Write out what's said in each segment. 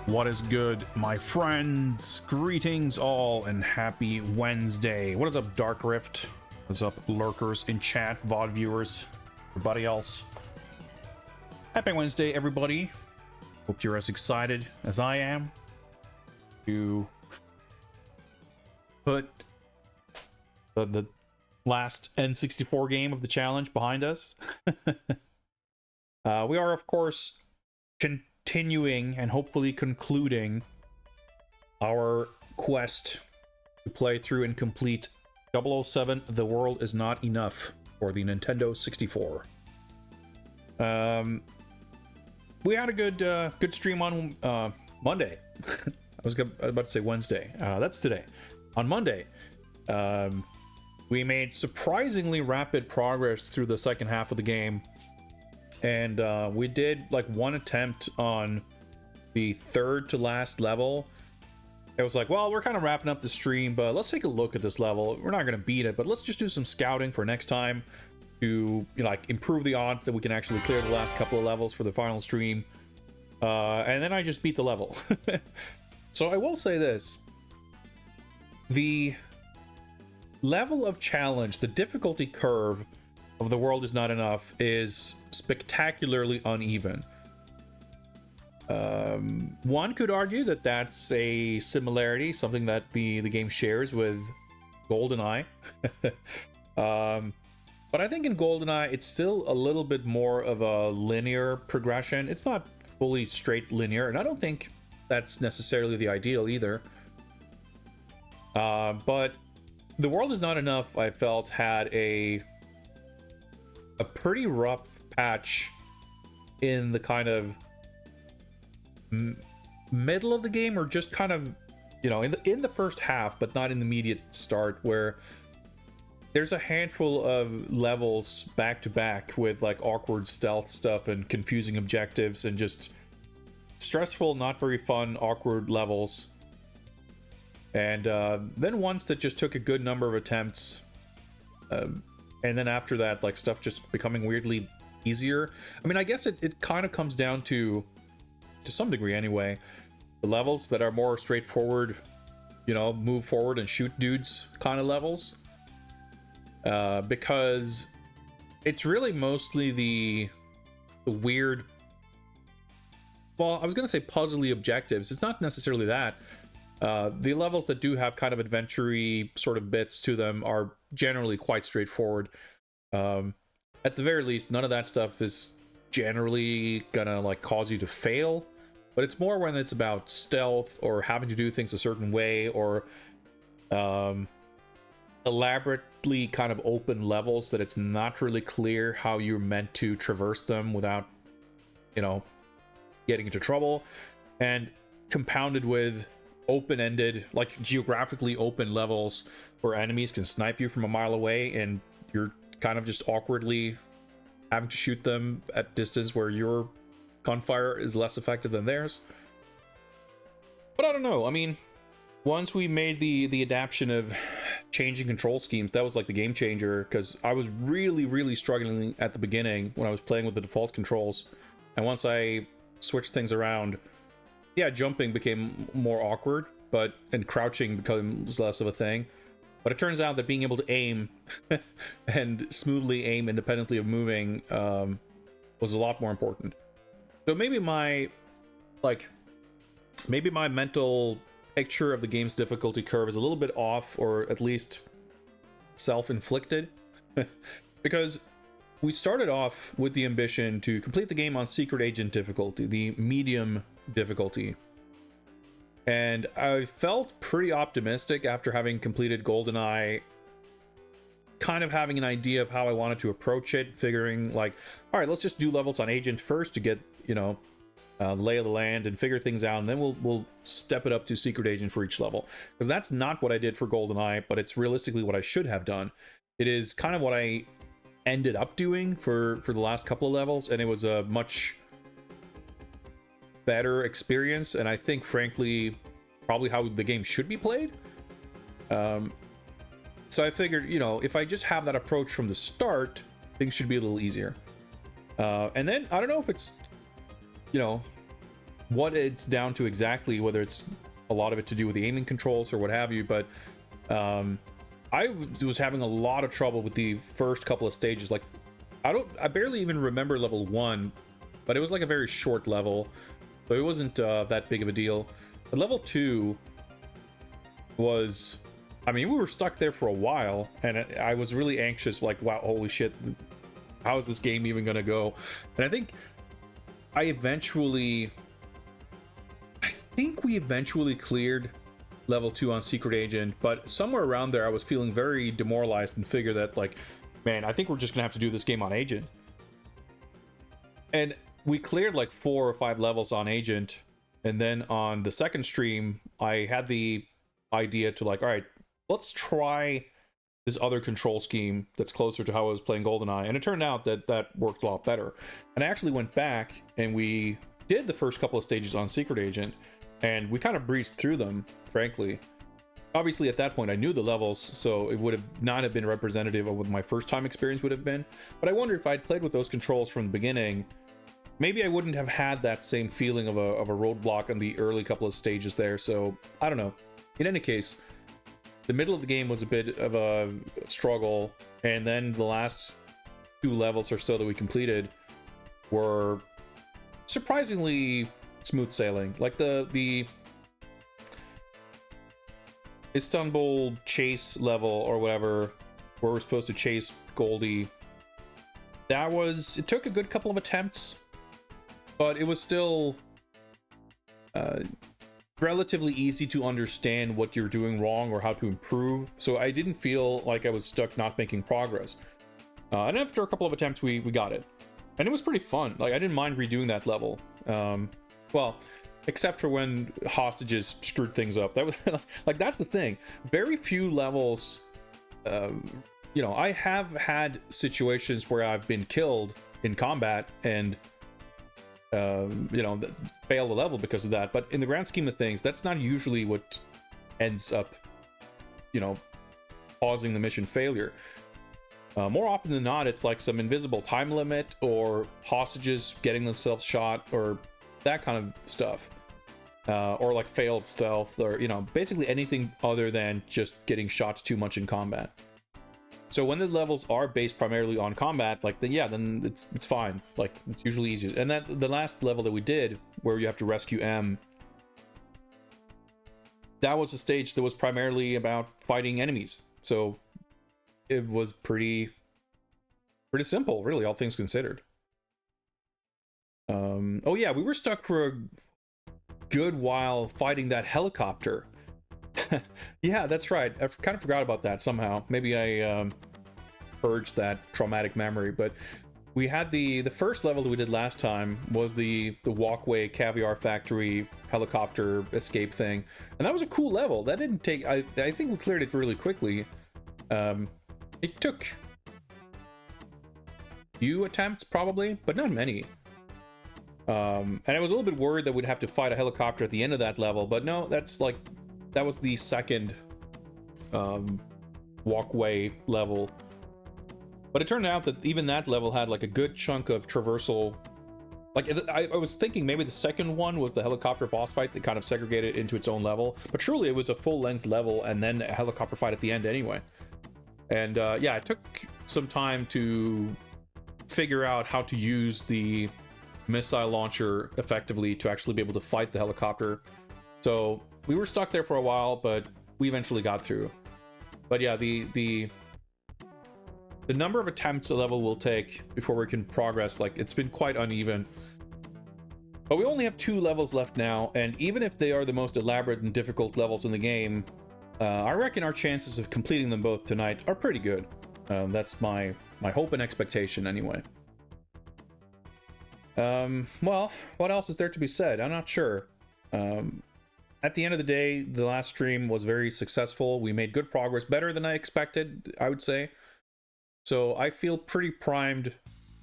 What is good, my friends? Greetings all and happy Wednesday. What is up, Dark Rift? What's up, lurkers in chat, VOD viewers, everybody else? Happy Wednesday, everybody. Hope you're as excited as I am to put the last N64 game of the challenge behind us. We are, of course, continuing and hopefully concluding our quest to play through and complete 007 The World Is Not Enough for the Nintendo 64. We had a good stream on Monday. I was about to say Wednesday. That's today. On Monday, we made surprisingly rapid progress through the second half of the game. And we did like one attempt on the third to last level. It was like, well, we're kind of wrapping up the stream, but let's take a look at this level. We're not going to beat it, but let's just do some scouting for next time to, you know, like improve the odds that we can actually clear the last couple of levels for the final stream. And then I just beat the level. So I will say this. The level of challenge, the difficulty curve of The World Is Not Enough is spectacularly uneven. One could argue that that's a similarity, something that the game shares with GoldenEye. But I think in GoldenEye, it's still a little bit more of a linear progression. It's not fully straight linear, and I don't think that's necessarily the ideal either. But The World Is Not Enough, I felt, had a pretty rough patch in the kind of middle of the game, or just kind of, you know, in the first half, but not in the immediate start, where there's a handful of levels back to back with like awkward stealth stuff and confusing objectives and just stressful, not very fun, awkward levels. And then ones that just took a good number of attempts, and then after that, like, stuff just becoming weirdly easier. I mean, I guess it kind of comes down to some degree anyway, the levels that are more straightforward, you know, move forward and shoot dudes kind of levels. Because it's really mostly the weird, well, I was going to say puzzly objectives. It's not necessarily that. The levels that do have kind of adventure-y sort of bits to them are generally quite straightforward. At the very least, none of that stuff is generally gonna like cause you to fail, but it's more when it's about stealth or having to do things a certain way, or elaborately kind of open levels that it's not really clear how you're meant to traverse them without, you know, getting into trouble, and compounded with open-ended, like geographically open levels where enemies can snipe you from a mile away and you're kind of just awkwardly having to shoot them at distance where your gunfire is less effective than theirs. But I don't know, I mean, once we made the adaptation of changing control schemes, that was like the game changer, because I was really struggling at the beginning when I was playing with the default controls, and once I switched things around, yeah, jumping became more awkward, and crouching becomes less of a thing. But it turns out that being able to aim and smoothly aim independently of moving was a lot more important. So maybe my mental picture of the game's difficulty curve is a little bit off, or at least self-inflicted, because we started off with the ambition to complete the game on Secret Agent difficulty, the medium difficulty. And I felt pretty optimistic after having completed GoldenEye, kind of having an idea of how I wanted to approach it, figuring like, all right, let's just do levels on Agent first to get, you know, lay of the land and figure things out, and then we'll step it up to Secret Agent for each level. Because that's not what I did for GoldenEye, but it's realistically what I should have done. It is kind of what I ended up doing for the last couple of levels, and it was a much better experience, and I think frankly probably how the game should be played. So I figured, you know, if I just have that approach from the start, things should be a little easier. And then I don't know if it's, you know, what it's down to exactly, whether it's a lot of it to do with the aiming controls or what have you, but I was having a lot of trouble with the first couple of stages. Like, I barely even remember level 1, but it was like a very short level, so it wasn't that big of a deal. But level 2 was, I mean, we were stuck there for a while, and I was really anxious, like, wow, holy shit, how is this game even gonna go? And I think we eventually cleared level 2 on Secret Agent, but somewhere around there I was feeling very demoralized and figured that, like, man, I think we're just gonna have to do this game on Agent. And we cleared like 4 or 5 levels on Agent, and then on the second stream I had the idea to, like, all right, let's try this other control scheme that's closer to how I was playing GoldenEye, and it turned out that that worked a lot better. And I actually went back and we did the first couple of stages on Secret Agent, and we kind of breezed through them, frankly. Obviously, at that point, I knew the levels, so it would have not have been representative of what my first time experience would have been. But I wonder if I'd played with those controls from the beginning, maybe I wouldn't have had that same feeling of a roadblock on the early couple of stages there. So, I don't know. In any case, the middle of the game was a bit of a struggle, and then the last 2 levels or so that we completed were surprisingly smooth sailing. Like the Istanbul chase level or whatever, where we're supposed to chase Goldie, it took a good couple of attempts, but it was still relatively easy to understand what you're doing wrong or how to improve, so I didn't feel like I was stuck not making progress. And after a couple of attempts, we got it, and it was pretty fun. Like, I didn't mind redoing that level. Well, except for when hostages screwed things up. That was like, that's the thing. Very few levels. You know, I have had situations where I've been killed in combat and you know, fail the level because of that, but in the grand scheme of things, that's not usually what ends up, you know, causing the mission failure. More often than not, it's like some invisible time limit or hostages getting themselves shot or that kind of stuff, or like failed stealth, or, you know, basically anything other than just getting shot too much in combat. So when the levels are based primarily on combat, like, then yeah, then it's fine. Like, it's usually easier. And that the last level that we did, where you have to rescue M, that was a stage that was primarily about fighting enemies. So it was pretty simple, really, all things considered. Oh yeah, we were stuck for a good while fighting that helicopter. Yeah, that's right. I kind of forgot about that somehow. Maybe I purged that traumatic memory. But we had the first level that we did last time was the walkway caviar factory helicopter escape thing, and that was a cool level. That didn't take. I think we cleared it really quickly. It took a few attempts probably, but not many. And I was a little bit worried that we'd have to fight a helicopter at the end of that level, but no, that was the second walkway level. But it turned out that even that level had like a good chunk of traversal. Like, I was thinking maybe the second one was the helicopter boss fight that kind of segregated it into its own level, but truly it was a full-length level and then a helicopter fight at the end anyway. And yeah, it took some time to figure out how to use the missile launcher effectively to actually be able to fight the helicopter. So we were stuck there for a while, but we eventually got through. But yeah, the number of attempts a level will take before we can progress, like, it's been quite uneven. But we only have 2 levels left now, and even if they are the most elaborate and difficult levels in the game, I reckon our chances of completing them both tonight are pretty good. That's my hope and expectation anyway. Well, what else is there to be said? I'm not sure. At the end of the day, the last stream was very successful. We made good progress, better than I expected, I would say. So I feel pretty primed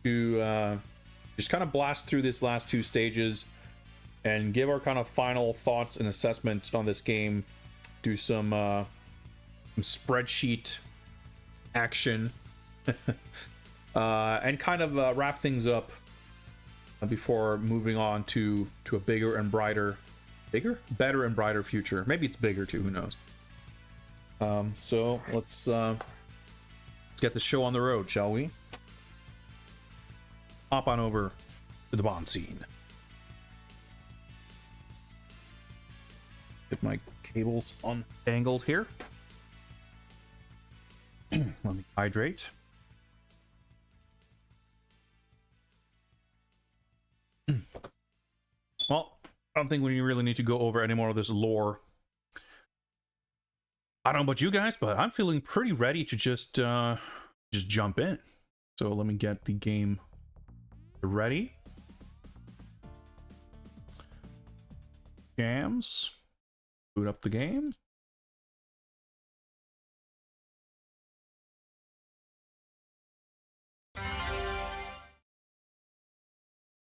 to just kind of blast through this last 2 stages and give our kind of final thoughts and assessment on this game. Do some spreadsheet action and kind of wrap things up before moving on to a better and brighter future. Maybe it's bigger too, who knows. So let's get the show on the road, shall we? Hop on over to the Bond scene. Get my cables untangled here. Let me hydrate. Well, I don't think we really need to go over any more of this lore. I don't know about you guys, but I'm feeling pretty ready to just jump in. So let me get the game ready. Jams. Boot up the game.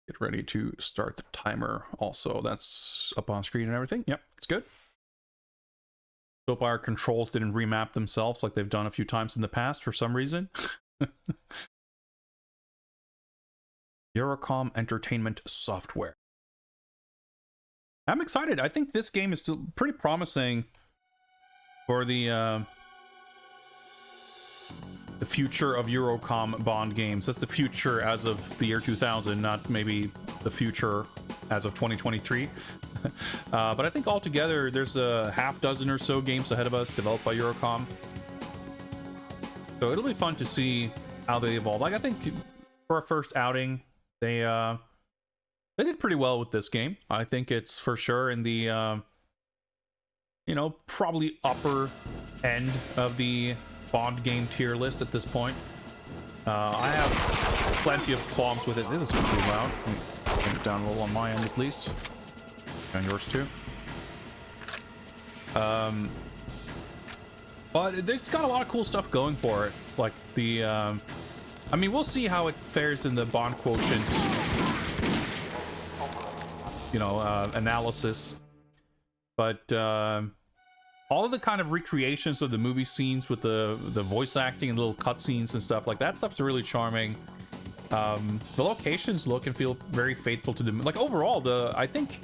Get ready to start the timer also. That's up on screen and everything. Yep, it's good. Hope our controls didn't remap themselves like they've done a few times in the past for some reason. Eurocom Entertainment Software. I'm excited. I think this game is still pretty promising for the future of Eurocom Bond games. That's the future as of the year 2000, not maybe the future as of 2023. But I think altogether there's a half dozen or so games ahead of us developed by Eurocom. So it'll be fun to see how they evolve. Like, I think for our first outing, they did pretty well with this game. I think it's for sure in the probably upper end of the Bond game tier list at this point. I have plenty of qualms with it. This is pretty loud. Let me turn it down a little on my end at least. And yours too. But it's got a lot of cool stuff going for it. Like the I mean, we'll see how it fares in the Bond quotient analysis. But all of the kind of recreations of the movie scenes with the voice acting and little cutscenes and stuff like that stuff's really charming. The locations look and feel very faithful to the, like, overall, I think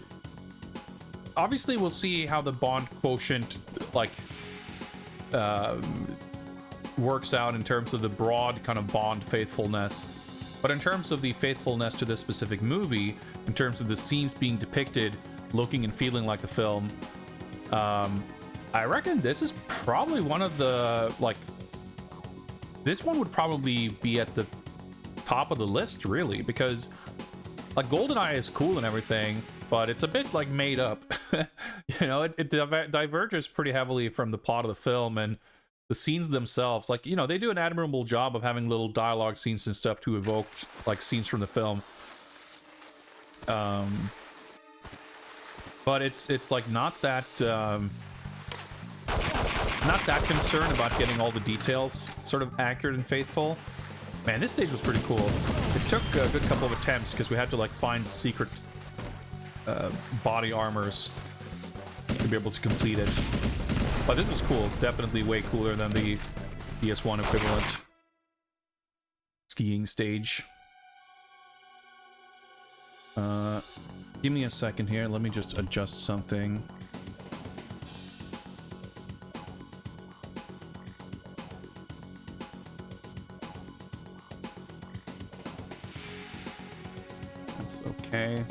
obviously we'll see how the Bond quotient like works out in terms of the broad kind of Bond faithfulness, but in terms of the faithfulness to this specific movie, in terms of the scenes being depicted looking and feeling like the film, I reckon this is probably one of the, like, this one would probably be at the top of the list, really, because, like, GoldenEye is cool and everything, but it's a bit, like, made up. It diverges pretty heavily from the plot of the film, and the scenes themselves, like, they do an admirable job of having little dialogue scenes and stuff to evoke, like, scenes from the film. But it's like not that concerned about getting all the details sort of accurate and faithful. Man, this stage was pretty cool. It took a good couple of attempts because we had to, like, find secret body armors to be able to complete it. But this was cool. Definitely way cooler than the PS1 equivalent skiing stage. Give me a second here. Let me just adjust something. That's okay.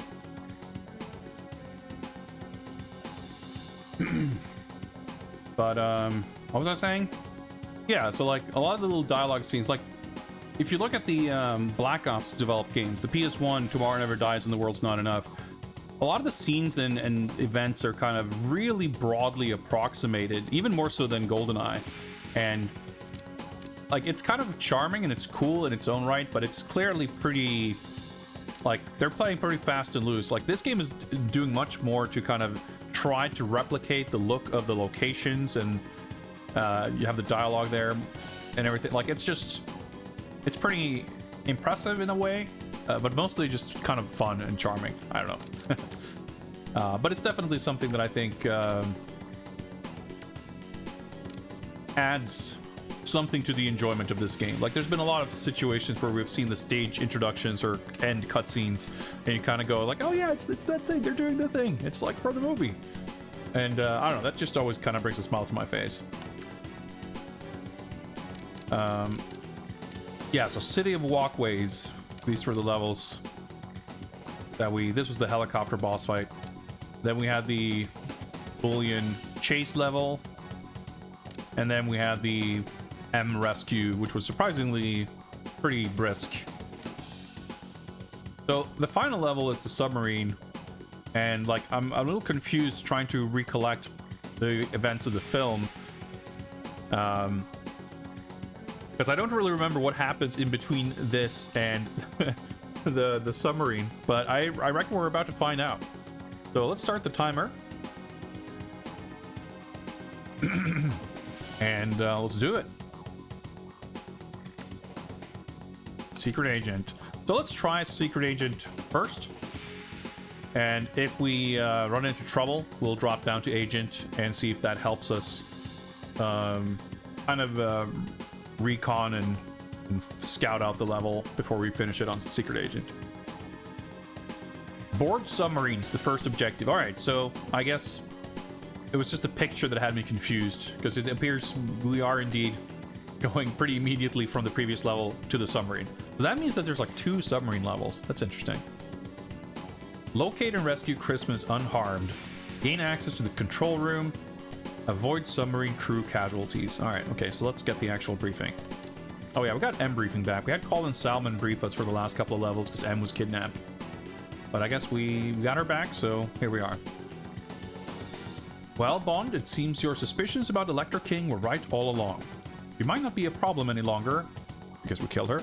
But what was I saying? Yeah, so, like, a lot of the little dialogue scenes, like, if you look at the Black Ops developed games, the PS1, Tomorrow Never Dies and The World's Not Enough, a lot of the scenes and events are kind of really broadly approximated, even more so than GoldenEye. And, like, it's kind of charming and it's cool in its own right, but it's clearly pretty, like, they're playing pretty fast and loose. Like, this game is doing much more to kind of try to replicate the look of the locations, and you have the dialogue there and everything. Like, it's pretty impressive in a way, but mostly just kind of fun and charming. I don't know. But it's definitely something that I think adds something to the enjoyment of this game. Like, there's been a lot of situations where we've seen the stage introductions or end cutscenes, and you kind of go like, oh yeah, it's that thing, they're doing the thing, it's like for the movie. And I don't know, that just always kind of brings a smile to my face. Yeah, so City of Walkways, these were the levels that this was the helicopter boss fight. Then we had the Bullion chase level, and then we had the M rescue, which was surprisingly pretty brisk. So the final level is the submarine, and like I'm a little confused trying to recollect the events of the film, because I don't really remember what happens in between this and the submarine, but I reckon we're about to find out. So let's start the timer. And let's do it. Secret agent. So let's try secret agent first. And if we run into trouble, we'll drop down to agent and see if that helps us kind of recon and scout out the level before we finish it on secret agent. Board submarines, the first objective. All right, so I guess it was just a picture that had me confused, because it appears we are indeed going pretty immediately from the previous level to the submarine. So that means that there's like 2 submarine levels. That's interesting. Locate and rescue Christmas unharmed. Gain access to the control room. Avoid submarine crew casualties. All right, okay, so let's get the actual briefing. Oh yeah, we got M briefing back. We had Colin Salmon brief us for the last couple of levels because M was kidnapped. But I guess we got her back, so here we are. Well, Bond, it seems your suspicions about Electra King were right all along. She might not be a problem any longer, because we killed her.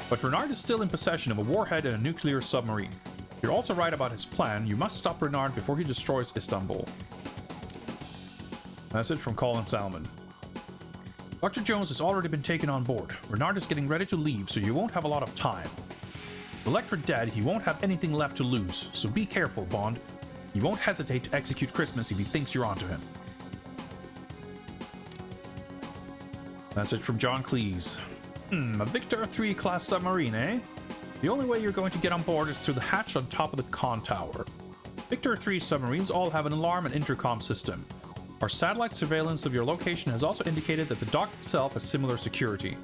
But Renard is still in possession of a warhead and a nuclear submarine. You're also right about his plan. You must stop Renard before he destroys Istanbul. Message from Colin Salmon. Dr. Jones has already been taken on board. Renard is getting ready to leave, so you won't have a lot of time. Electra dead, he won't have anything left to lose, so be careful, Bond. He won't hesitate to execute Christmas if he thinks you're onto him. Message from John Cleese. A Victor 3 class submarine, eh? The only way you're going to get on board is through the hatch on top of the con tower. Victor 3 submarines all have an alarm and intercom system. Our satellite surveillance of your location has also indicated that the dock itself has similar security.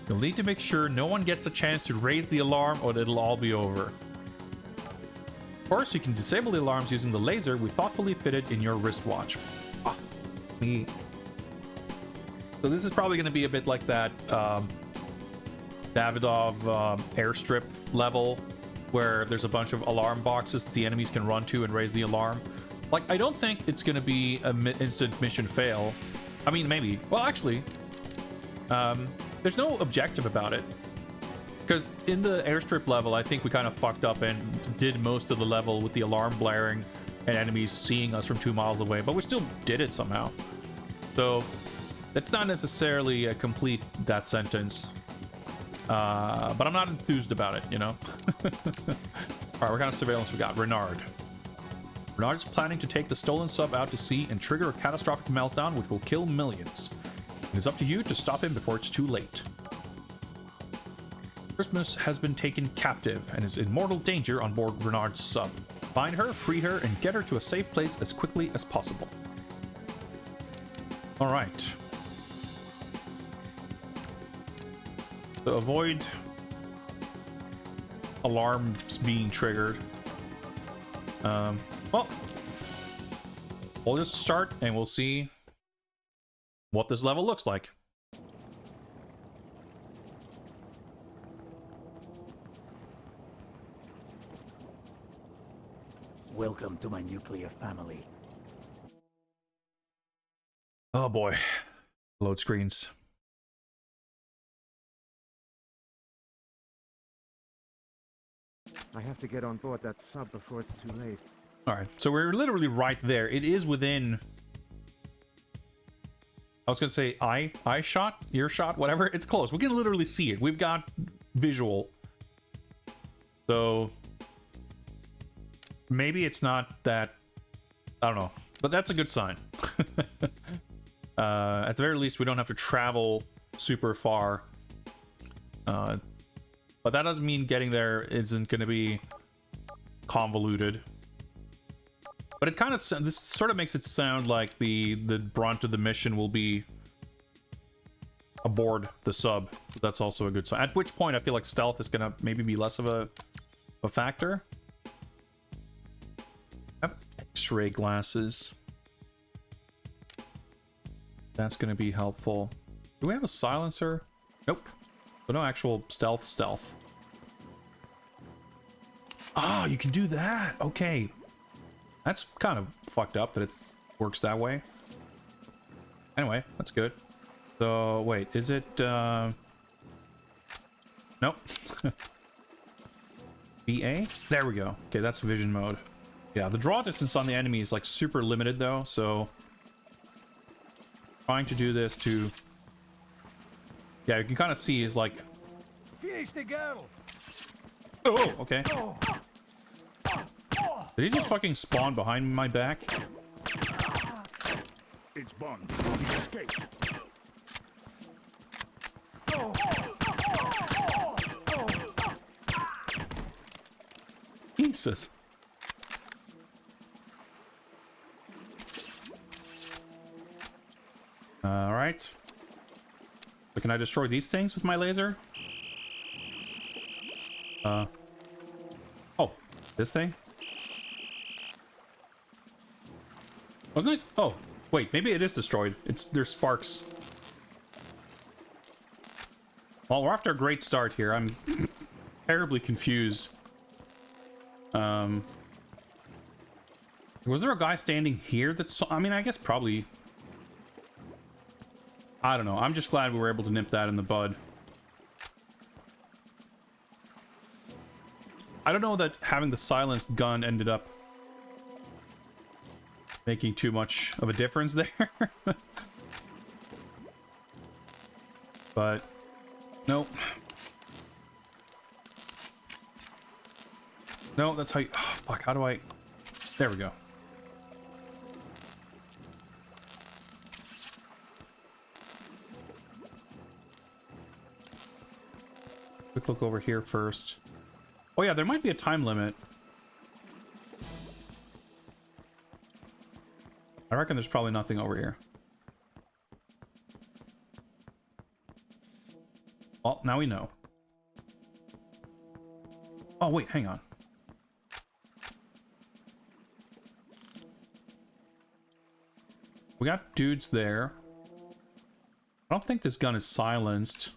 You'll need to make sure no one gets a chance to raise the alarm or it'll all be over. Of course, you can disable the alarms using the laser we thoughtfully fitted in your wristwatch. Ah, neat. So this is probably going to be a bit like that Davidov airstrip level, where there's a bunch of alarm boxes that the enemies can run to and raise the alarm. Like, I don't think it's going to be an instant mission fail. I mean, maybe. Well, actually, there's no objective about it. Because in the airstrip level, I think we kind of fucked up and did most of the level with the alarm blaring and enemies seeing us from 2 miles away, but we still did it somehow. So, that's not necessarily a complete death sentence. But I'm not enthused about it, you know? Alright, what kind of surveillance we got? Renard. Renard is planning to take the stolen sub out to sea and trigger a catastrophic meltdown which will kill millions. It is up to you to stop him before it's too late. Christmas has been taken captive and is in mortal danger on board Renard's sub. Find her, free her, and get her to a safe place as quickly as possible. Alright. So avoid alarms being triggered. Well, we'll just start and we'll see what this level looks like. Welcome to my nuclear family. Oh boy. Load screens. I have to get on board that sub before it's too late. Alright, so we're literally right there. It is within... I was gonna say eye shot, ear shot, whatever. It's close. We can literally see it. We've got visual. So maybe it's not that, I don't know. But that's a good sign. At the very least, we don't have to travel super far. But that doesn't mean getting there isn't going to be convoluted. But it kind of, this sort of makes it sound like the brunt of the mission will be aboard the sub. So that's also a good sign. At which point I feel like stealth is gonna maybe be less of a factor. I have X-ray glasses. That's gonna be helpful. Do we have a silencer? Nope. So no actual stealth. Ah, you can do that. Okay. That's kind of fucked up that it works that way. Anyway, that's good. So, wait, is it, nope. BA? There we go. Okay, that's vision mode. Yeah, the draw distance on the enemy is, like, super limited, though, so... Trying to do this to... Yeah, you can kind of see is, like... Oh, okay. Did he just fucking spawn behind my back? It's Bond. He escaped. Jesus. Alright. So can I destroy these things with my laser? Oh, this thing? Wasn't it? Oh, wait, maybe it is destroyed. There's sparks. Well, we're off to a great start here. I'm terribly confused. Was there a guy standing here that's... I mean, I guess probably... I don't know. I'm just glad we were able to nip that in the bud. I don't know that having the silenced gun ended up making too much of a difference there. But, nope. No, that's how you... Oh, fuck, how do I... There we go. Quick look over here first. Oh yeah, there might be a time limit. I reckon there's probably nothing over here. Well, now we know. Oh wait, hang on. We got dudes there. I don't think this gun is silenced.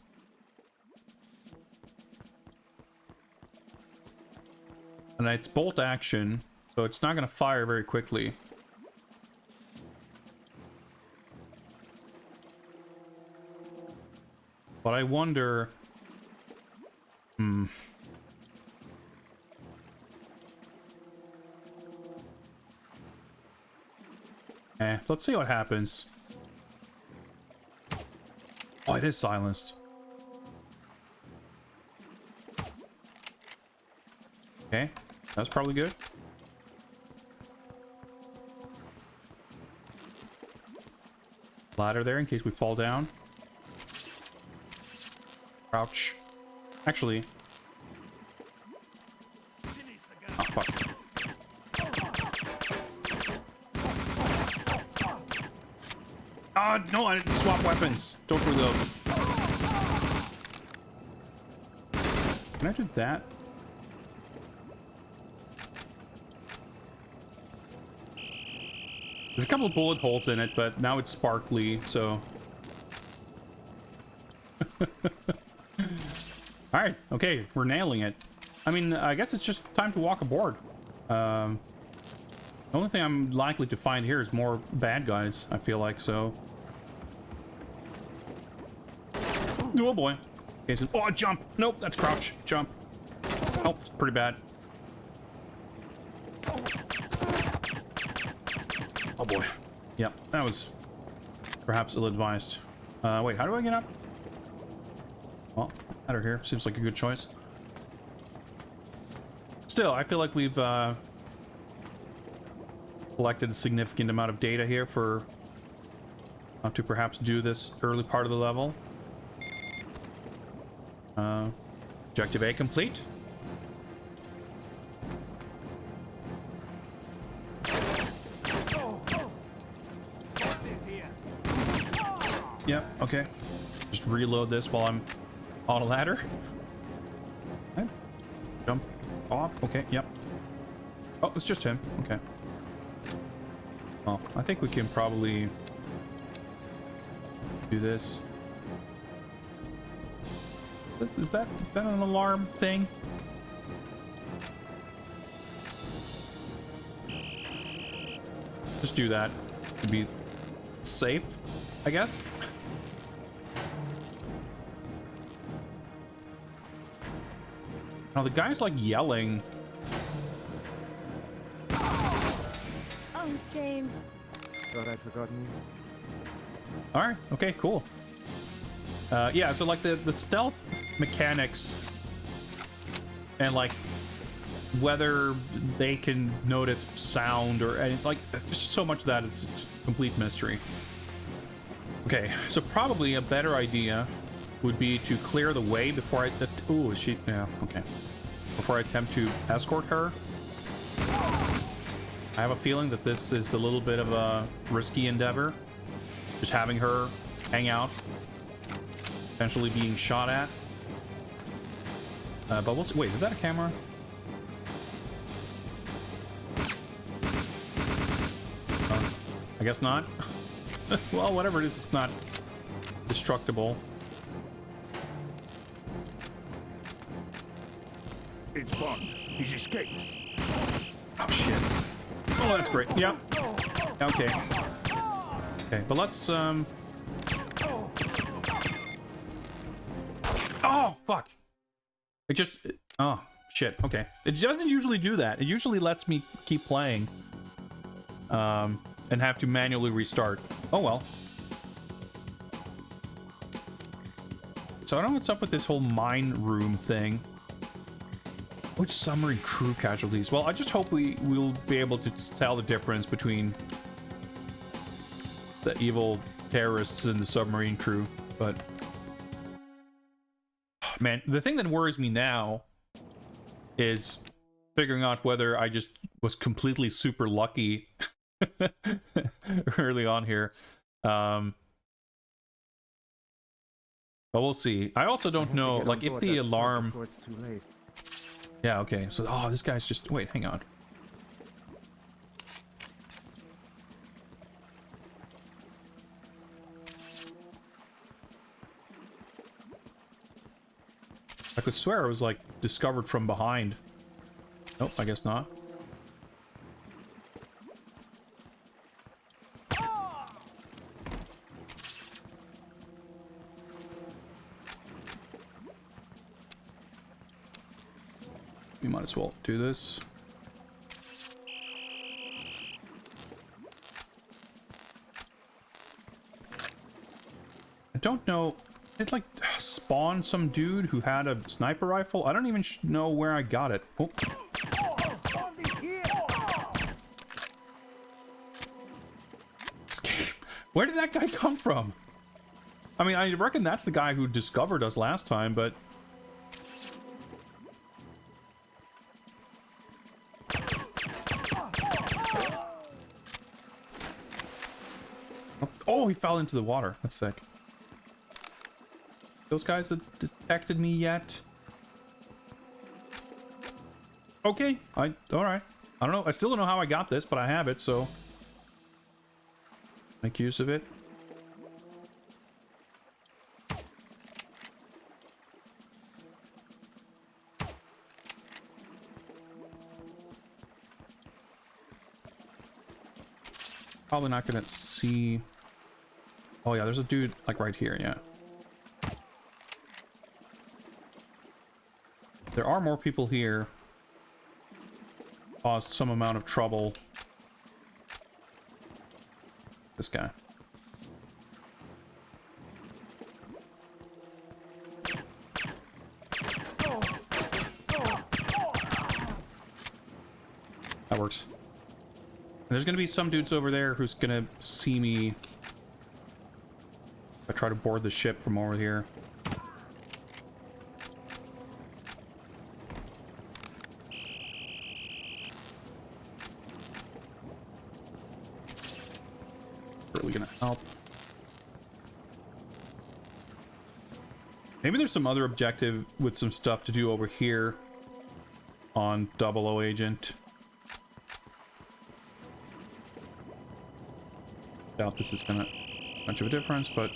And it's bolt action, so it's not going to fire very quickly. But I wonder... let's see what happens. Oh, it is silenced. Okay, that's probably good. Ladder there in case we fall down. Crouch. Actually... Oh, fuck. No, I didn't swap weapons. Don't reload. Can I do that? There's a couple of bullet holes in it, but now it's sparkly, so... Alright, okay, we're nailing it. I mean, I guess it's just time to walk aboard. The only thing I'm likely to find here is more bad guys, I feel like, so... Oh boy. Okay, so, oh, jump! Nope, that's crouch. Jump. Oh, it's pretty bad. Oh boy. Yep, that was perhaps ill-advised. Wait, how do I get up? Well, ladder here seems like a good choice. Still, I feel like we've collected a significant amount of data here for to perhaps do this early part of the level. Objective A complete. Yeah, okay. Just reload this while I'm on a ladder. Okay. Jump off. Okay, yep. Oh, it's just him. Okay. Well, I think we can probably do this. Is that an alarm thing? Just do that to be safe, I guess. Now the guy's like yelling. Oh, James. Thought I'd forgotten you. All right. Okay. Cool. Yeah. So like the stealth mechanics and like whether they can notice sound or and it's like just so much of that is complete mystery. Okay. So probably a better idea would be to clear the way before I. Ooh, is she? Yeah. Okay. Before I attempt to escort her. I have a feeling that this is a little bit of a risky endeavor. Just having her hang out, potentially being shot at. But we'll see. Wait, is that a camera? I guess not. Well, whatever it is, it's not destructible. It's Bond. He's escaped. Oh, shit. Oh, that's great. Yep. Okay. Okay, but let's, Oh, fuck. It just... Oh, shit. Okay. It doesn't usually do that. It usually lets me keep playing. And have to manually restart. Oh, well. So I don't know what's up with this whole mine room thing. Which submarine crew casualties? Well, I just hope we'll be able to tell the difference between the evil terrorists and the submarine crew. But man, the thing that worries me now is figuring out whether I just was completely super lucky early on here. But we'll see. I also don't know, like, if the alarm... Before it's too late. Yeah, okay. So, oh, this guy's just... Wait, hang on. I could swear I was, like, discovered from behind. Nope, I guess not. We might as well do this. I don't know. It like spawned some dude who had a sniper rifle. I don't even know where I got it. Oh. Where did that guy come from? I mean, I reckon that's the guy who discovered us last time, but... Oh, he fell into the water. That's sick. Those guys have detected me yet? Okay. Alright. I don't know. I still don't know how I got this, but I have it, so... Make use of it. Probably not gonna see... Oh yeah, there's a dude like right here, yeah. There are more people here. Caused some amount of trouble. This guy. That works. There's gonna be some dudes over there who's gonna see me if I try to board the ship from over here. Really gonna help. Maybe there's some other objective with some stuff to do over here on 00 Agent. Doubt this is gonna much of a difference, but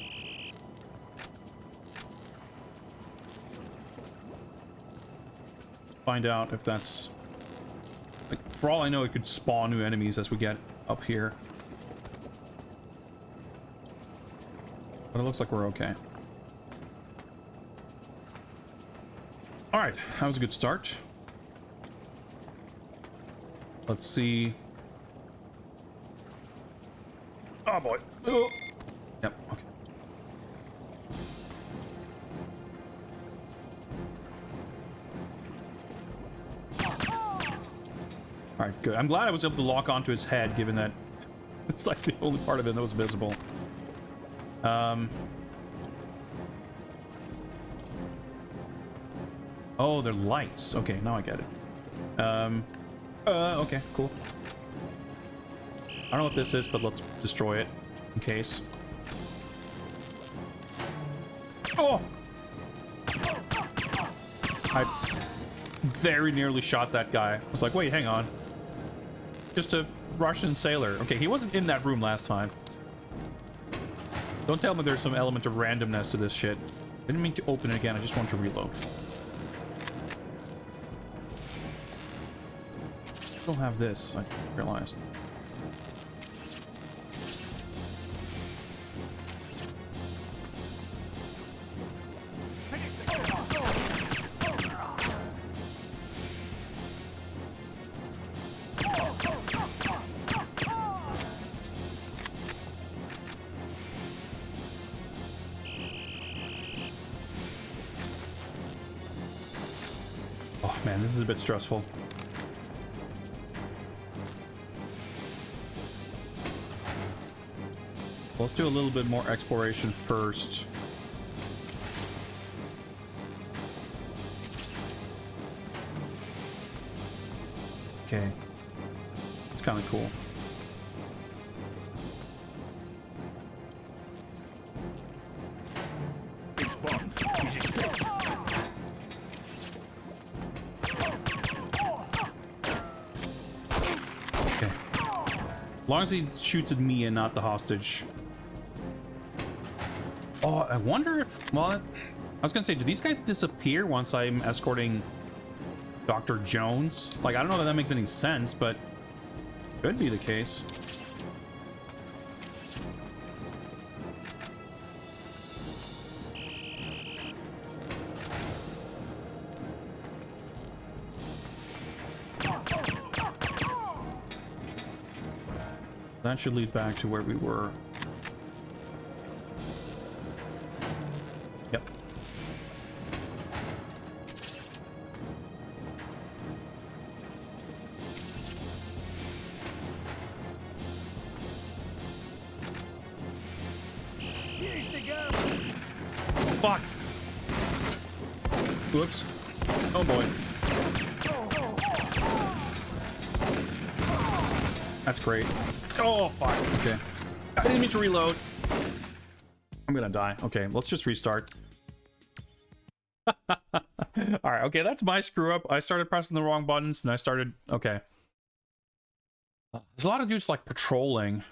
find out if that's like, for all I know, it could spawn new enemies as we get up here. But it looks like we're okay. All right, that was a good start. Let's see. Oh boy. Oh. Yep, okay. Alright, good. I'm glad I was able to lock onto his head, given that it's like the only part of it that was visible. Oh, they're lights. Okay, now I get it. Okay, cool. I don't know what this is, but let's destroy it in case. Oh! I very nearly shot that guy. I was like, wait, hang on. Just a Russian sailor. Okay, he wasn't in that room last time. Don't tell me there's some element of randomness to this shit. Didn't mean to open it again, I just want to reload. Still have this, I realized. Oh man, this is a bit stressful. Let's do a little bit more exploration first. Okay. It's kind of cool. It's Bond. He's escaped. Okay. As long as he shoots at me and not the hostage. Oh, I wonder if... Well, I was gonna say, do these guys disappear once I'm escorting Dr. Jones? Like, I don't know that that makes any sense, but could be the case. That should lead back to where we were. Yep. Fuck. Whoops. Oh boy. That's great. Oh fuck. Okay. I didn't mean to reload. I'm gonna die. Okay, let's just restart. Alright, okay, that's my screw up. I started pressing the wrong buttons and I started... Okay. There's a lot of dudes like patrolling.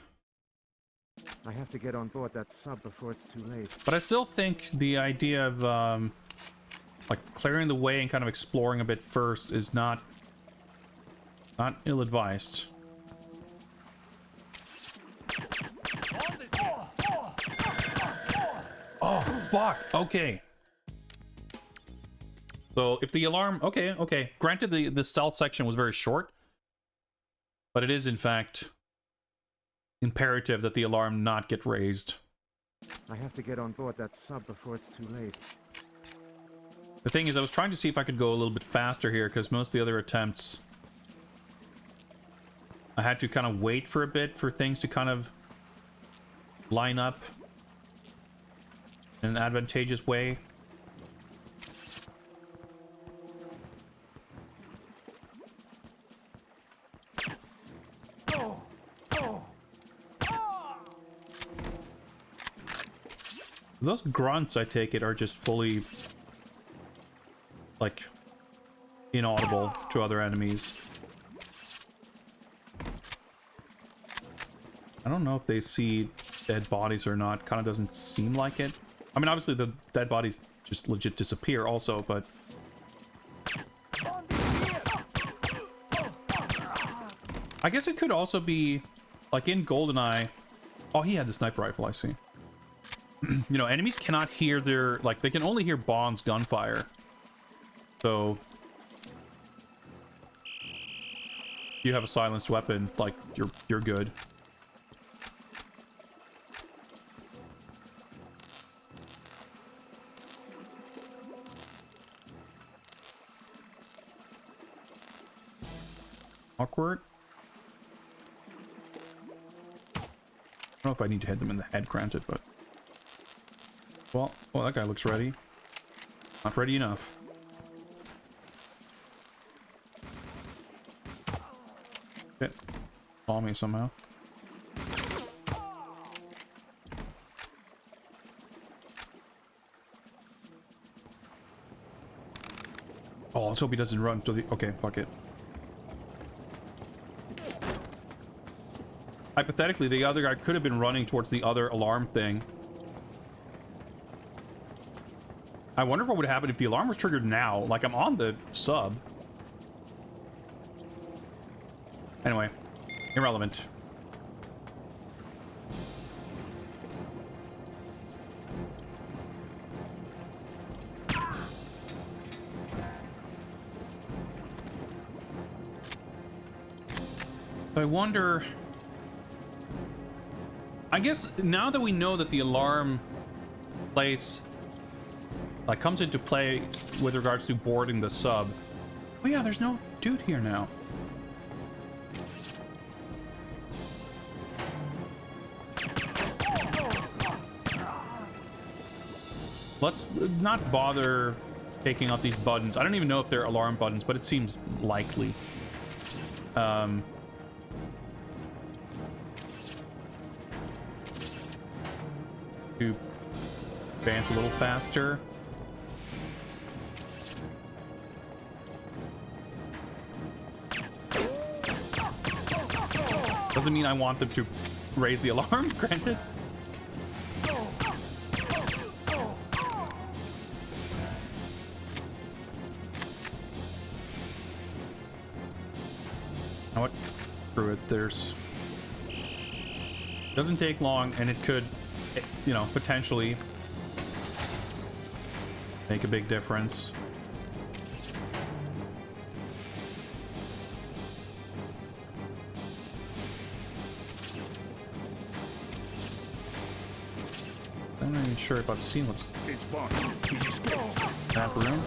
I have to get on board that sub before it's too late. But I still think the idea of like clearing the way and kind of exploring a bit first is not ill-advised. Oh fuck. Okay. So if the alarm, okay. Granted, the stealth section was very short, but it is in fact imperative that the alarm not get raised. I have to get on board that sub before it's too late. The thing is, I was trying to see if I could go a little bit faster here, because most of the other attempts I had to kind of wait for a bit for things to kind of line up in an advantageous way. Those grunts, I take it, are just fully, like, inaudible to other enemies. I don't know if they see dead bodies or not. Kind of doesn't seem like it. I mean, obviously the dead bodies just legit disappear also, but... I guess it could also be, like in GoldenEye... Oh, he had the sniper rifle, I see. You know, enemies cannot hear their... Like, they can only hear Bond's gunfire. So... If you have a silenced weapon, like, you're good. Awkward. I don't know if I need to hit them in the head, granted, but... Well, that guy looks ready. Not ready enough. Shit. Saw me somehow. Oh, let's hope he doesn't run to the... Okay, fuck it. Hypothetically, the other guy could have been running towards the other alarm thing. I wonder what would happen if the alarm was triggered now. Like, I'm on the sub. Anyway, irrelevant. I wonder... I guess now that we know that the alarm place like comes into play with regards to boarding the sub. Oh yeah, there's no dude here now. Let's not bother taking out these buttons. I don't even know if they're alarm buttons, but it seems likely. To advance a little faster. Doesn't mean I want them to raise the alarm, granted. Now what? Screw it. There's... Doesn't take long, and it could, you know, potentially make a big difference. I'm not even sure if I've seen what's that room.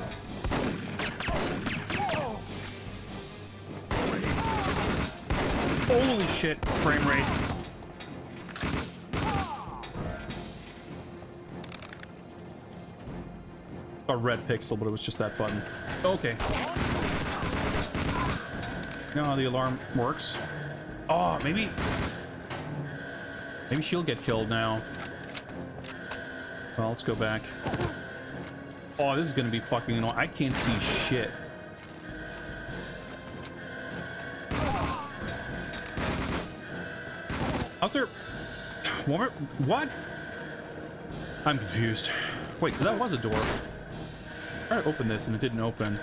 Holy shit, frame rate. A red pixel, but it was just that button. Okay. Now the alarm works. Oh, maybe she'll get killed now. Well, let's go back. Oh, this is gonna be fucking annoying. I can't see shit. How's there... What? I'm confused. Wait, so that was a door. I tried to open this and it didn't open.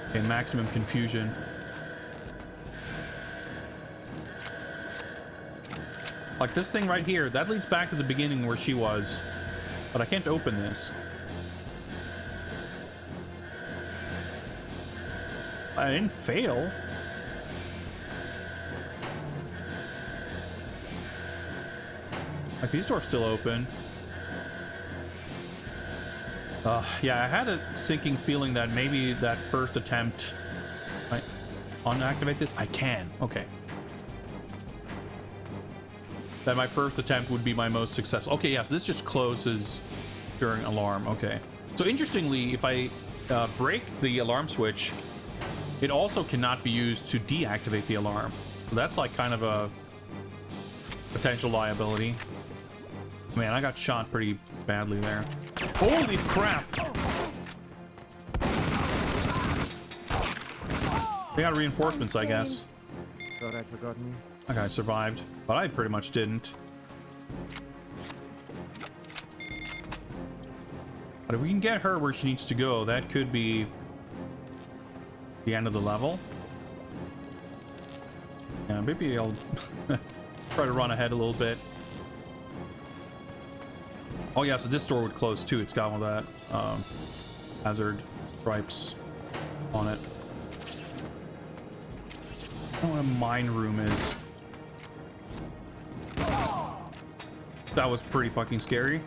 Okay, maximum confusion. Like this thing right here, that leads back to the beginning where she was. But I can't open this. I didn't fail. Like these doors still open. Yeah, I had a sinking feeling that maybe that first attempt... Right, unactivate this? I can. Okay. That my first attempt would be my most successful. Okay, yeah, so this just closes during alarm. Okay. So interestingly, if I break the alarm switch, it also cannot be used to deactivate the alarm. So that's like kind of a potential liability. Man, I got shot pretty badly there. Holy crap! They got reinforcements, I guess. Thought I'd forgotten you. That guy survived, but I pretty much didn't. But if we can get her where she needs to go, that could be the end of the level. Yeah, maybe I'll try to run ahead a little bit. Oh yeah, so this door would close too. It's got all that hazard stripes on it. I don't know what a mine room is. That was pretty fucking scary.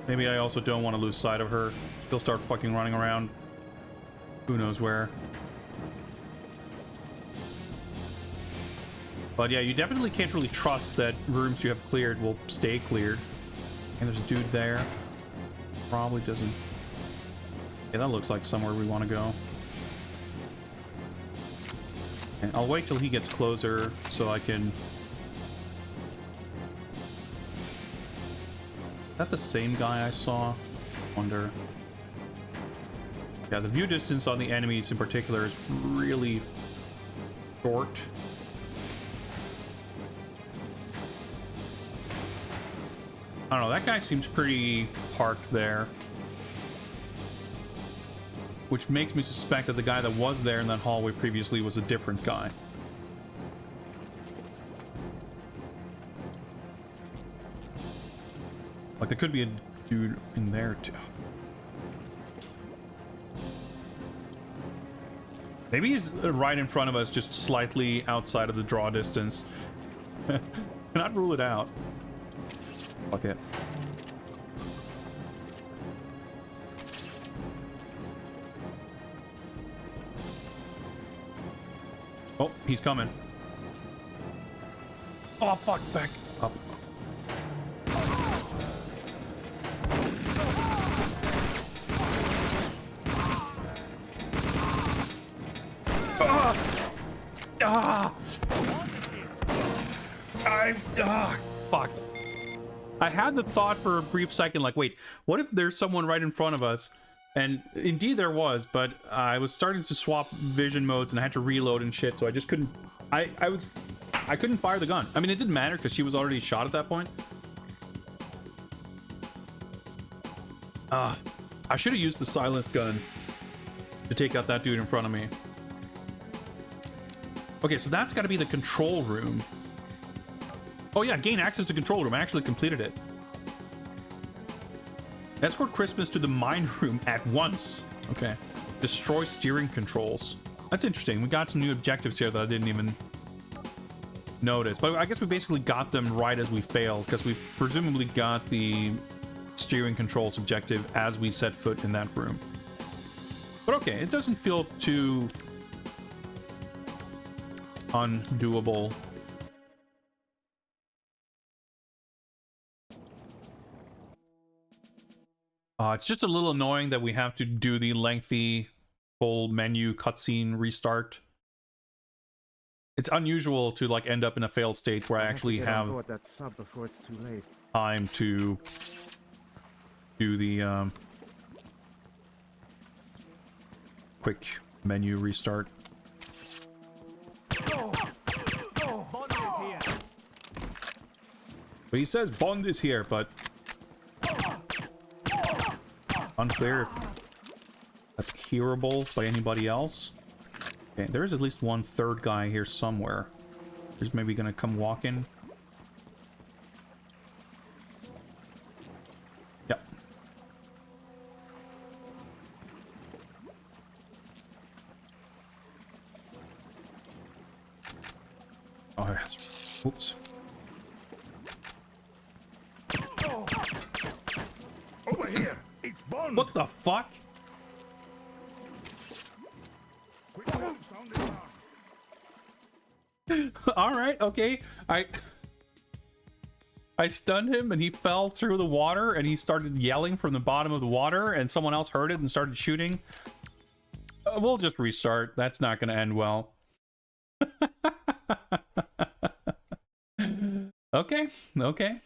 Maybe I also don't want to lose sight of her. She'll start fucking running around. Who knows where. But yeah, you definitely can't really trust that rooms you have cleared will stay cleared. And there's a dude there. Probably doesn't... Yeah, that looks like somewhere we want to go. And I'll wait till he gets closer so I can... Is that the same guy I saw? Wonder. Yeah, the view distance on the enemies in particular is really short. I don't know, that guy seems pretty parked there. Which makes me suspect that the guy that was there in that hallway previously was a different guy. Like, there could be a dude in there, too. Maybe he's right in front of us, just slightly outside of the draw distance. Cannot rule it out. Fuck it. Oh, he's coming. Oh, fuck, back up. Fuck. I had the thought for a brief second, like, wait, what if there's someone right in front of us? And indeed there was, but I was starting to swap vision modes and I had to reload and shit, so I just couldn't... I couldn't fire the gun. I mean, it didn't matter because she was already shot at that point. I should have used the silenced gun to take out that dude in front of me. Okay, so that's got to be the control room. Oh yeah, gain access to control room. I actually completed it. Escort Christmas to the mine room at once. Okay. Destroy steering controls. That's interesting. We got some new objectives here that I didn't even notice. But I guess we basically got them right as we failed, because we presumably got the steering controls objective as we set foot in that room. But okay, it doesn't feel too undoable. It's just a little annoying that we have to do the lengthy full menu cutscene restart. It's unusual to like end up in a failed state where I actually have that sub before it's too late. Time to do the quick menu restart. But he says Bond is here, but unclear if that's hearable by anybody else. Okay, there's at least one third guy here somewhere. He's maybe gonna come walking. Yep. Oh, yes. Oops. What the fuck? Quick, sound the alarm. All right, okay. I stunned him and he fell through the water and he started yelling from the bottom of the water and someone else heard it and started shooting. We'll just restart. That's not going to end well. Okay, okay.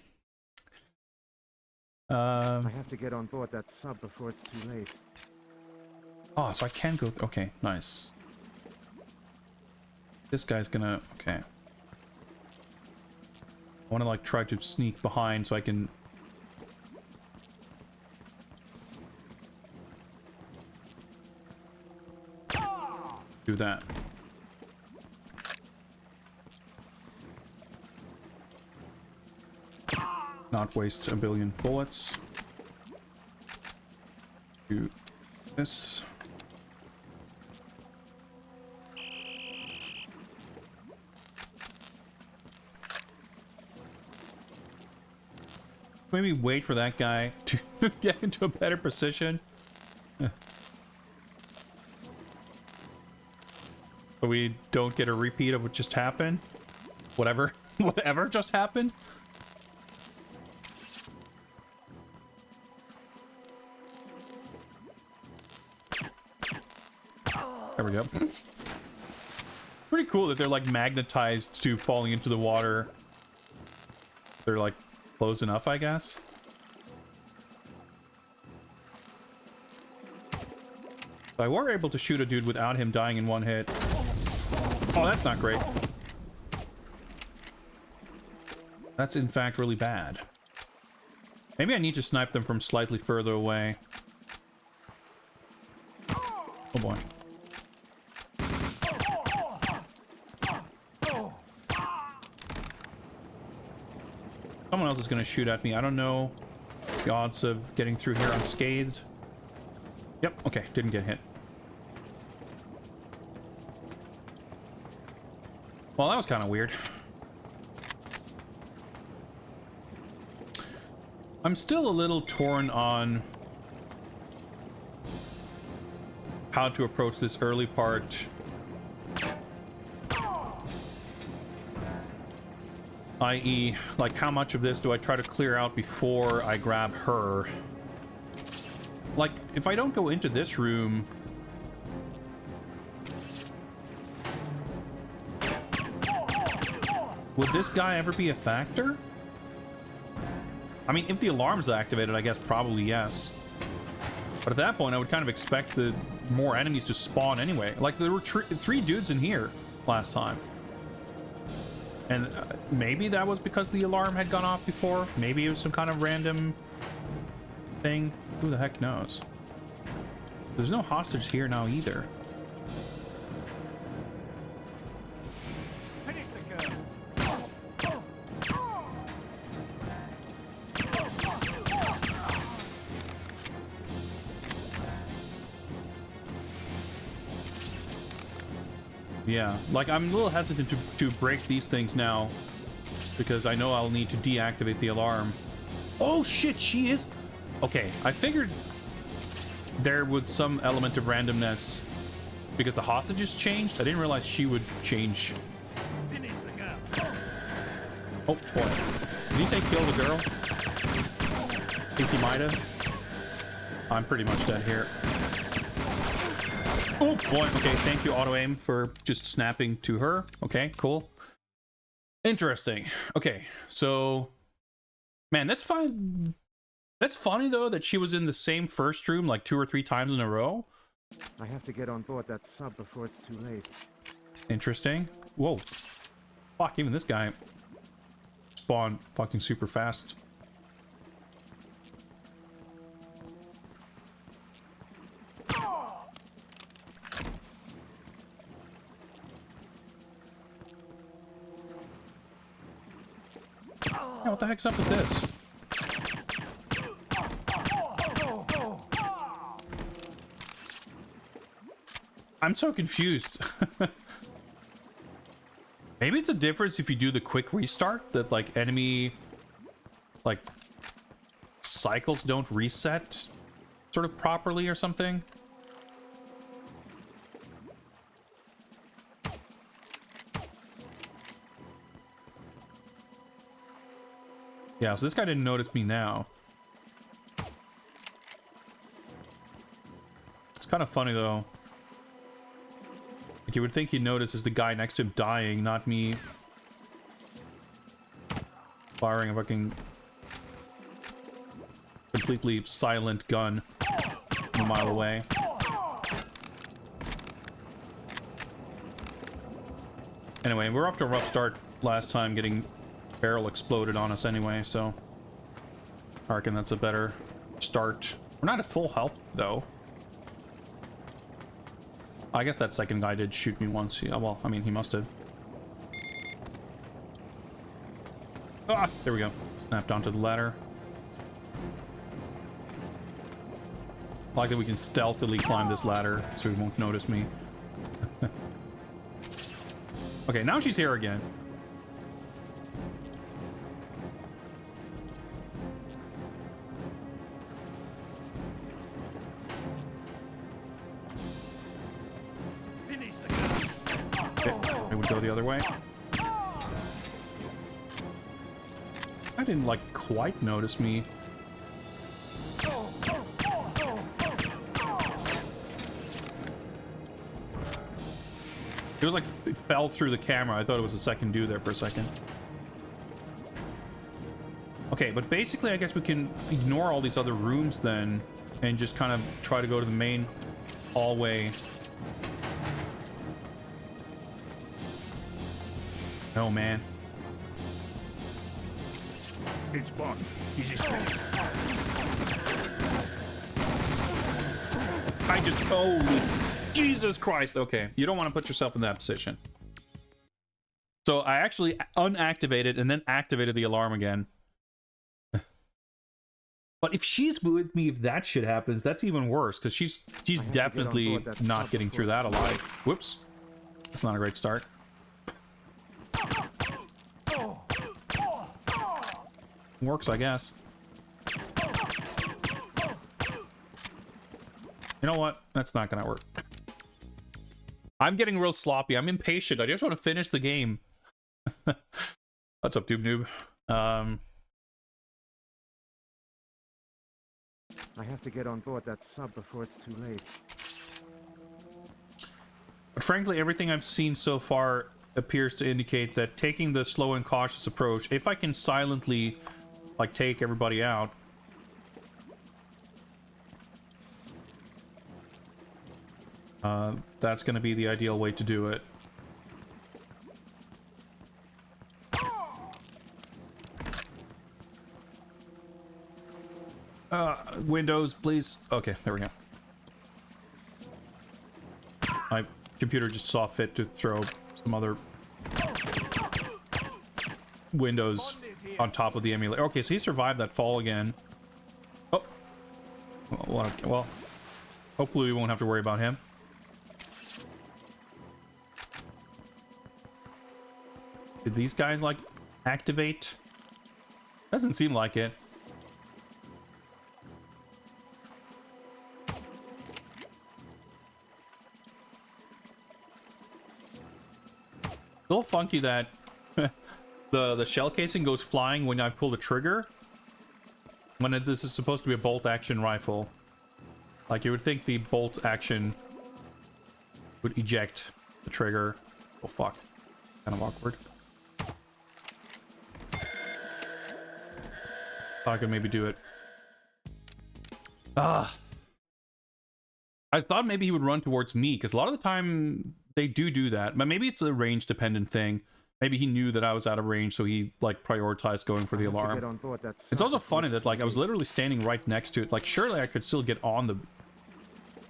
I have to get on board that sub before it's too late. Oh, so I can go... Okay, nice. This guy's gonna... Okay. I want to, like, try to sneak behind so I can... do that. Not waste a billion bullets. Do this. Maybe wait for that guy to get into a better position. So we don't get a repeat of what just happened. Whatever just happened. There we go. Pretty cool that they're like magnetized to falling into the water. They're like close enough, I guess. So I were able to shoot a dude without him dying in one hit. Oh, that's not great. That's in fact really bad. Maybe I need to snipe them from slightly further away. Oh boy. Someone else is going to shoot at me. I don't know the odds of getting through here unscathed. Yep, okay, didn't get hit. Well, that was kind of weird. I'm still a little torn on how to approach this early part. I.e., like, how much of this do I try to clear out before I grab her? Like, if I don't go into this room... would this guy ever be a factor? I mean, if the alarm's activated, I guess probably yes. But at that point, I would kind of expect the more enemies to spawn anyway. Like, there were three dudes in here last time. And maybe that was because the alarm had gone off before. Maybe it was some kind of random thing. Who the heck knows? There's no hostage here now either. Finish the girl. Yeah, like, I'm a little hesitant to break these things now because I know I'll need to deactivate the alarm. Oh shit, she is... Okay, I figured there was some element of randomness because the hostages changed. I didn't realize she would change. Finish the girl. Oh boy. Did he say kill the girl? Think he might have. I'm pretty much dead here. Oh boy. Okay, thank you, auto aim, for just snapping to her. Okay, cool. Interesting. Okay, so man, that's fine. That's funny though that she was in the same first room like 2 or 3 times in a row. I have to get on board that sub before it's too late. Interesting. Whoa. Fuck, even this guy spawned fucking super fast. Yeah, what the heck's up with this? I'm so confused. Maybe it's a difference if you do the quick restart, that like enemy like cycles don't reset sort of properly or something. Yeah, so this guy didn't notice me now. It's kind of funny though. Like you would think he'd notice is the guy next to him dying, not me firing a fucking completely silent gun a mile away. Anyway, we're off to a rough start last time, getting barrel exploded on us anyway, so I reckon that's a better start. We're not at full health though. I guess that second guy did shoot me once. Yeah, well, I mean, he must have. Ah, there we go. Snapped onto the ladder. I like that we can stealthily climb this ladder so he won't notice me. Okay, now she's here again. Finish the gun. Okay, it would go the other way. I didn't like quite notice me. It was like it fell through the camera. I thought it was a second dude there for a second. Okay, but basically I guess we can ignore all these other rooms then and just kind of try to go to the main hallway. Oh man. It's Bond. He's escaped. I just... Holy... Jesus Christ. Okay, you don't want to put yourself in that position. So I actually unactivated and then activated the alarm again. But if she's with me, if that shit happens, that's even worse, because she's definitely not getting through that alive. Whoops. That's not a great start. Works, I guess. You know what? That's not gonna work. I'm getting real sloppy. I'm impatient. I just want to finish the game. What's up, Noob? I have to get on board that sub before it's too late. But frankly, everything I've seen so far appears to indicate that taking the slow and cautious approach, if I can silently, like, take everybody out, that's going to be the ideal way to do it. Windows, please. Okay, there we go. My computer just saw fit to throw some other Windows on top of the emulator. Okay, so he survived that fall again. Oh. Well, hopefully we won't have to worry about him. Did these guys, like, activate? Doesn't seem like it. A little funky that the shell casing goes flying when I pull the trigger, when this is supposed to be a bolt action rifle. Like, you would think the bolt action would eject the trigger. Oh fuck, kind of awkward. I could maybe do it. I thought maybe he would run towards me, because a lot of the time they do that, but maybe it's a range dependent thing. Maybe he knew that I was out of range, so he, like, prioritized going for the alarm. It's also funny that, like, I was literally standing right next to it. Like, surely I could still get on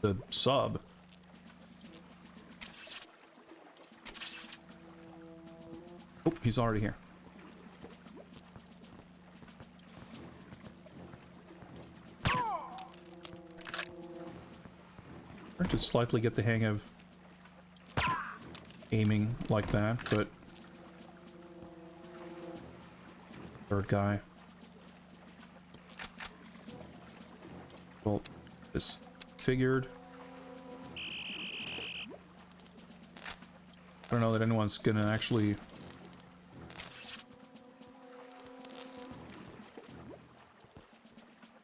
the sub. Oh, he's already here. I to slightly get the hang of aiming like that, but third guy. Well, This figured. I don't know that anyone's gonna actually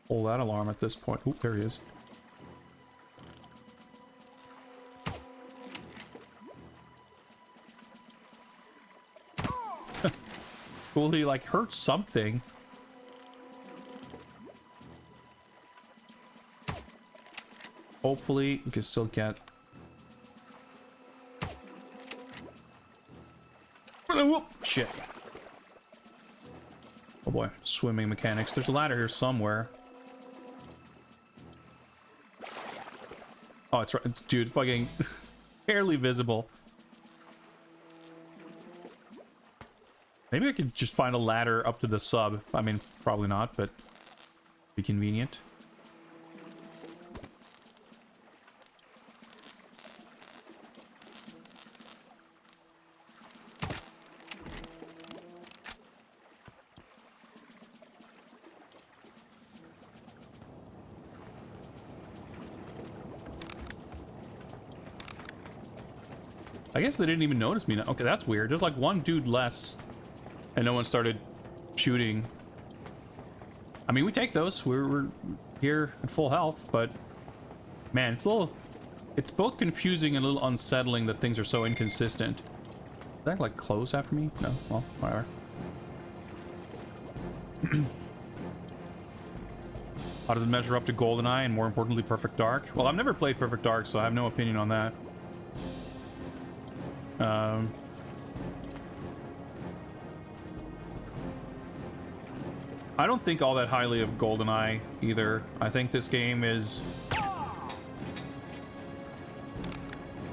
pull that alarm at this point. Oh, there he is. Cool, he like hurt something. Hopefully we can still get... Whoop, shit. Oh boy, swimming mechanics. There's a ladder here somewhere. Oh, it's right. Dude, fucking barely visible. Maybe I could just find a ladder up to the sub. I mean, probably not, but be convenient. I guess they didn't even notice me. Okay, that's weird. There's like one dude less, and no one started shooting. I mean, we take those. We're here at full health, but man, it's a little... It's both confusing and a little unsettling that things are so inconsistent. Did that like close after me? No? Well, whatever. How does it measure up to GoldenEye and more importantly, Perfect Dark? Well, I've never played Perfect Dark, so I have no opinion on that. I don't think all that highly of GoldenEye either. I think this game is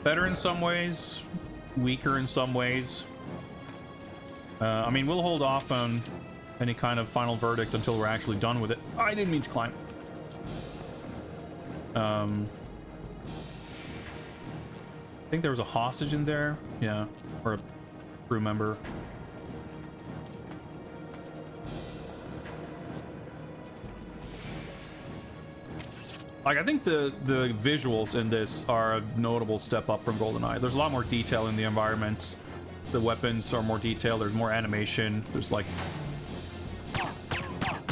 better in some ways, weaker in some ways. I mean, we'll hold off on any kind of final verdict until we're actually done with it. I didn't mean to climb. I think there was a hostage in there. Yeah, or a crew member. Like, I think the visuals in this are a notable step up from GoldenEye. There's a lot more detail in the environments. The weapons are more detailed. There's more animation. There's like...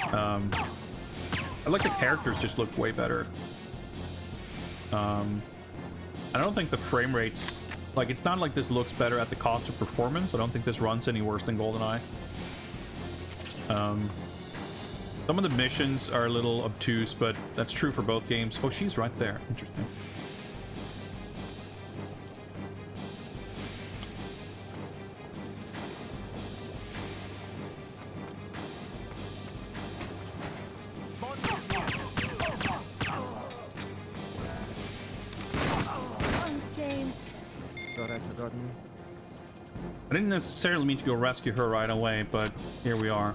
I like the characters just look way better. I don't think the frame rates... Like, it's not like this looks better at the cost of performance. I don't think this runs any worse than GoldenEye. Some of the missions are a little obtuse, but that's true for both games. Oh, she's right there. Interesting. Oh, James. Thought I'd forgotten you. I didn't necessarily mean to go rescue her right away, but here we are.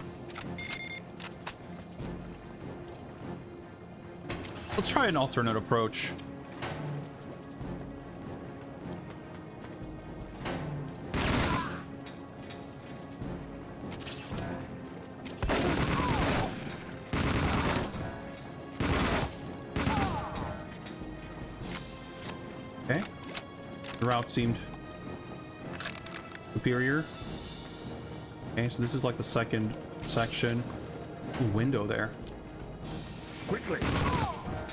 Let's try an alternate approach. Okay. The route seemed superior. Okay, so this is like the second section. Ooh, window there. Quickly!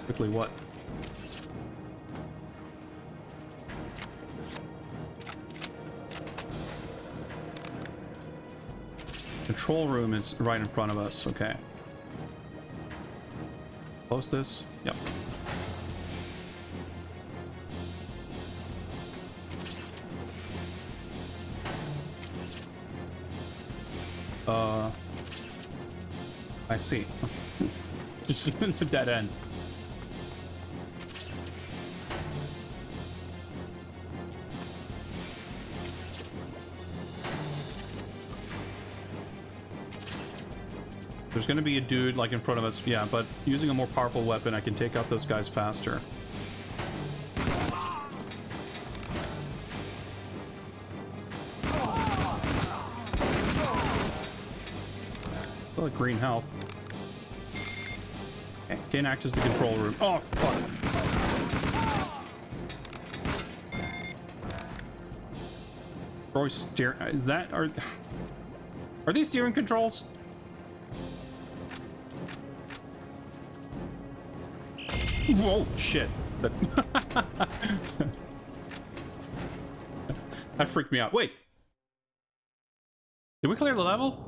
Quickly what? Control room is right in front of us. Okay. Close this. Yep. I see. Just in the dead end. There's gonna be a dude like in front of us, yeah, but using a more powerful weapon, I can take out those guys faster. Still like green health. Okay, gain access to control room. Oh, fuck. Roy steer. Is that are these steering controls? Whoa, shit. That freaked me out. Wait. Did we clear the level?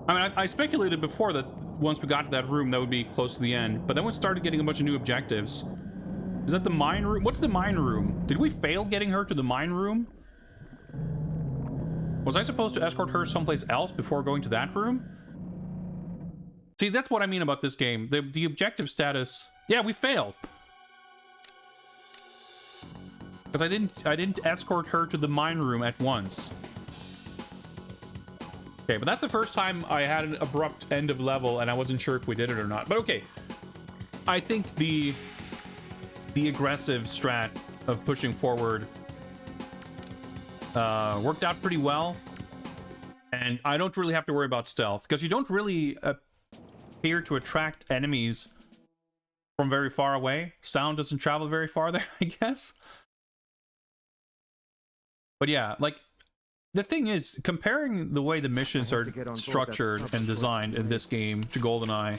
I mean, I speculated before that once we got to that room, that would be close to the end. But then we started getting a bunch of new objectives. Is that the mine room? What's the mine room? Did we fail getting her to the mine room? Was I supposed to escort her someplace else before going to that room? See, that's what I mean about this game. The objective status... Yeah, we failed. Because I didn't escort her to the mine room at once. Okay, but that's the first time I had an abrupt end of level and I wasn't sure if we did it or not. But okay. I think the aggressive strat of pushing forward worked out pretty well. And I don't really have to worry about stealth because you don't really appear to attract enemies from very far away. Sound doesn't travel very far there, I guess. But yeah, like, the thing is, comparing the way the missions are structured and designed in this game to GoldenEye,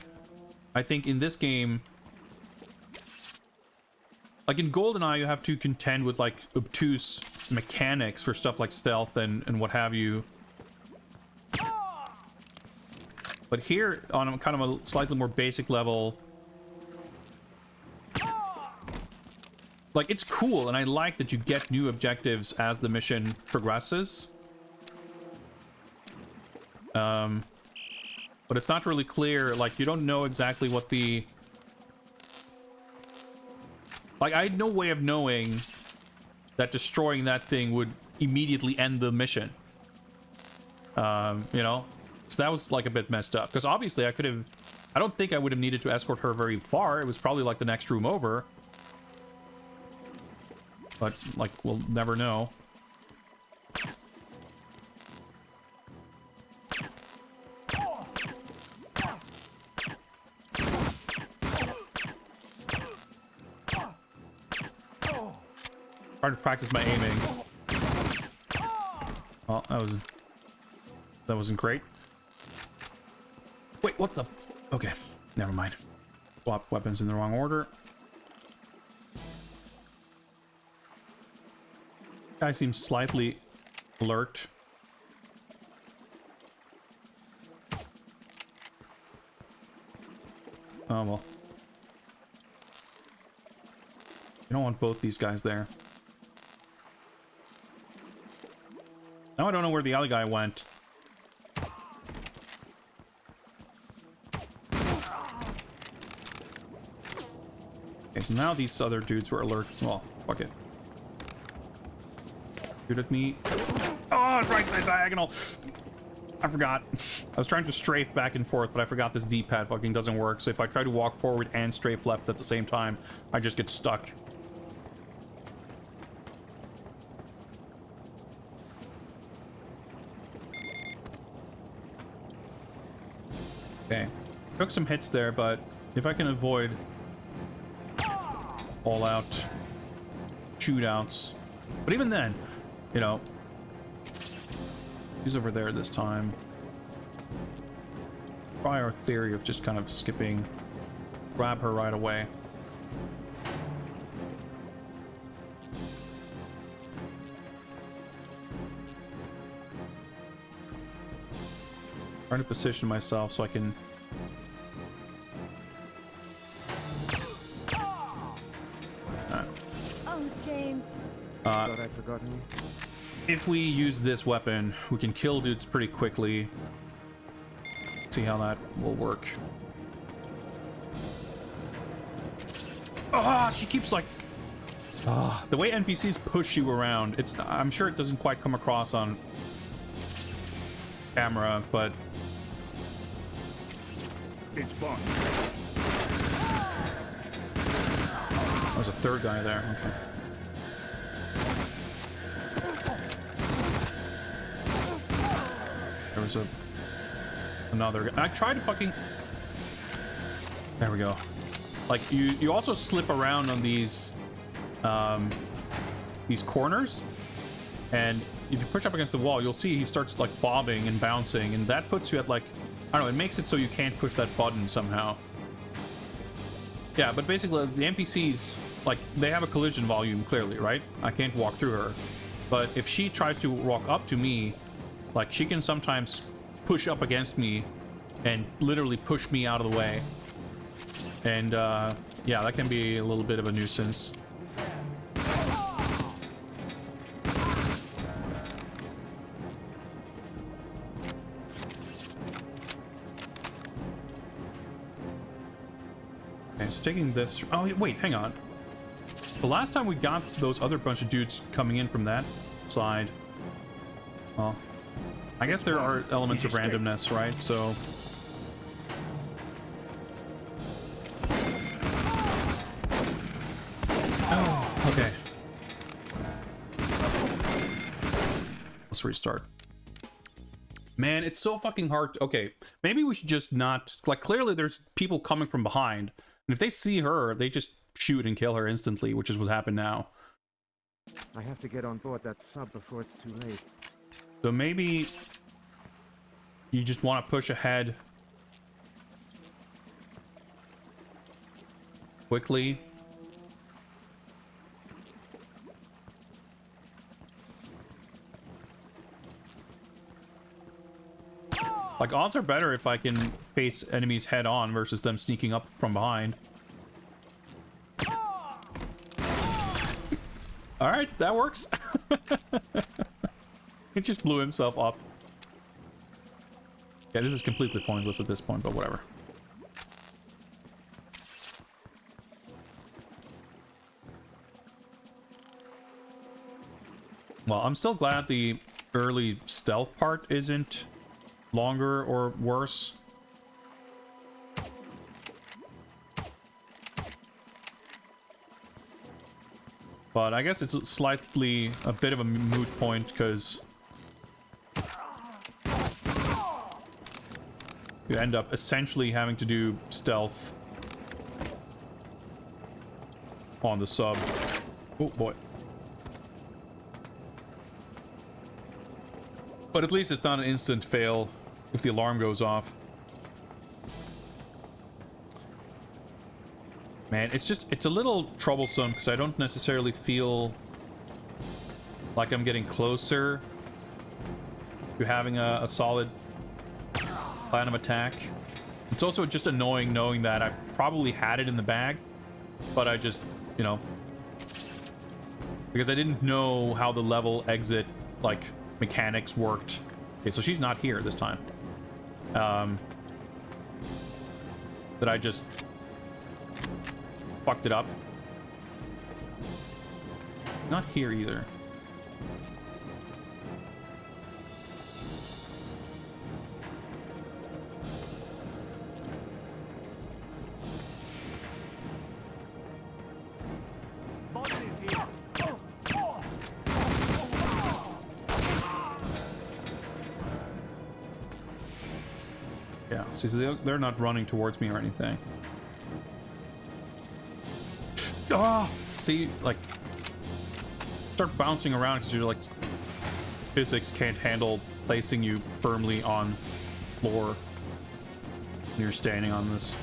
I think in this game, like in GoldenEye, you have to contend with like obtuse mechanics for stuff like stealth and what have you. But here, on a kind of a slightly more basic level, like, it's cool, and I like that you get new objectives as the mission progresses. But it's not really clear, like, you don't know exactly what the... Like, I had no way of knowing that destroying that thing would immediately end the mission. You know? So that was, like, a bit messed up. Because obviously I could have... I don't think I would have needed to escort her very far. It was probably, like, the next room over. But, like, we'll never know. Hard to practice my aiming. Well, that wasn't great. Wait, what the? Okay, never mind. Swap weapons in the wrong order. Guy seems slightly alert. Oh well. You don't want both these guys there. Now I don't know where the other guy went. Okay, so now these other dudes were alert. Well, fuck it. Shoot at me. Oh, right the diagonal. I forgot. I was trying to strafe back and forth, but I forgot this D-pad fucking doesn't work. So if I try to walk forward and strafe left at the same time, I just get stuck. Okay. Took some hits there, but if I can avoid all-out shootouts. But even then, you know, he's over there this time. Try our theory of just kind of skipping. Grab her right away. Trying to position myself so I can... Oh, James. Thought I'd forgotten you. If we use this weapon, we can kill dudes pretty quickly. See how that will work. Ah, she keeps like... Ah, the way NPCs push you around, it's... I'm sure it doesn't quite come across on camera, but... It's Bond. There's a third guy there. Okay. There was another guy. I tried to fucking... There we go. Like, you also slip around on these corners, and if you push up against the wall, you'll see he starts like bobbing and bouncing, and that puts you at like, I don't know, it makes it so you can't push that button somehow. Yeah, but basically the NPCs, like, they have a collision volume clearly, right? I can't walk through her, but if she tries to walk up to me, like, she can sometimes push up against me and literally push me out of the way. And yeah, that can be a little bit of a nuisance. Okay, so taking this... Oh, wait, hang on. The last time we got those other bunch of dudes coming in from that side... Well, I guess there are elements of randomness, right? So... Oh, okay. Let's restart. Man, it's so fucking hard to... Okay, maybe we should just not... Like, clearly there's people coming from behind. And if they see her, they just shoot and kill her instantly, which is what happened now. I have to get on board that sub before it's too late. So maybe you just want to push ahead quickly. Like, odds are better if I can face enemies head on versus them sneaking up from behind. Alright, that works. He just blew himself up. Yeah, this is completely pointless at this point, but whatever. Well, I'm still glad the early stealth part isn't longer or worse. But I guess it's slightly a bit of a moot point because you end up essentially having to do stealth on the sub. Oh boy. But at least it's not an instant fail if the alarm goes off. Man, it's a little troublesome because I don't necessarily feel like I'm getting closer to having a solid plan of attack. It's also just annoying knowing that I probably had it in the bag, but I just, you know, because I didn't know how the level exit, like, mechanics worked. Okay, so she's not here this time. That I just fucked it up. Not here either. Yeah, see, so they're not running towards me or anything. Ah, see, like, start bouncing around because you're like, physics can't handle placing you firmly on floor. And you're standing on this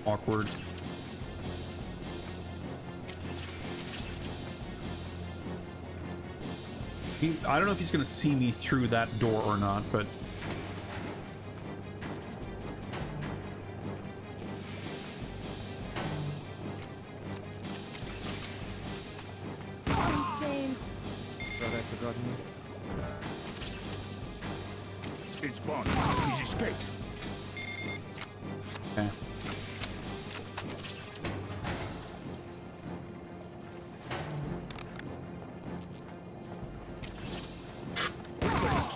awkward. I don't know if he's gonna see me through that door or not, but. It's Bond. He's escaped. Okay.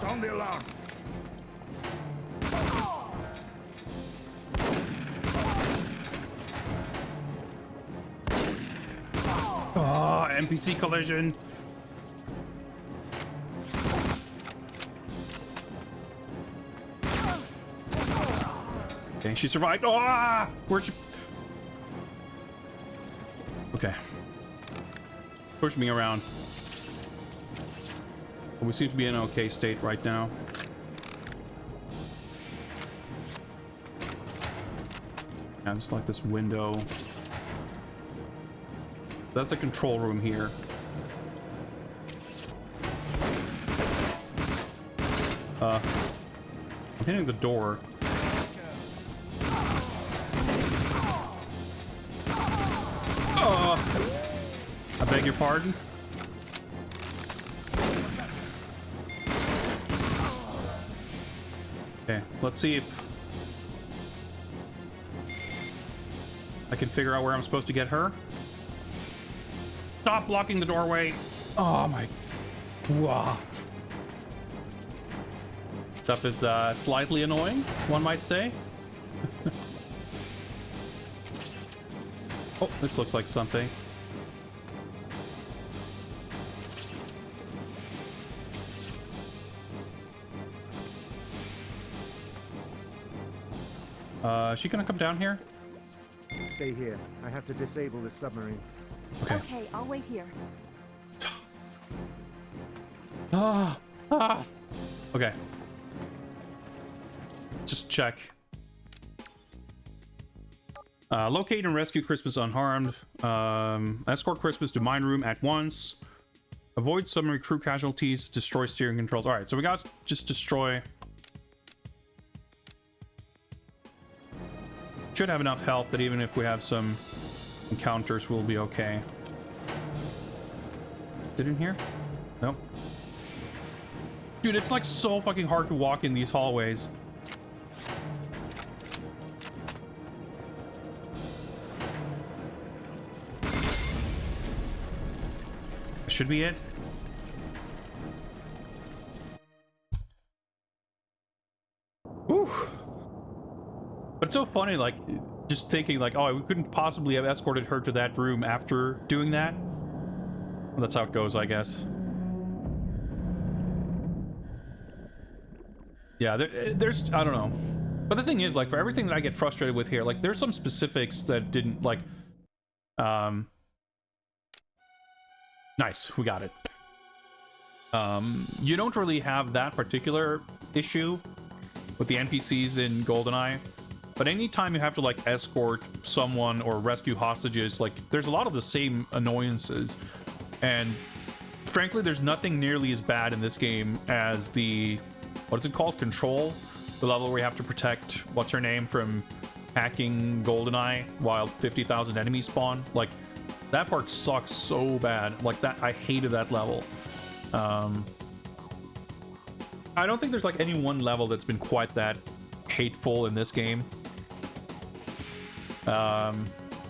Sound the alarm. Oh, NPC collision. Okay, she survived. Oh, where's she? Okay. Push me around. We seem to be in an okay state right now. Yeah, just like this window. That's a control room here. I'm hitting the door. I beg your pardon? Okay, let's see if I can figure out where I'm supposed to get her. Stop blocking the doorway. Oh my. Wow. Stuff is slightly annoying, one might say. Oh, this looks like something. Is she gonna come down here? Stay here. I have to disable the submarine. Okay. Okay, I'll wait here. Okay. Just check. Locate and rescue Christmas unharmed. Escort Christmas to mine room at once. Avoid submarine crew casualties. Destroy steering controls. All right, so we got just destroy. Should have enough health that even if we have some encounters, we'll be okay. Is it in here? Nope. Dude, it's like so fucking hard to walk in these hallways. Should be it. Whew. But it's so funny, like, just thinking, like, oh, we couldn't possibly have escorted her to that room after doing that. Well, that's how it goes, I guess. Yeah, there's, I don't know. But the thing is, like, for everything that I get frustrated with here, like, there's some specifics that didn't, like, nice, we got it. You don't really have that particular issue with the NPCs in GoldenEye, but anytime you have to, like, escort someone or rescue hostages, like, there's a lot of the same annoyances. And frankly, there's nothing nearly as bad in this game as the, what is it called? Control? The level where you have to protect, what's her name, from hacking GoldenEye while 50,000 enemies spawn. Like, that part sucks so bad. Like, that, I hated that level. I don't think there's, like, any one level that's been quite that hateful in this game. And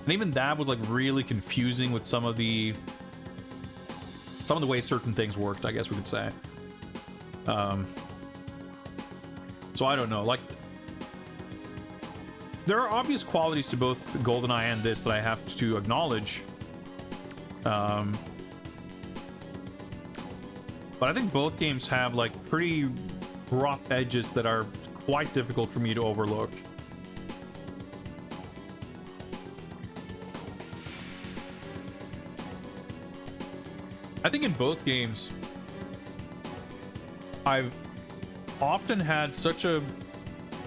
even that was, like, really confusing with some of the ways certain things worked, I guess we could say. So I don't know, like, there are obvious qualities to both GoldenEye and this that I have to acknowledge. But I think both games have, like, pretty rough edges that are quite difficult for me to overlook. I think in both games, I've often had such a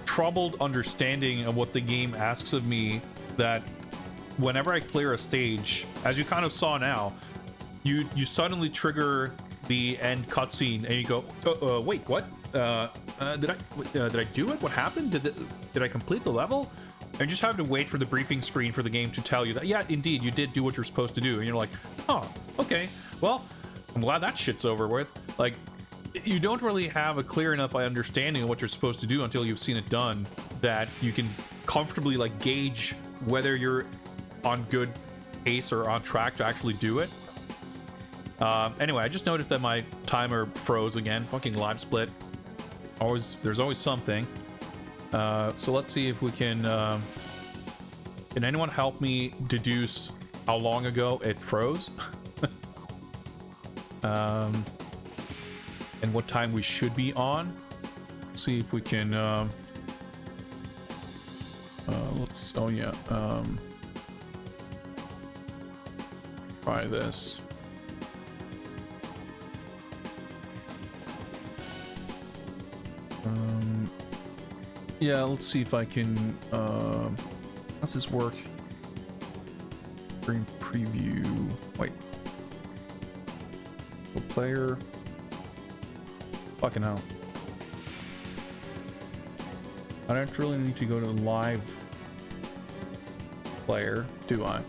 troubled understanding of what the game asks of me that whenever I clear a stage, as you kind of saw now, you suddenly trigger the end cutscene and you go, wait, what? Did I do it? What happened? Did I complete the level? And you just have to wait for the briefing screen for the game to tell you that, yeah, indeed, you did do what you're supposed to do. And you're like, oh, okay, well, I'm glad that shit's over with. Like, you don't really have a clear enough understanding of what you're supposed to do until you've seen it done, that you can comfortably, like, gauge whether you're on good pace or on track to actually do it. Anyway, I just noticed that my timer froze again. Fucking live split. There's always something. So let's see if we can anyone help me deduce how long ago it froze? And what time we should be on? Let's see if we can let's, oh yeah, try this. Yeah, let's see if I can, how's this work? Screen preview, wait. Go player. Fucking hell. I don't really need to go to live player, do I?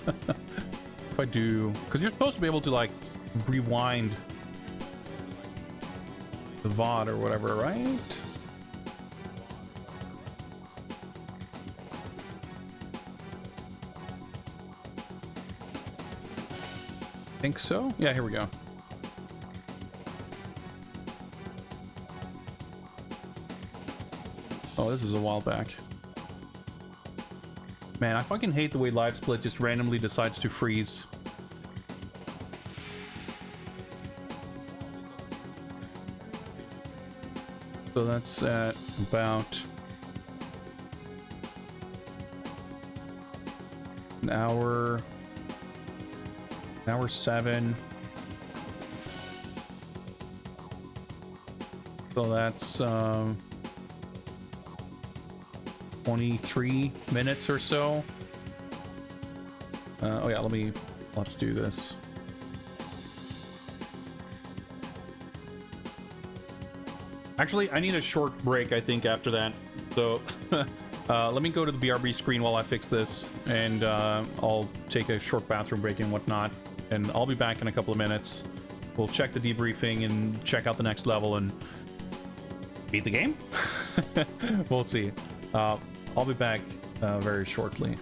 If I do, because you're supposed to be able to like rewind the VOD or whatever, right? Think so? Yeah, here we go. Oh, this is a while back. Man, I fucking hate the way Live Split just randomly decides to freeze. So that's at about an hour 7. So that's 23 minutes or so. Oh yeah, I'll have to do this. Actually, I need a short break, I think, after that. So let me go to the BRB screen while I fix this, and I'll take a short bathroom break and whatnot, and I'll be back in a couple of minutes. We'll check the debriefing and check out the next level and beat the game. We'll see. I'll be back very shortly.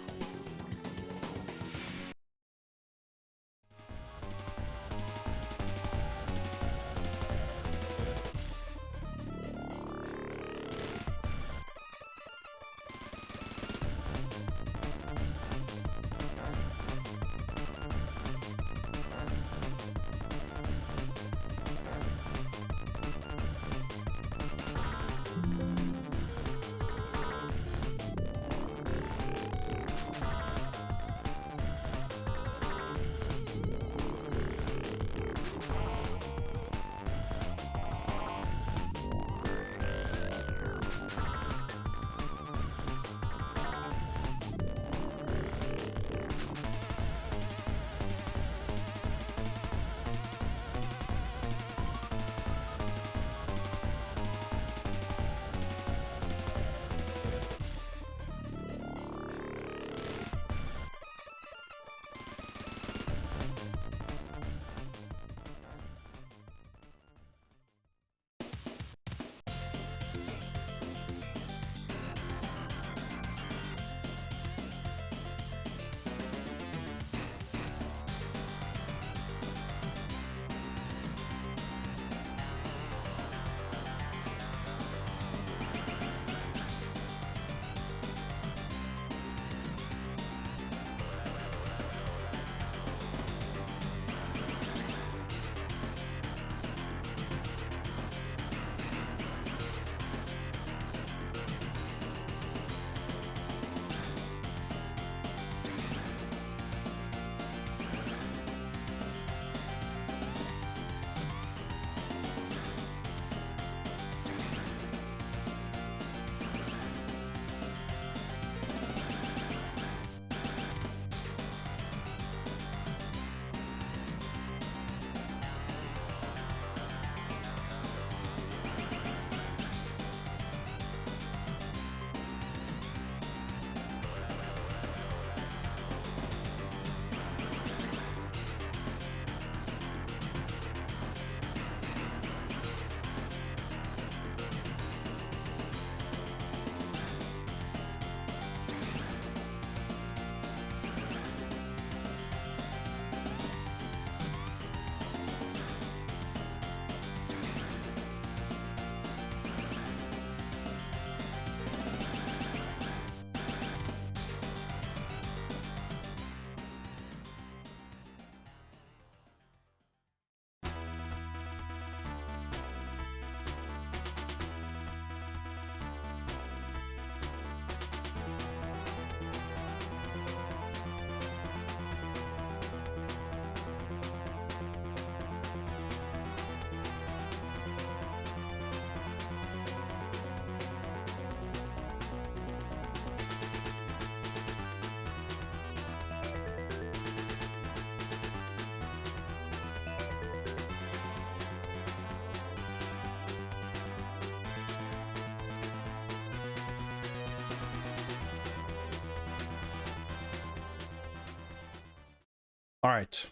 All right.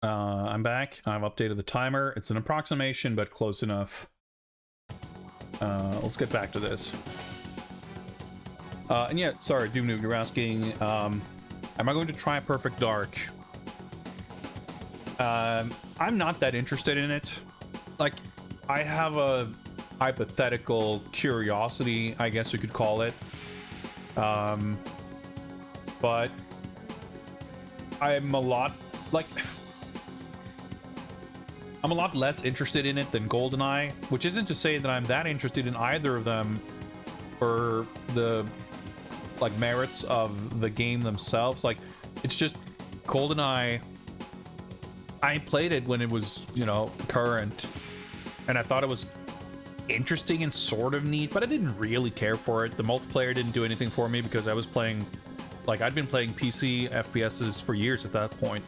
I'm back. I've updated the timer. It's an approximation, but close enough. Let's get back to this. And yeah, sorry, Doom Noob, you're asking, am I going to try Perfect Dark? I'm not that interested in it. Like, I have a hypothetical curiosity, I guess you could call it. But I'm a lot less interested in it than GoldenEye, which isn't to say that I'm that interested in either of them for the like merits of the game themselves. Like, it's just GoldenEye, I played it when it was, you know, current, and I thought it was interesting and sort of neat, but I didn't really care for it. The multiplayer didn't do anything for me because I was playing, like, I'd been playing PC FPSs for years at that point,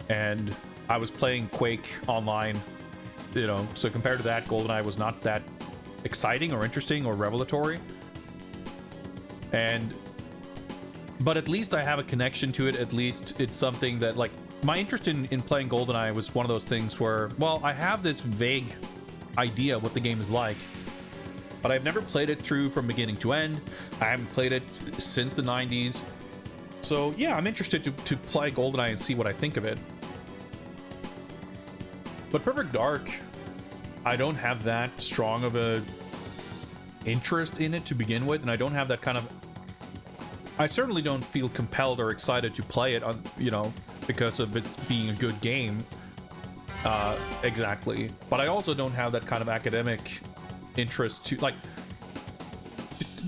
and I was playing Quake online, you know, so compared to that, GoldenEye was not that exciting or interesting or revelatory. But at least I have a connection to it. At least it's something that, like, my interest in playing GoldenEye was one of those things where, well, I have this vague idea of what the game is like, but I've never played it through from beginning to end. I haven't played it since the 90s. So yeah, I'm interested to play GoldenEye and see what I think of it. But Perfect Dark, I don't have that strong of a interest in it to begin with, and I don't have that kind of... I certainly don't feel compelled or excited to play it, on, you know, because of it being a good game. Exactly. But I also don't have that kind of academic interest to, like...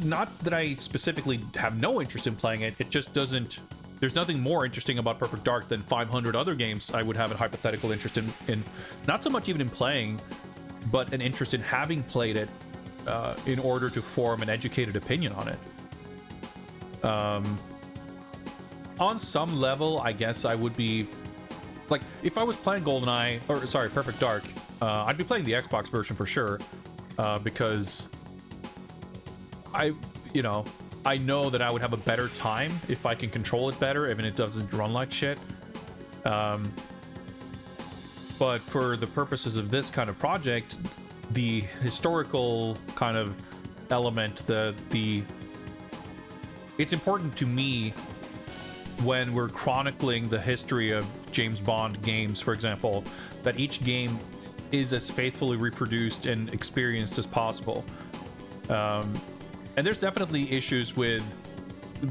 Not that I specifically have no interest in playing it, it just doesn't... There's nothing more interesting about Perfect Dark than 500 other games I would have a hypothetical interest in not so much even in playing, but an interest in having played it in order to form an educated opinion on it. On some level, I guess I would be... Like, if I was playing GoldenEye, or sorry, Perfect Dark, I'd be playing the Xbox version for sure, because you know, I know that I would have a better time if I can control it better, even if it doesn't run like shit. But for the purposes of this kind of project, the historical kind of element, it's important to me when we're chronicling the history of James Bond games, for example, that each game is as faithfully reproduced and experienced as possible. And there's definitely issues with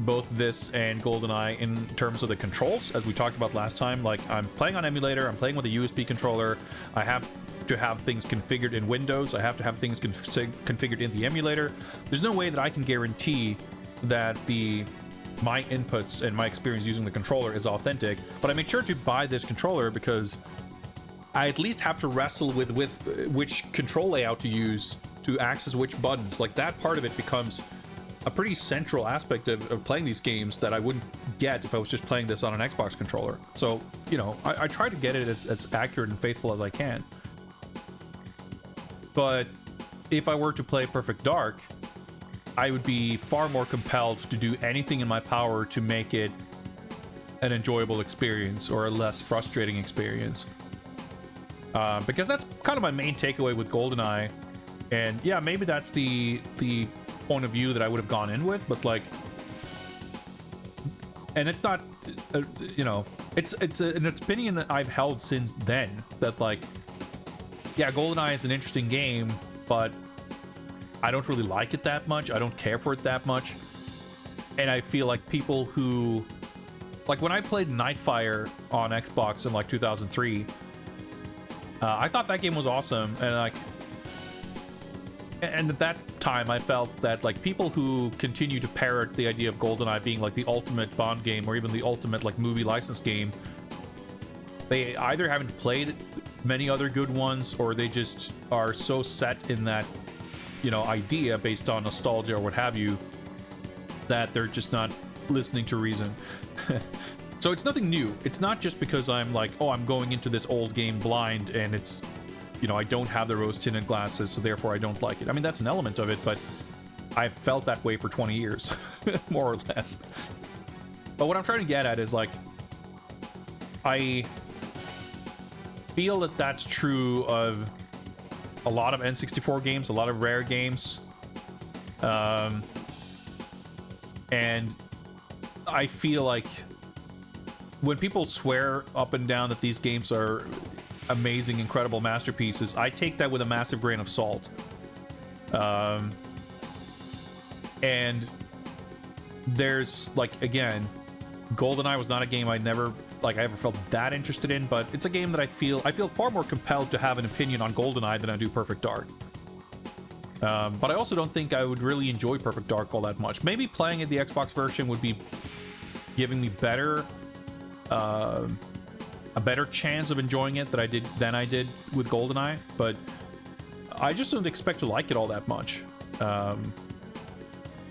both this and GoldenEye in terms of the controls, as we talked about last time. Like, I'm playing on emulator, I'm playing with a USB controller, I have to have things configured in Windows, I have to have things configured in the emulator. There's no way that I can guarantee that my inputs and my experience using the controller is authentic, but I make sure to buy this controller because I at least have to wrestle with which control layout to use to access which buttons. Like, that part of it becomes a pretty central aspect of playing these games that I wouldn't get if I was just playing this on an Xbox controller. So, you know, I try to get it as accurate and faithful as I can. But if I were to play Perfect Dark, I would be far more compelled to do anything in my power to make it an enjoyable experience or a less frustrating experience. Because that's kind of my main takeaway with GoldenEye. And yeah, maybe that's the point of view that I would have gone in with, but like, and it's not, you know, it's an opinion that I've held since then, that like, yeah, GoldenEye is an interesting game, but I don't really like it that much. I don't care for it that much. And I feel like people who, like, when I played Nightfire on Xbox in like 2003, I thought that game was awesome, and like, and at that time I felt that like people who continue to parrot the idea of GoldenEye being like the ultimate Bond game or even the ultimate like movie license game, they either haven't played many other good ones, or they just are so set in that, you know, idea based on nostalgia or what have you, that they're just not listening to reason. So it's nothing new. It's not just because I'm like, oh, I'm going into this old game blind and it's, you know, I don't have the rose-tinted glasses, so therefore I don't like it. I mean, that's an element of it, but I've felt that way for 20 years, more or less. But what I'm trying to get at is, like, I feel that that's true of a lot of N64 games, a lot of Rare games. And I feel like when people swear up and down that these games are amazing, incredible masterpieces, I take that with a massive grain of salt. And there's, like, again, GoldenEye was not a game I ever felt that interested in, but it's a game that I feel far more compelled to have an opinion on GoldenEye than I do Perfect Dark. But I also don't think I would really enjoy Perfect Dark all that much. Maybe playing it the Xbox version would be giving me a better chance of enjoying it than I did with GoldenEye, but I just don't expect to like it all that much.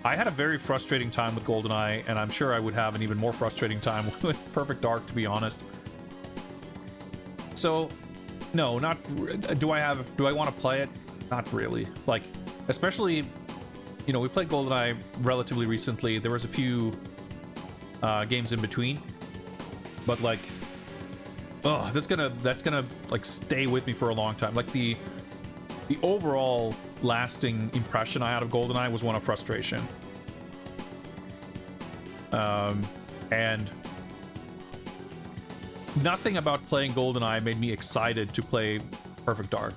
I had a very frustrating time with GoldenEye, and I'm sure I would have an even more frustrating time with Perfect Dark, to be honest. So, no, not... Do I want to play it? Not really. Like, especially, you know, we played GoldenEye relatively recently. There was a few games in between, but like, oh, that's gonna like stay with me for a long time. Like the overall lasting impression I had of GoldenEye was one of frustration. And nothing about playing GoldenEye made me excited to play Perfect Dark.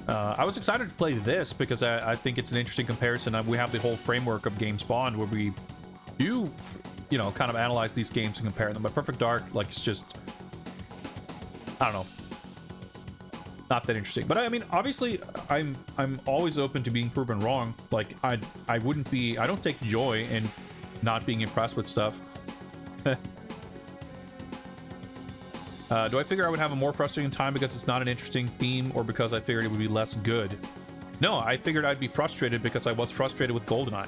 I was excited to play this because I think it's an interesting comparison. We have the whole framework of Game Spawned where we do, you know, kind of analyze these games and compare them. But Perfect Dark, like, it's just, I don't know, not that interesting. But I mean, obviously, I'm always open to being proven wrong. Like, I don't take joy in not being impressed with stuff. Do I figure I would have a more frustrating time because it's not an interesting theme, or because I figured it would be less good? No, I figured I'd be frustrated because I was frustrated with GoldenEye.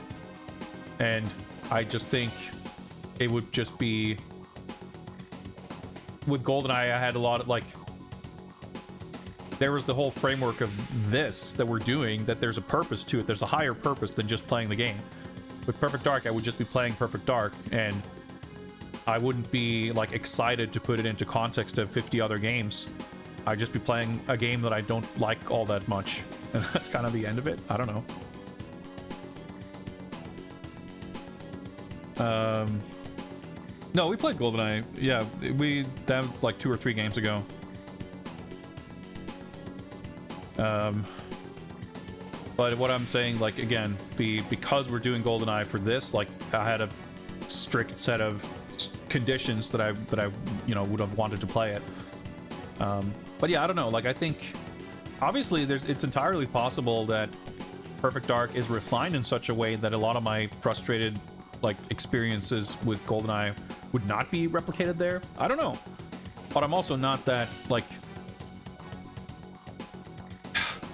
And I just think it would just be... With GoldenEye, I had a lot of, like... There was the whole framework of this that we're doing, that there's a purpose to it. There's a higher purpose than just playing the game. With Perfect Dark, I would just be playing Perfect Dark, and I wouldn't be, like, excited to put it into context of 50 other games. I'd just be playing a game that I don't like all that much. And that's kind of the end of it. I don't know. No, we played GoldenEye. Yeah, that was like 2 or 3 games ago. But what I'm saying, like, again, because we're doing GoldenEye for this, like, I had a strict set of conditions that I you know, would have wanted to play it. But yeah, I don't know. Like, I think obviously it's entirely possible that Perfect Dark is refined in such a way that a lot of my frustrated, like, experiences with GoldenEye would not be replicated there. I don't know. But I'm also not that, like,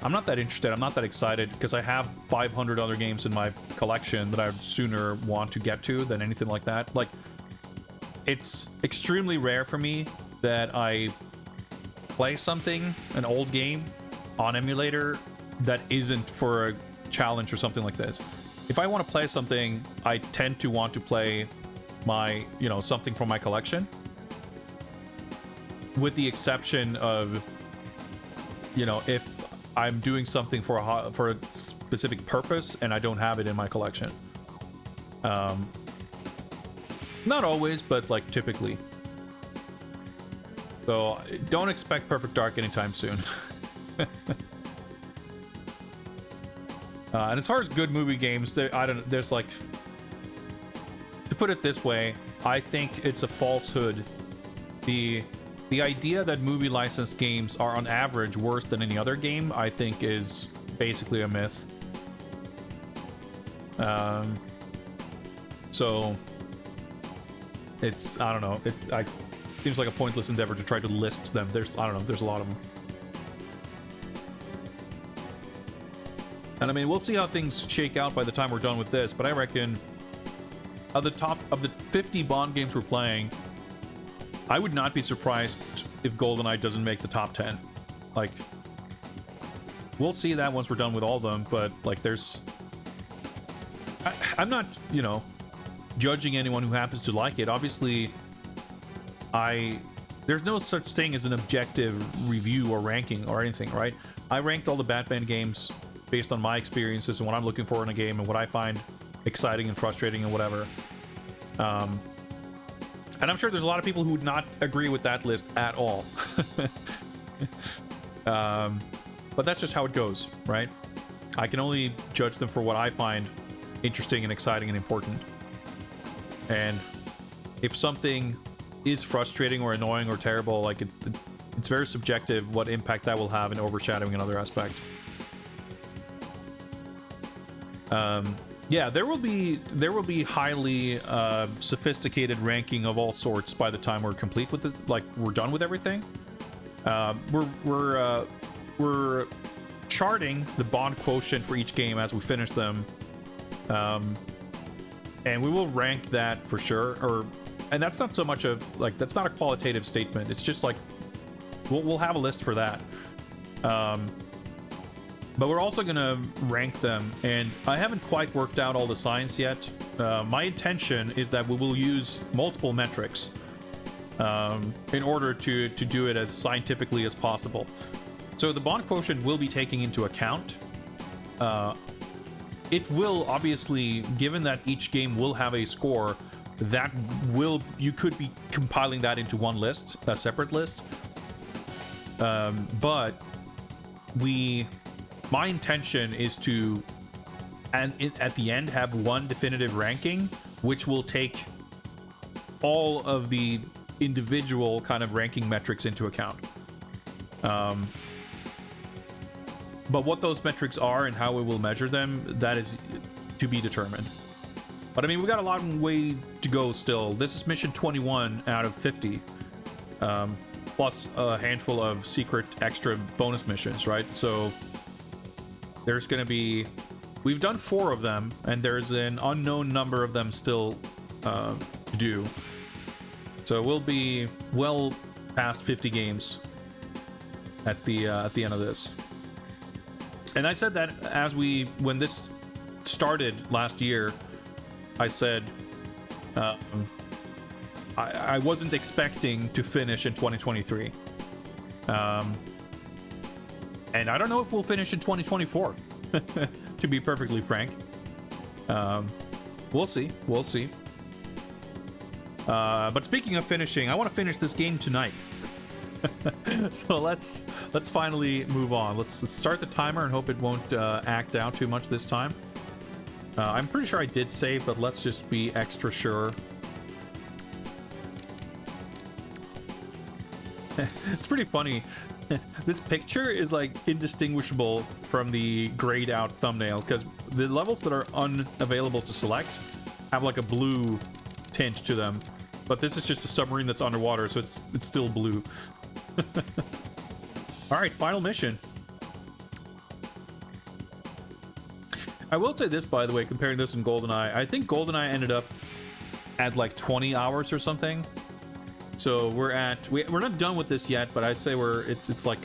I'm not that interested. I'm not that excited because I have 500 other games in my collection that I'd sooner want to get to than anything like that. Like, it's extremely rare for me that I play something, an old game, on emulator that isn't for a challenge or something like this. If I want to play something, I tend to want to play my, you know, something from my collection. With the exception of, you know, if I'm doing something for a specific purpose and I don't have it in my collection. Not always, but, like, typically. So don't expect Perfect Dark anytime soon. And as far as good movie games, there's like, to put it this way, I think it's a falsehood. The idea that movie licensed games are on average worse than any other game, I think, is basically a myth. So it's, I don't know, it seems like a pointless endeavor to try to list them. There's, I don't know, there's a lot of them. And I mean, we'll see how things shake out by the time we're done with this, but I reckon of the 50 Bond games we're playing, I would not be surprised if GoldenEye doesn't make the top 10. Like, we'll see that once we're done with all of them, but, like, there's... I'm not, you know, judging anyone who happens to like it. Obviously, I there's no such thing as an objective review or ranking or anything, right? I ranked all the Batman games based on my experiences and what I'm looking for in a game and what I find exciting and frustrating and whatever. And I'm sure there's a lot of people who would not agree with that list at all. But that's just how it goes, right? I can only judge them for what I find interesting and exciting and important. And if something is frustrating or annoying or terrible, like it's very subjective what impact that will have in overshadowing another aspect. Yeah, there will be highly sophisticated ranking of all sorts by the time we're complete with it, like we're done with everything. We're charting the bond quotient for each game as we finish them, and we will rank that for sure. And that's not so much of like, that's not a qualitative statement. It's just like we'll have a list for that. But we're also gonna rank them, and I haven't quite worked out all the science yet. My intention is that we will use multiple metrics in order to do it as scientifically as possible. So the bond quotient will be taking into account. It will obviously, given that each game will have a score, that you could be compiling that into one list, a separate list. But my intention is to, at the end, have one definitive ranking, which will take all of the individual kind of ranking metrics into account. But what those metrics are and how we will measure them, that is to be determined. But I mean, we got a long way to go still. This is mission 21 out of 50. Plus a handful of secret extra bonus missions, right? So there's going to be... We've done 4 of them, and there's an unknown number of them still to do. So we'll be well past 50 games at the end of this. And I said that when this started last year, I said I wasn't expecting to finish in 2023. And I don't know if we'll finish in 2024, to be perfectly frank. We'll see. We'll see. But speaking of finishing, I want to finish this game tonight. So let's finally move on. Let's start the timer and hope it won't act out too much this time. I'm pretty sure I did save, but let's just be extra sure. It's pretty funny. This picture is like indistinguishable from the grayed out thumbnail because the levels that are unavailable to select have like a blue tint to them, but this is just a submarine that's underwater, so it's still blue. All right, final mission. I will say this, by the way, comparing this and GoldenEye, I think GoldenEye ended up at like 20 hours or something. So we're not done with this yet, but I'd say it's like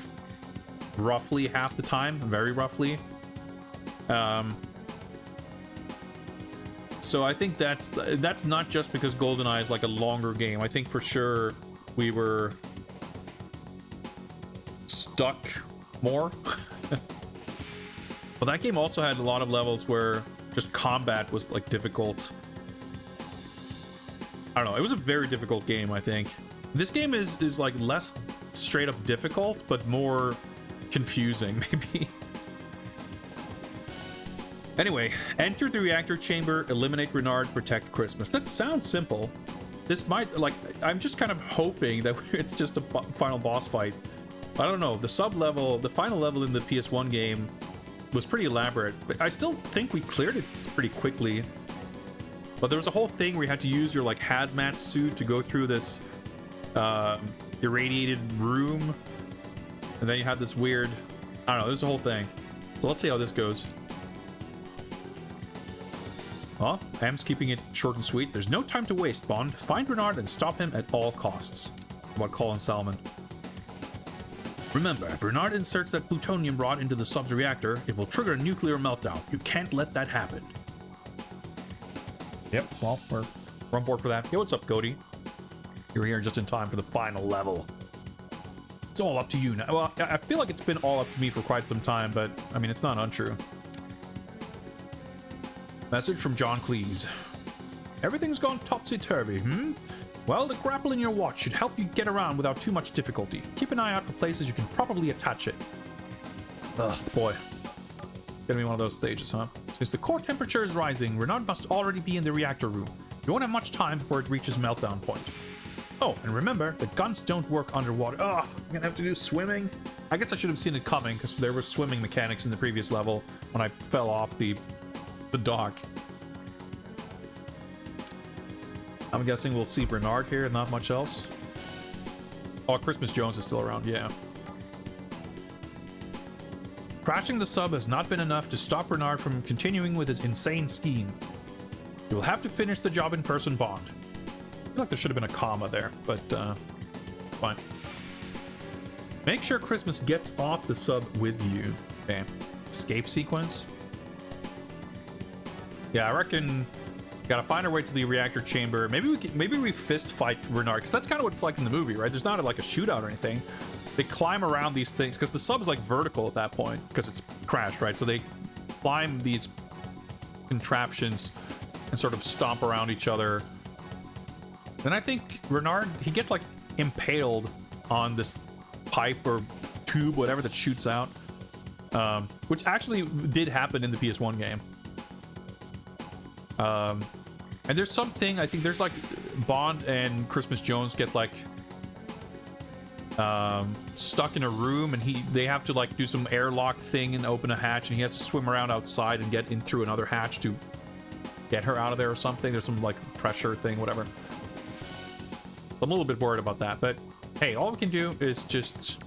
roughly half the time, very roughly. So I think that's not just because GoldenEye is like a longer game. I think for sure we were stuck more. But that game also had a lot of levels where just combat was like difficult. I don't know, it was a very difficult game, I think. This game is like less straight up difficult, but more confusing, maybe. Anyway, enter the reactor chamber, eliminate Renard, protect Christmas. That sounds simple. This might, like, I'm just kind of hoping that it's just a final boss fight. I don't know, the final level in the PS1 game was pretty elaborate, but I still think we cleared it pretty quickly. But there was a whole thing where you had to use your like hazmat suit to go through this irradiated room, and then you had this weird, I don't know, there's a whole thing. So let's see how this goes. Well, M's keeping it short and sweet. There's no time to waste, Bond. Find Renard and stop him at all costs. About Colin Salmon. Remember, if Renard inserts that plutonium rod into the sub's reactor, it will trigger a nuclear meltdown. You can't let that happen. Yep, well, we're on board for that. Hey, what's up, Cody? You're here just in time for the final level. It's all up to you now. Well, I feel like it's been all up to me for quite some time, but I mean, it's not untrue. Message from John Cleese. Everything's gone topsy-turvy, hmm? Well, the grapple in your watch should help you get around without too much difficulty. Keep an eye out for places you can properly attach it. Ugh, boy. Gonna be one of those stages, huh? Since the core temperature is rising, Renard must already be in the reactor room. You won't have much time before it reaches meltdown point. Oh, and remember, the guns don't work underwater. Ugh, I'm gonna have to do swimming? I guess I should have seen it coming, because there were swimming mechanics in the previous level when I fell off the dock. I'm guessing we'll see Bernard here, not much else. Oh, Christmas Jones is still around, yeah. Crashing the sub has not been enough to stop Bernard from continuing with his insane scheme. You will have to finish the job in person, Bond. I feel like there should have been a comma there, but fine. Make sure Christmas gets off the sub with you. Okay. Escape sequence. Yeah, I reckon gotta find our way to the reactor chamber. Maybe we fist fight Renard, because that's kind of what it's like in the movie, right? There's not like a shootout or anything. They climb around these things because the sub is like vertical at that point because it's crashed, right? So they climb these contraptions and sort of stomp around each other. Then I think Renard, he gets like impaled on this pipe or tube, whatever, that shoots out, which actually did happen in the PS1 game. And there's something, I think there's like Bond and Christmas Jones get like stuck in a room, and they have to like do some airlock thing and open a hatch, and he has to swim around outside and get in through another hatch to get her out of there or something. There's some like pressure thing, whatever. I'm a little bit worried about that, but hey, all we can do is just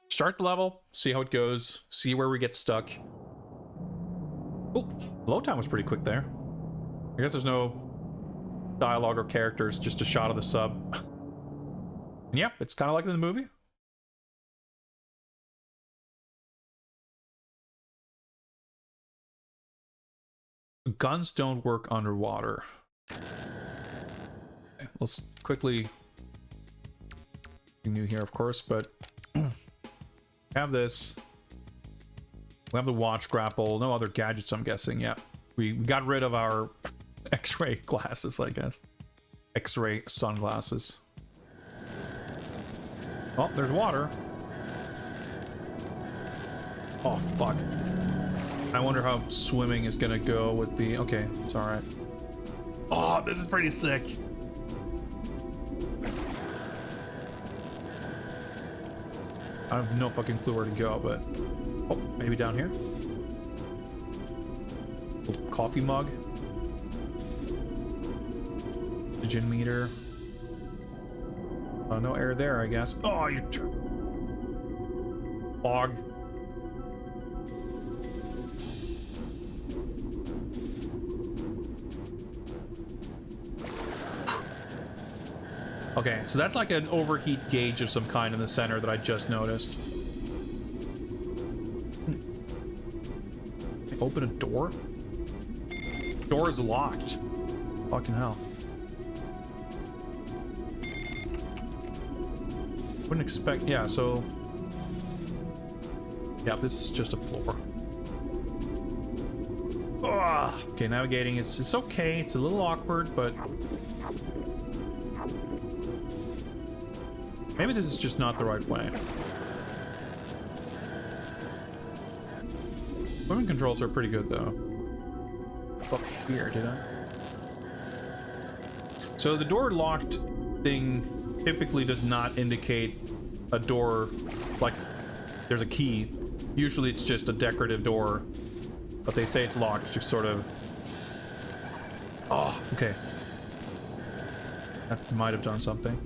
start the level, see how it goes, see where we get stuck. Oh, load time was pretty quick there. I guess there's no dialogue or characters, just a shot of the sub. Yep, it's kind of like in the movie. Guns don't work underwater. Okay, let's quickly... New here, of course, but... have this. We have the watch grapple. No other gadgets, I'm guessing. Yeah, we got rid of our X-ray glasses, I guess. X-ray sunglasses. Oh, there's water. Oh, fuck. I wonder how swimming is gonna go with the... Okay, it's alright. Oh, this is pretty sick. I have no fucking clue where to go, but... Oh, maybe down here? Little coffee mug. Oxygen meter. No air there, I guess. Oh, you... Fog. Okay, so that's like an overheat gauge of some kind in the center that I just noticed. Open a door? Door is locked. Fucking hell. Wouldn't expect... Yeah, so... Yeah, this is just a floor. Ugh. Okay, navigating. It's okay. It's a little awkward, but... Maybe this is just not the right way. Swimming controls are pretty good, though. Up here, did I? So the door locked thing typically does not indicate a door, like there's a key. Usually it's just a decorative door, but they say it's locked to sort of... Oh, okay. That might have done something.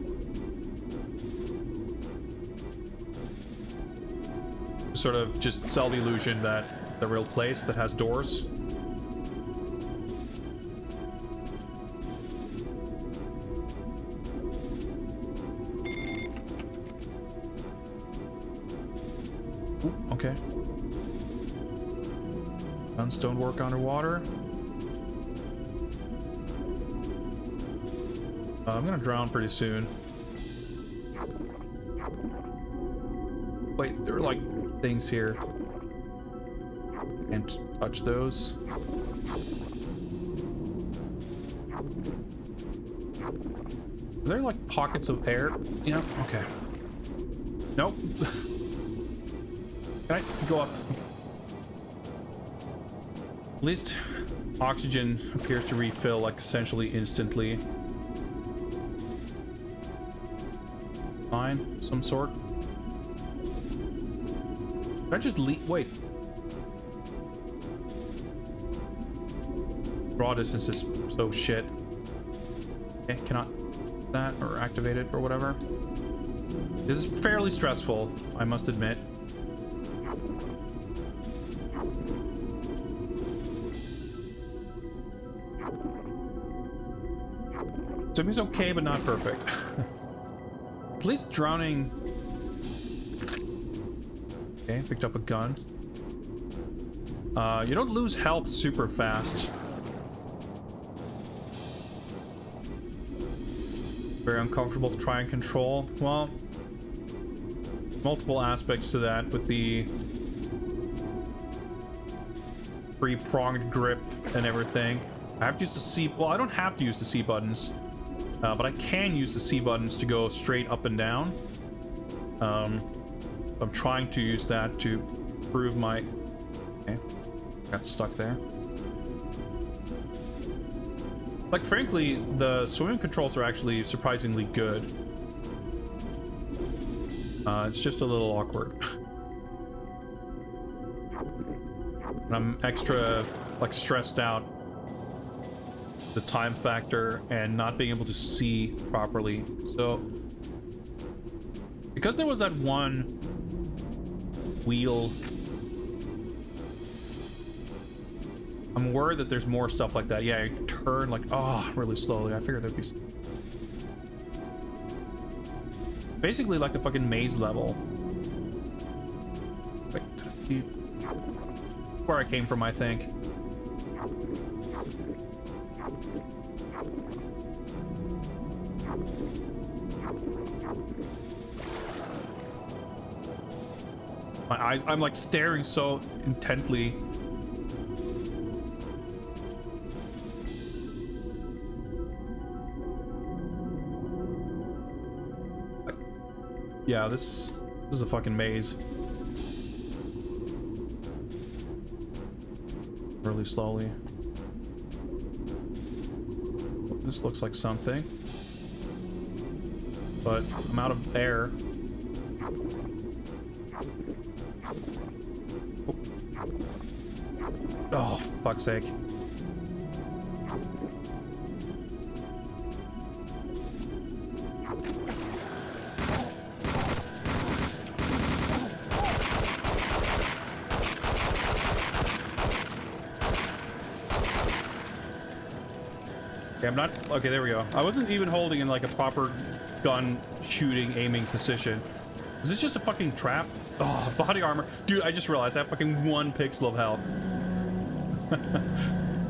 Sort of just sell the illusion that the real place that has doors. Ooh, okay. Guns don't work underwater. I'm gonna drown pretty soon. Wait, there are like things here. Can't touch those. Are there like pockets of air? Yeah, okay. Nope. Can I go up? At least oxygen appears to refill like essentially instantly. Fine, some sort. Can I just leave? Wait. Draw distance is so shit. Okay, cannot that or activate it or whatever. This is fairly stressful, I must admit. Swimming's okay, but not perfect. At least drowning. Okay, picked up a gun. You don't lose health super fast. Very uncomfortable to try and control. Well, multiple aspects to that with the three-pronged grip and everything. I have to use the C. Well, I don't have to use the C buttons, but I can use the C buttons to go straight up and down. I'm trying to use that to prove my. Okay, got stuck there. Like, frankly, the swimming controls are actually surprisingly good. It's just a little awkward. And I'm extra, like, stressed out. The time factor and not being able to see properly. So, because there was that one wheel, I'm worried that there's more stuff like that. Yeah, you turn like, oh, really slowly. I figured there'd be basically like a fucking maze level. Wait, where I came from, I think. My eyes, I'm like staring so intently. Yeah, this is a fucking maze. Really slowly. This looks like something. But I'm out of air. Oh, fuck's sake. Okay, I'm not... Okay, there we go. I wasn't even holding in like a proper gun shooting aiming position. Is this just a fucking trap? Oh, body armor. Dude, I just realized I have fucking 1 pixel of health.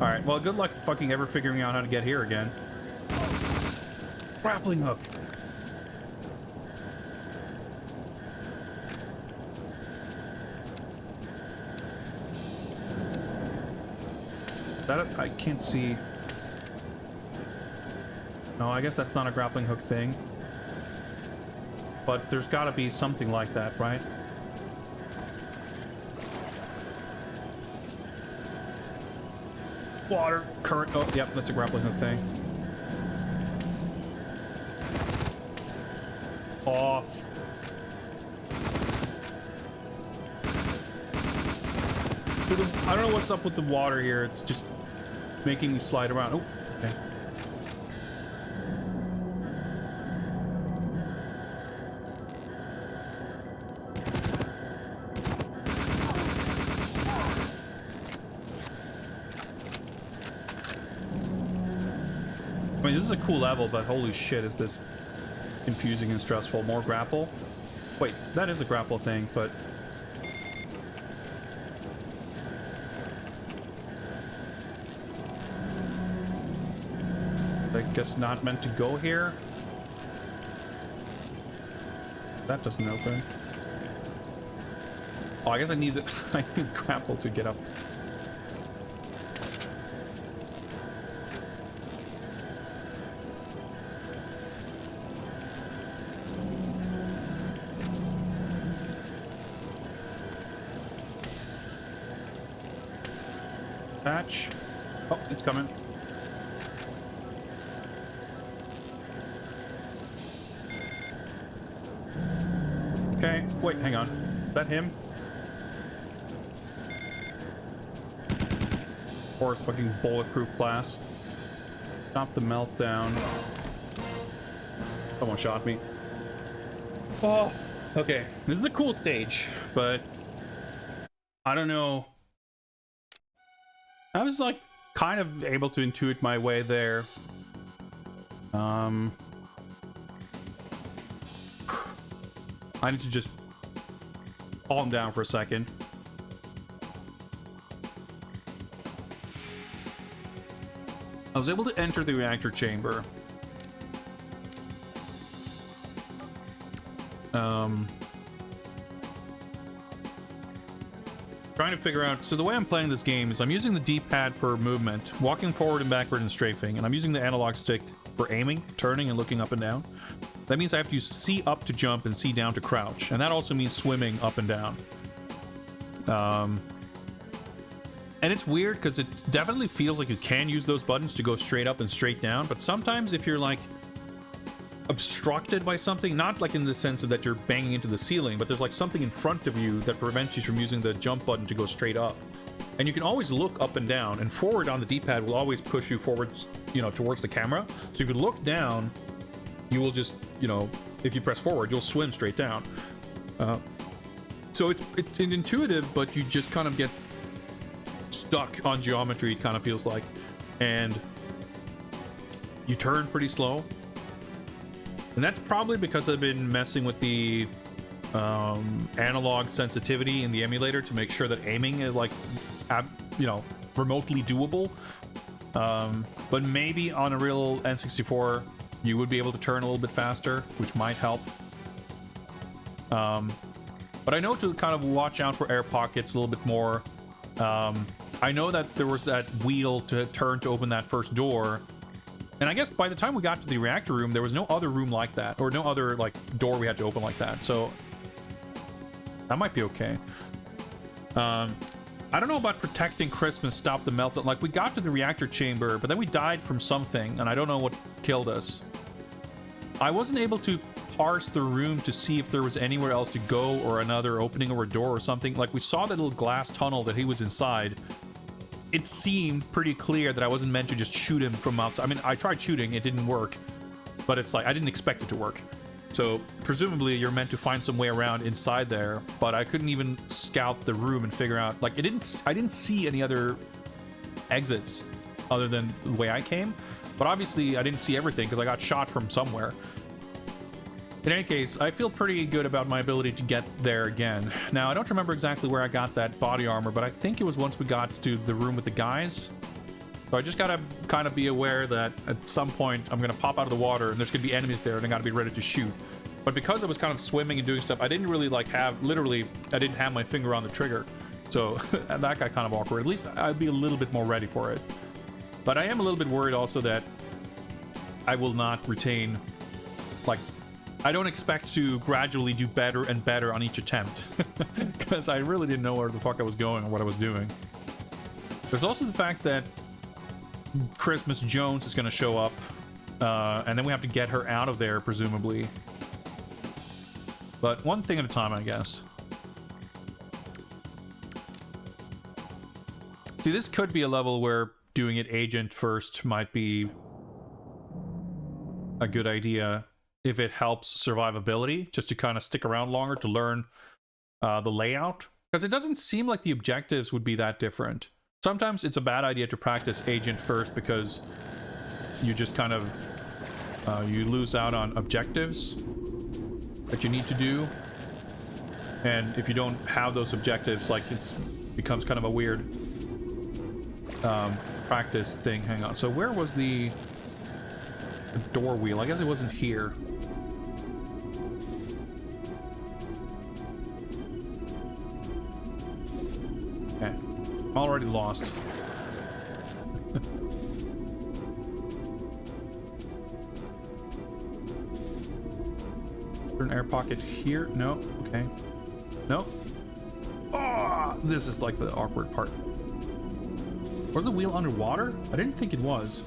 Alright, well, good luck fucking ever figuring out how to get here again. Grappling hook. That I can't see. No, I guess that's not a grappling hook thing. But there's gotta be something like that, right? Water, current. Oh, yep, that's a grappling hook thing. Off. Dude, I don't know what's up with the water here. It's just making me slide around. Oh, okay. I mean, this is a cool level, but holy shit, is this confusing and stressful. More grapple? Wait, that is a grapple thing, but... I guess not meant to go here? That doesn't open. Oh, I guess I need the, I need the grapple to get up. Patch. Oh, it's coming. Okay, wait, hang on. Is that him? Or it's fucking bulletproof glass. Stop the meltdown. Someone shot me. Oh, okay. This is a cool stage, but I don't know. I was like kind of able to intuit my way there. I need to just calm down for a second. I was able to enter the reactor chamber. Trying to figure out, so the way I'm playing this game is I'm using the D-pad for movement, walking forward and backward and strafing, and I'm using the analog stick for aiming, turning, and looking up and down. That means I have to use C up to jump and C down to crouch, and that also means swimming up and down. And it's weird because it definitely feels like you can use those buttons to go straight up and straight down, but sometimes if you're like obstructed by something, not like in the sense of that you're banging into the ceiling, but there's like something in front of you that prevents you from using the jump button to go straight up. And you can always look up and down, and forward on the D-pad will always push you forward, you know, towards the camera. So if you look down, you will just, you know, if you press forward, you'll swim straight down. So it's intuitive, but you just kind of get stuck on geometry, it kind of feels like. And you turn pretty slow. And that's probably because I've been messing with the analog sensitivity in the emulator to make sure that aiming is like, you know, remotely doable. But maybe on a real N64, you would be able to turn a little bit faster, which might help. But I know to kind of watch out for air pockets a little bit more. I know that there was that wheel to turn to open that first door. And I guess by the time we got to the reactor room, there was no other room like that, or no other like door we had to open like that. So that might be okay. I don't know about protecting Christmas, stop the meltdown. Like we got to the reactor chamber, but then we died from something, and I don't know what killed us. I wasn't able to parse the room to see if there was anywhere else to go, or another opening or a door or something. Like we saw that little glass tunnel that he was inside. It seemed pretty clear that I wasn't meant to just shoot him from outside. I mean, I tried shooting, it didn't work, but it's like I didn't expect it to work. So presumably you're meant to find some way around inside there, but I couldn't even scout the room and figure out, like I didn't see any other exits other than the way I came. But obviously I didn't see everything because I got shot from somewhere. In any case, I feel pretty good about my ability to get there again. Now, I don't remember exactly where I got that body armor, but I think it was once we got to the room with the guys. So I just gotta kind of be aware that at some point I'm gonna pop out of the water and there's gonna be enemies there and I gotta be ready to shoot. But because I was kind of swimming and doing stuff, I didn't really like have, literally, I didn't have my finger on the trigger. So that got kind of awkward. At least I'd be a little bit more ready for it. But I am a little bit worried also that I will not retain, like, I don't expect to gradually do better and better on each attempt. Because I really didn't know where the fuck I was going or what I was doing. There's also the fact that Christmas Jones is going to show up. And then we have to get her out of there, presumably. But one thing at a time, I guess. See, this could be a level where doing it agent first might be a good idea. If it helps survivability, just to kind of stick around longer to learn the layout. Because it doesn't seem like the objectives would be that different. Sometimes it's a bad idea to practice agent first because you just kind of, you lose out on objectives that you need to do. And if you don't have those objectives, like it becomes kind of a weird practice thing. Hang on, so where was the door wheel? I guess it wasn't here. I'm already lost. Is there an air pocket here? No. Okay. No. Oh, this is like the awkward part. Was the wheel underwater? I didn't think it was.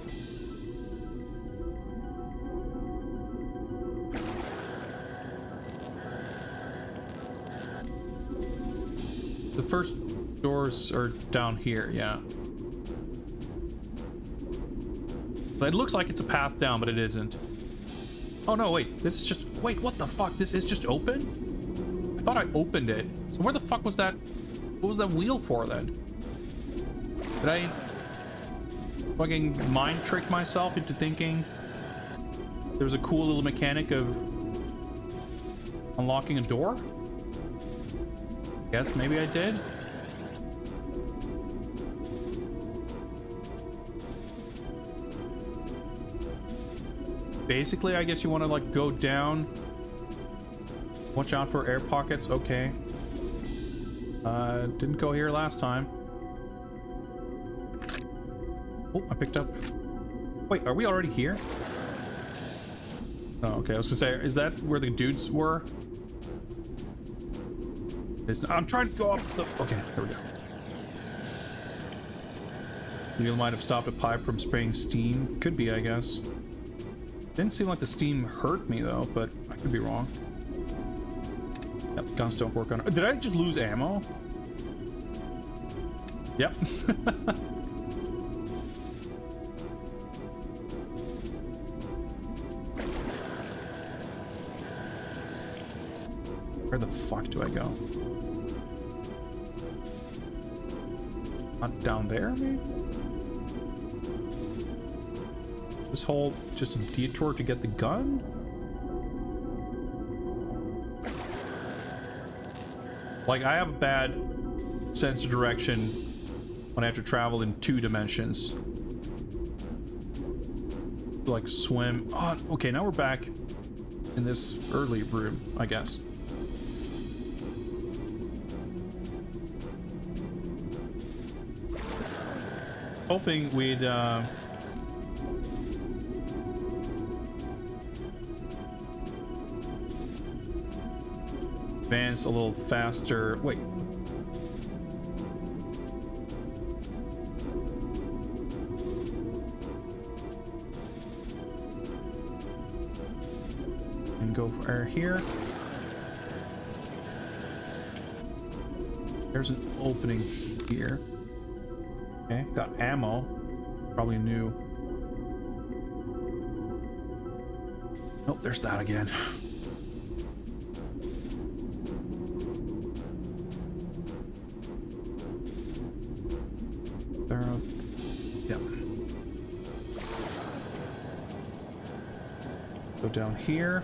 The first doors are down here, yeah. It looks like it's a path down, but it isn't. Oh no, wait, this is just... Wait, what the fuck? This is just open? I thought I opened it. So where the fuck was that? What was that wheel for then? Did I fucking mind trick myself into thinking there was a cool little mechanic of unlocking a door? Guess maybe I did. Basically, I guess you want to like go down. Watch out for air pockets. Okay. Didn't go here last time. Oh, I picked up. Wait, are we already here? Oh, okay. I was gonna say, is that where the dudes were? I'm trying to go up the... Okay, there we go. The wheel might have stopped a pipe from spraying steam. Could be, I guess. Didn't seem like the steam hurt me, though, but I could be wrong. Yep, guns don't work on... Did I just lose ammo? Yep. Where the fuck do I go? Not down there, maybe? This whole just a detour to get the gun? Like, I have a bad sense of direction when I have to travel in 2 dimensions. Like, swim. Oh, okay, now we're back in this early room, I guess. Hoping we'd advance a little faster. Wait. And go for air here. There's an opening here. Okay, got ammo. Probably new. Nope, there's that again. Yep. Go down here.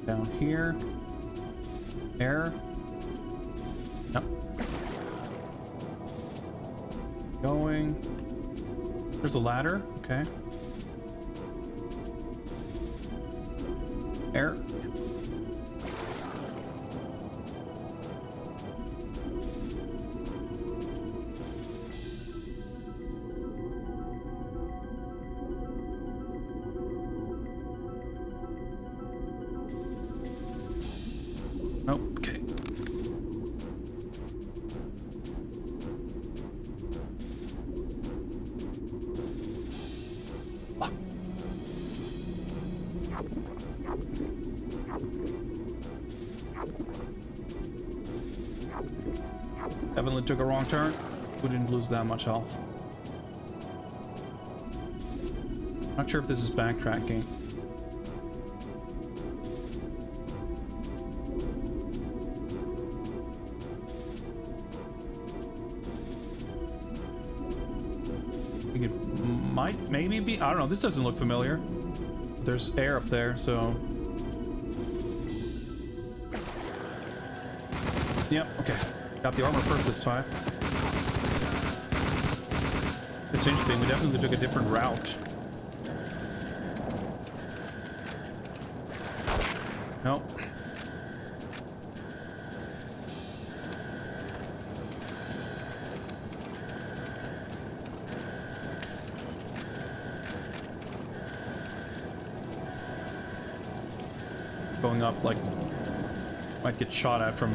Down here. Air. Nope. Going. There's a ladder. Okay. Air. Okay. Ah. Definitely took a wrong turn. We didn't lose that much health. Not sure if this is backtracking. Might maybe be, I don't know, this doesn't look familiar. There's air up there, so yep. Okay, got the armor first this time. It's interesting, we definitely took a different route. Nope. Going up, like, might get shot at from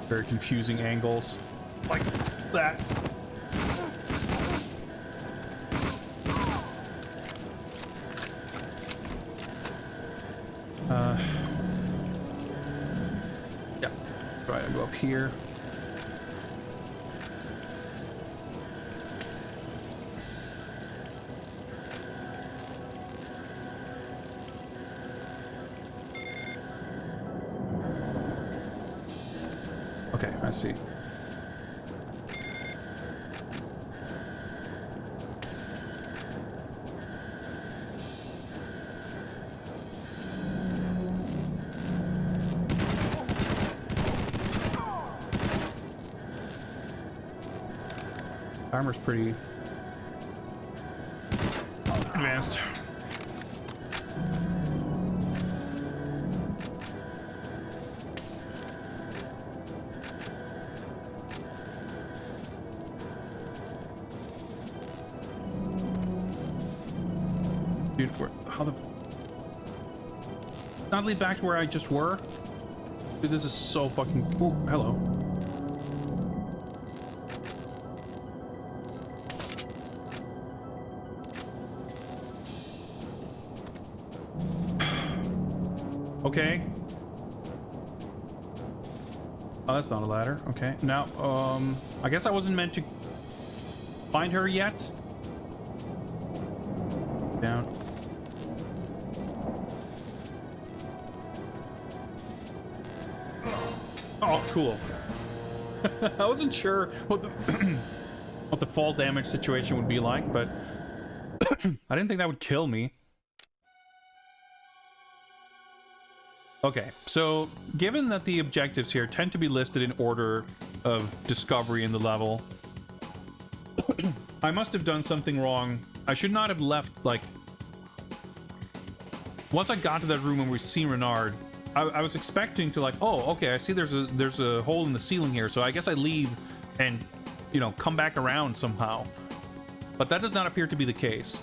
very confusing angles. Like that. Yeah. Right, I go up here. Okay, I see. Armor's pretty advanced. Dude, how the not lead back to where I just were? Dude, this is so fucking... Oh, hello. Okay. Oh, that's not a ladder. Okay. Now, I guess I wasn't meant to find her yet. Down. Oh, cool. I wasn't sure what the what the fall damage situation would be like, but I didn't think that would kill me. Okay, so given that the objectives here tend to be listed in order of discovery in the level, I must have done something wrong. I should not have left, like... Once I got to that room and we see Renard, I was expecting to, like, oh, okay, I see there's a hole in the ceiling here, so I guess I leave and, you know, come back around somehow. But that does not appear to be the case.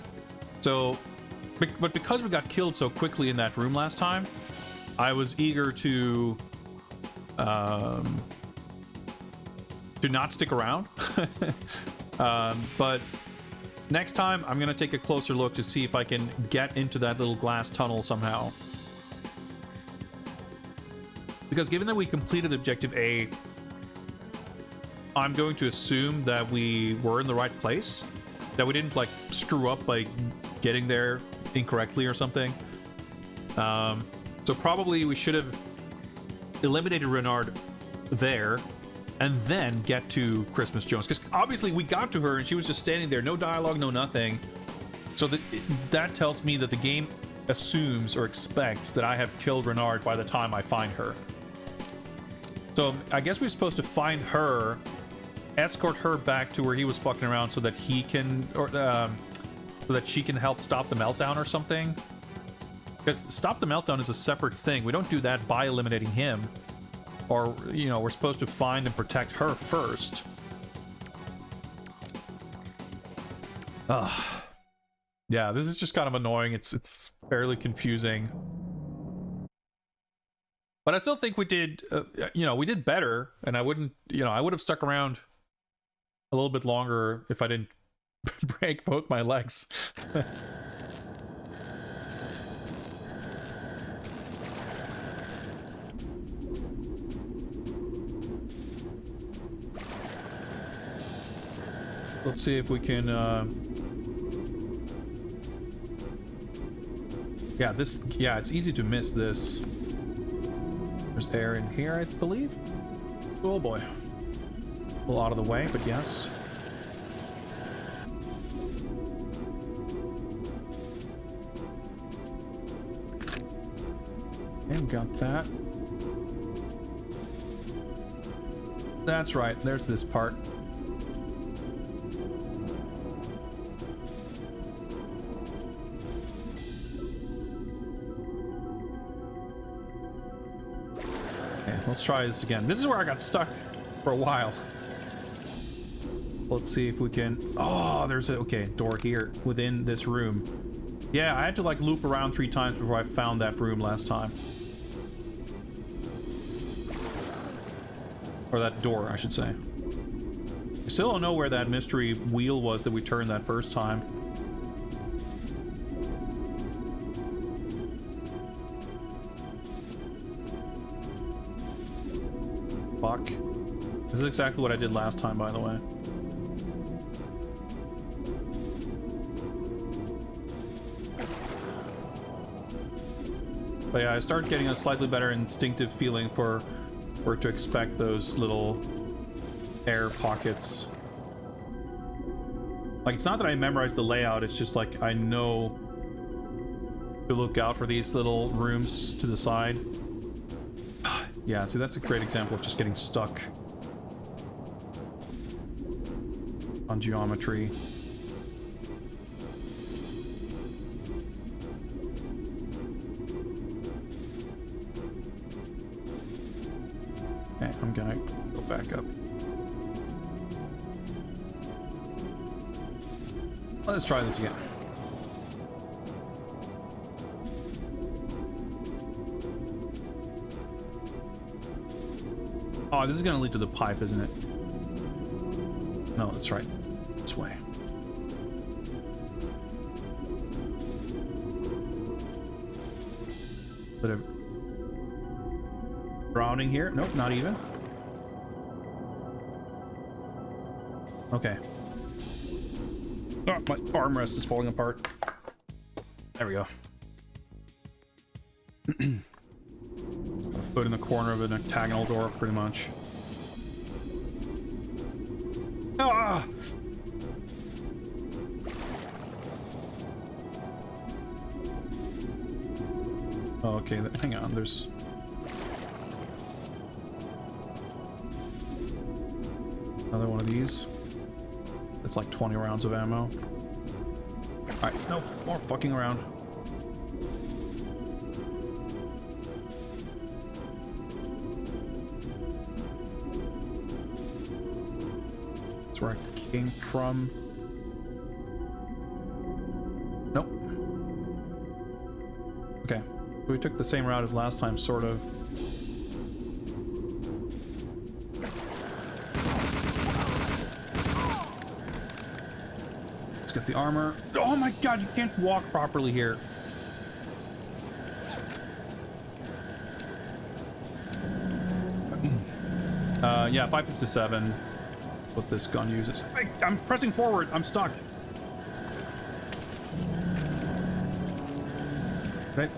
So, but because we got killed so quickly in that room last time, I was eager to not stick around. But next time, I'm going to take a closer look to see if I can get into that little glass tunnel somehow. Because given that we completed Objective A, I'm going to assume that we were in the right place. That we didn't, like, screw up by getting there incorrectly or something. So probably we should have eliminated Renard there and then get to Christmas Jones. Because obviously we got to her and she was just standing there. No dialogue, no nothing. So that tells me that the game assumes or expects that I have killed Renard by the time I find her. So I guess we're supposed to find her, escort her back to where he was fucking around so that he can, or so that she can help stop the meltdown or something. Because stop the meltdown is a separate thing. We don't do that by eliminating him. Or, you know, we're supposed to find and protect her first. Ugh. Yeah, this is just kind of annoying. It's fairly confusing. But I still think we did, you know, we did better. And I wouldn't, you know, I would have stuck around a little bit longer if I didn't break both my legs. Let's see if we can, yeah, it's easy to miss this. There's air in here, I believe. Oh boy. A little out of the way, but yes. And got that. That's right, there's this part. Okay, let's try this again. This is where I got stuck for a while. Let's see if we can... Oh, there's a... Okay, door here within this room. Yeah, I had to like loop around 3 times before I found that room last time. Or that door, I should say. I still don't know where that mystery wheel was that we turned that first time. Fuck. This is exactly what I did last time, by the way. But yeah, I started getting a slightly better instinctive feeling for where to expect those little air pockets. Like, it's not that I memorized the layout, it's just like I know to look out for these little rooms to the side. Yeah, see, that's a great example of just getting stuck on geometry. Okay, I'm gonna go back up. Let's try this again. Oh, this is gonna lead to the pipe, isn't it? No, that's right. This way. Bit of drowning here. Nope, not even. Okay. Oh, my armrest is falling apart. There we go. Got a foot in the corner of an octagonal door, pretty much. Ah! Oh, okay, hang on, there's... Another one of these. It's like 20 rounds of ammo. Alright, no more fucking around. That's where I came from. Nope. Okay. We took the same route as last time, sort of. Let's get the armor. Oh my god, you can't walk properly here. Yeah, 557. What this gun uses. I'm pressing forward. I'm stuck. Okay.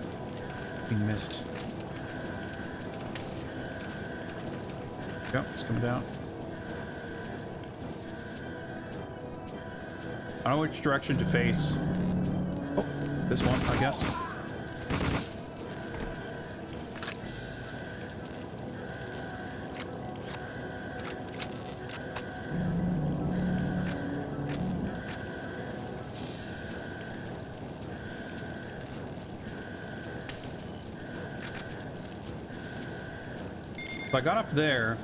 He missed. Yep, it's coming down. I don't know which direction to face. Oh, this one, I guess. So I got up there.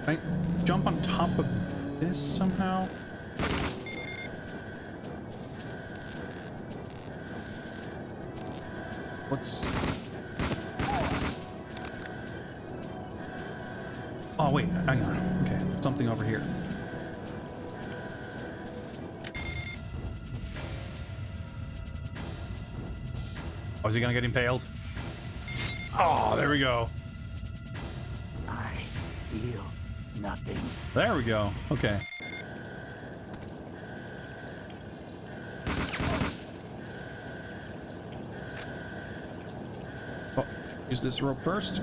Can I jump on top of this somehow? What's... Oh, wait, hang on. Okay, something over here. Oh, is he gonna get impaled? Oh, there we go. I feel nothing. There we go. Okay. Oh, use this rope first.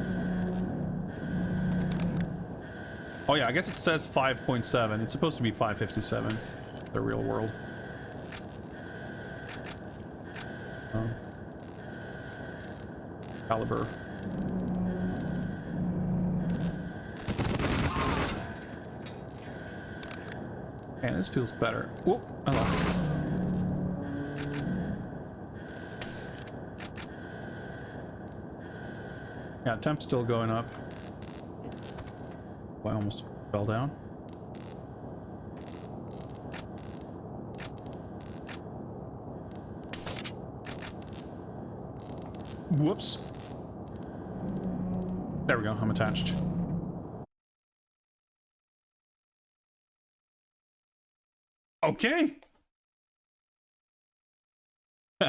Oh yeah, I guess it says 5.7. It's supposed to be 557. The real world. Caliber. Man, this feels better. Whoop, I love it. Yeah, temp's still going up. Oh, I almost fell down. Whoops. There we go, I'm attached. Okay.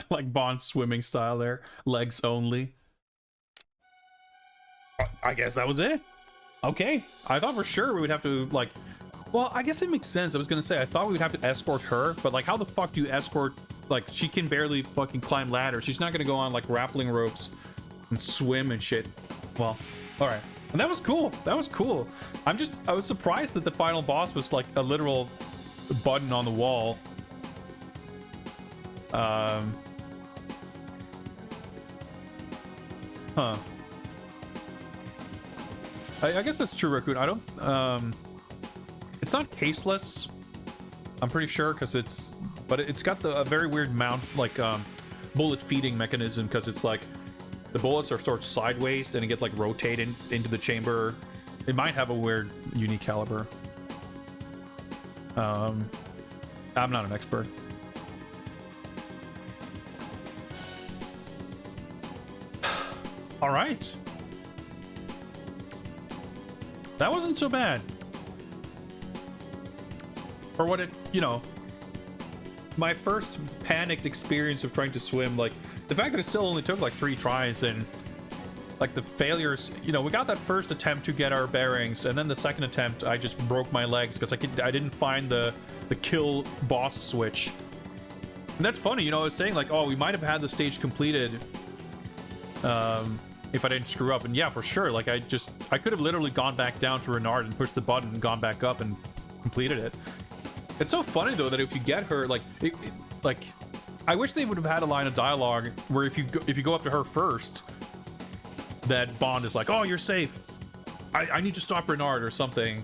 Like Bond swimming style there. Legs only. I guess that was it. Okay. I thought for sure we would have to, like... Well, I guess it makes sense. I was gonna say, I thought we would have to escort her, but, like, how the fuck do you escort... Like, she can barely fucking climb ladders. She's not gonna go on, like, grappling ropes and swim and shit. Well, alright. And that was cool. That was cool. I was surprised that the final boss was, like, a literal button on the wall. Huh. I guess that's true, Raccoon. I don't, it's not caseless, I'm pretty sure, because but it's got a very weird mount, like, bullet feeding mechanism, because it's like, the bullets are sort of sideways, and it gets, like, rotated into the chamber. It might have a weird, unique caliber. I'm not an expert. All right. That wasn't so bad. For what it, you know, my first panicked experience of trying to swim, like, the fact that it still only took, like, 3 tries, and, like, the failures, you know, we got that first attempt to get our bearings, and then the second attempt, I just broke my legs, because I didn't find the kill boss switch. And that's funny, you know, I was saying, like, oh, we might have had the stage completed, if I didn't screw up. And yeah, for sure, like, I could have literally gone back down to Renard and pushed the button and gone back up and completed it. It's so funny, though, that if you get her, like, like, I wish they would have had a line of dialogue where if you go up to her first, that Bond is like, oh, you're safe. I need to stop Renard or something.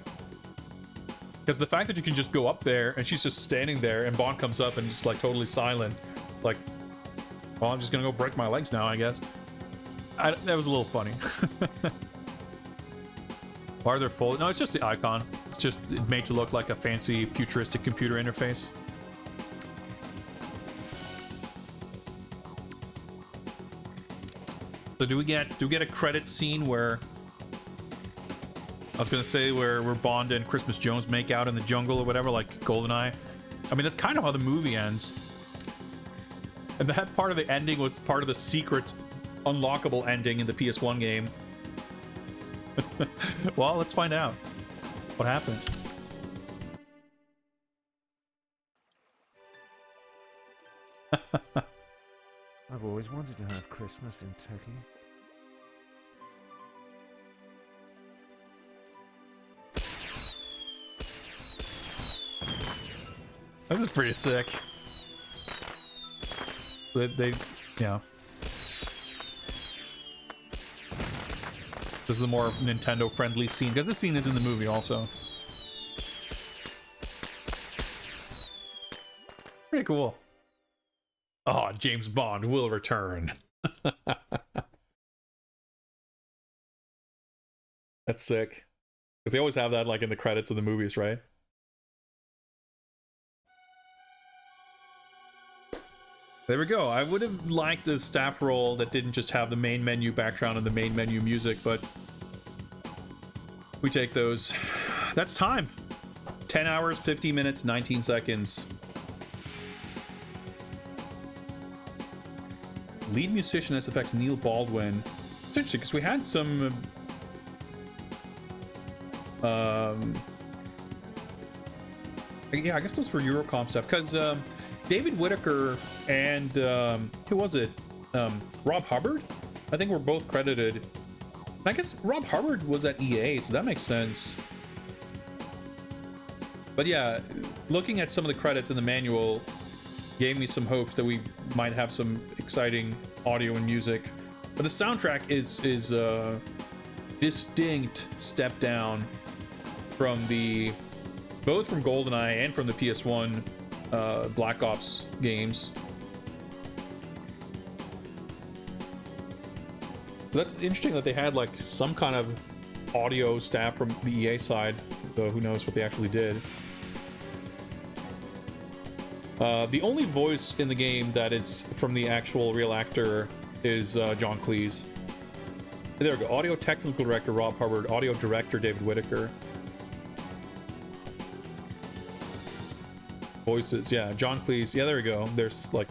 Because the fact that you can just go up there and she's just standing there and Bond comes up and just, like, totally silent, like, well, I'm just gonna go break my legs now, I guess. That was a little funny. Why are there full? No, it's just the icon. It's just made to look like a fancy futuristic computer interface. So do we get a credit scene where I was gonna say where Bond and Christmas Jones make out in the jungle or whatever, like GoldenEye? I mean, that's kind of how the movie ends. And that part of the ending was part of the secret unlockable ending in the PS1 game. Well, let's find out what happens. I've always wanted to have Christmas in Turkey. This is pretty sick. Yeah. This is a more Nintendo-friendly scene, because this scene is in the movie also. Pretty cool. Oh, James Bond will return. That's sick. Because they always have that, like, in the credits of the movies, right? There we go. I would have liked a staff role that didn't just have the main menu background and the main menu music, but we take those. That's time. 10 hours, 50 minutes, 19 seconds. Lead musician SFX Neil Baldwin. It's interesting because we had some yeah, I guess those were Eurocom stuff, because David Whittaker and who was it? Rob Hubbard? I think we're both credited. And I guess Rob Hubbard was at EA, so that makes sense. But yeah, looking at some of the credits in the manual gave me some hopes that we might have some exciting audio and music. But the soundtrack is a distinct step down from both from GoldenEye and from the PS1 Black Ops games. So that's interesting that they had like some kind of audio staff from the EA side, though who knows what they actually did. The only voice in the game that is from the actual real actor is John Cleese. There we go. Audio technical director Rob Hubbard, audio director David Whitaker. Voices, yeah, John Cleese. Yeah, there we go. There's like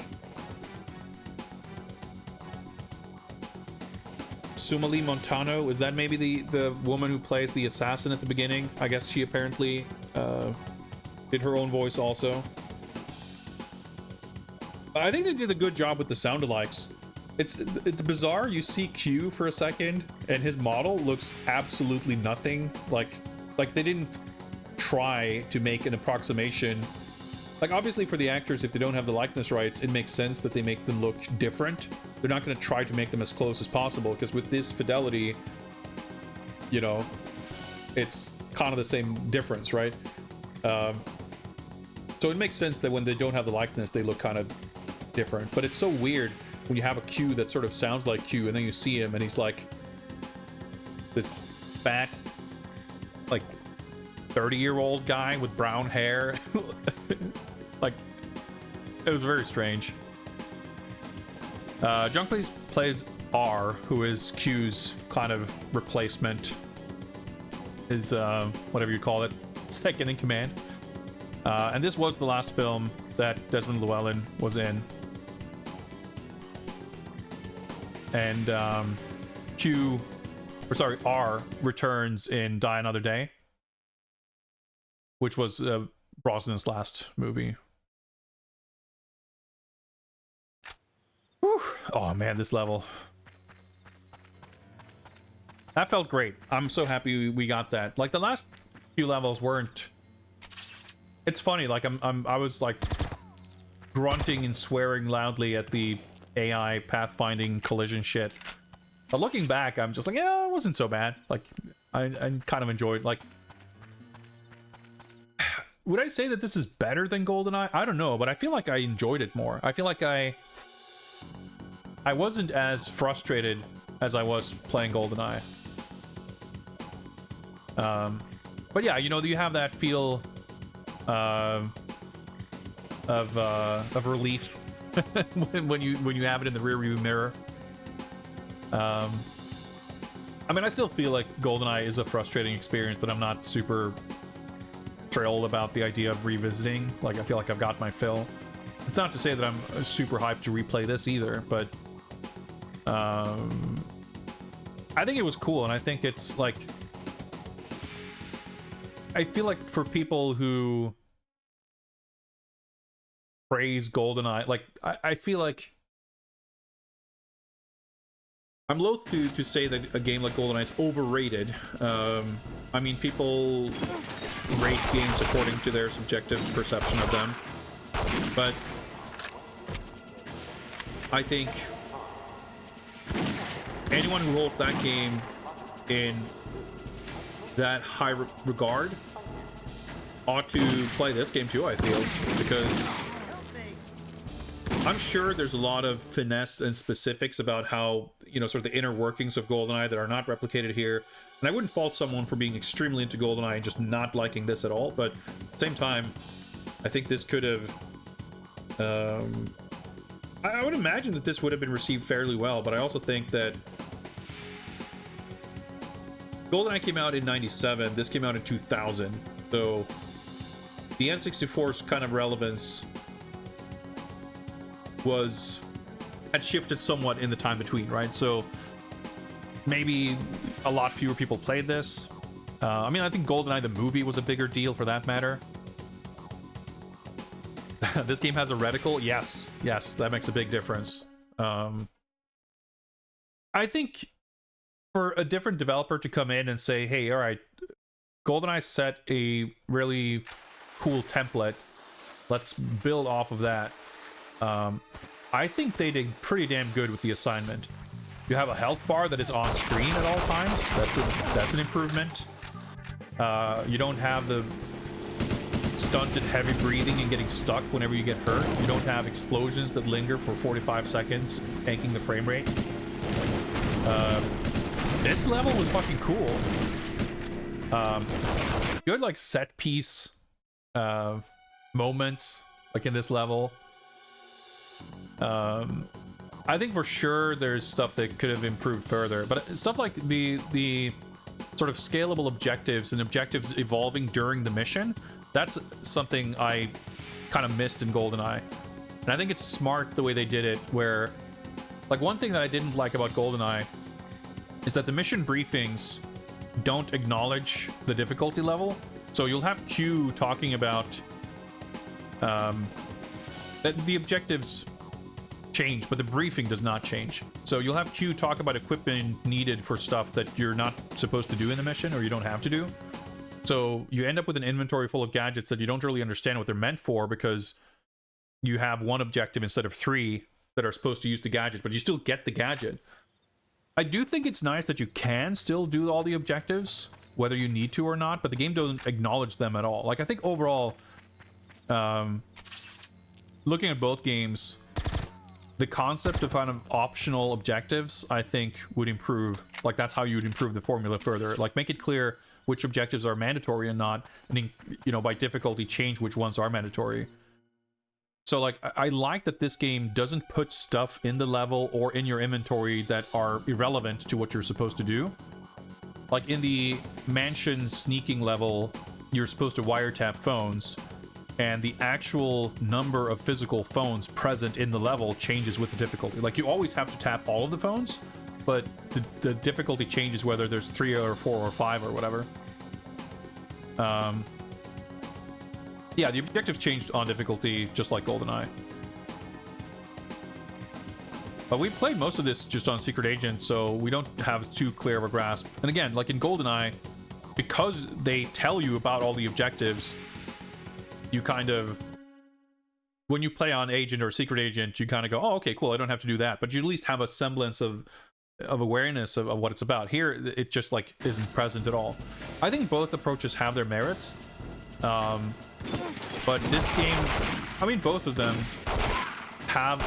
Sumali Montano. Is that maybe the woman who plays the assassin at the beginning? I guess she apparently did her own voice also. I think they did a good job with the sound alikes. It's bizarre. You see Q for a second, and his model looks absolutely nothing like they didn't try to make an approximation. Like, obviously for the actors, if they don't have the likeness rights, it makes sense that they make them look different. They're not going to try to make them as close as possible, because with this fidelity, you know, it's kind of the same difference, right? So it makes sense that when they don't have the likeness, they look kind of different. But it's so weird when you have a Q that sort of sounds like Q, and then you see him and he's like this fat, like 30-year-old guy with brown hair. Like, it was very strange. John Cleese plays R, who is Q's kind of replacement, his whatever you call it, second in command. And this was the last film that Desmond Llewellyn was in. And R returns in Die Another Day, which was Brosnan's last movie. Whew. Oh man, this level. That felt great. I'm so happy we got that. Like, the last few levels weren't. It's funny, like I was like grunting and swearing loudly at the AI pathfinding collision shit. But looking back, I'm just like, yeah, it wasn't so bad. Like, I kind of enjoyed, like, would I say that this is better than GoldenEye? I don't know, but I feel like I enjoyed it more. I feel like I wasn't as frustrated as I was playing GoldenEye. But yeah, you know, you have that feel of relief when you have it in the rearview mirror. I mean, I still feel like GoldenEye is a frustrating experience that I'm not super thrilled about the idea of revisiting. Like, I feel like I've got my fill. It's not to say that I'm super hyped to replay this either, but I think it was cool, and I think it's like, I feel like for people who praise GoldenEye, like, I feel like I'm loath to say that a game like GoldenEye is overrated. I mean, people rate games according to their subjective perception of them, but I think anyone who holds that game in that high regard ought to play this game too, I feel, because I'm sure there's a lot of finesse and specifics about how, you know, sort of the inner workings of GoldenEye that are not replicated here. And I wouldn't fault someone for being extremely into GoldenEye and just not liking this at all, but at the same time, I think this could have... I would imagine that this would have been received fairly well, but I also think that GoldenEye came out in 97, this came out in 2000, so the N64's kind of relevance had shifted somewhat in the time between, right? So maybe a lot fewer people played this. I mean, I think GoldenEye the movie was a bigger deal for that matter. This game has a reticle. Yes, that makes a big difference. I think for a different developer to come in and say, hey, all right, GoldenEye set a really cool template, let's build off of that. I think they did pretty damn good with the assignment. You have a health bar that is on screen at all times. That's an improvement. You don't have the stunted heavy breathing and getting stuck whenever you get hurt. You don't have explosions that linger for 45 seconds, tanking the frame rate. This level was fucking cool. Good like set piece moments like in this level. I think for sure there's stuff that could have improved further, but stuff like the sort of scalable objectives and objectives evolving during the mission, that's something I kind of missed in GoldenEye. And I think it's smart the way they did it, where like one thing that I didn't like about GoldenEye is that the mission briefings don't acknowledge the difficulty level. So you'll have Q talking about the objectives change, but the briefing does not change. So you'll have Q talk about equipment needed for stuff that you're not supposed to do in the mission, or you don't have to do. So you end up with an inventory full of gadgets that you don't really understand what they're meant for, because you have one objective instead of 3 that are supposed to use the gadget, but you still get the gadget. I do think it's nice that you can still do all the objectives, whether you need to or not, but the game doesn't acknowledge them at all. Like, I think overall, looking at both games, the concept of kind of optional objectives, I think, would improve. Like, that's how you would improve the formula further. Like, make it clear which objectives are mandatory and not, and, you know, by difficulty, change which ones are mandatory. So, like, I like that this game doesn't put stuff in the level or in your inventory that are irrelevant to what you're supposed to do. Like, in the mansion sneaking level, you're supposed to wiretap phones, and the actual number of physical phones present in the level changes with the difficulty. Like, you always have to tap all of the phones, but the difficulty changes whether there's 3 or 4 or 5 or whatever. Yeah, the objectives changed on difficulty, just like GoldenEye. But we played most of this just on Secret Agent, so we don't have too clear of a grasp. And again, like in GoldenEye, because they tell you about all the objectives, you kind of, when you play on Agent or Secret Agent, you kind of go, oh, okay, cool, I don't have to do that. But you at least have a semblance of awareness of what it's about. Here, it just like isn't present at all. I think both approaches have their merits. But this game, I mean, both of them have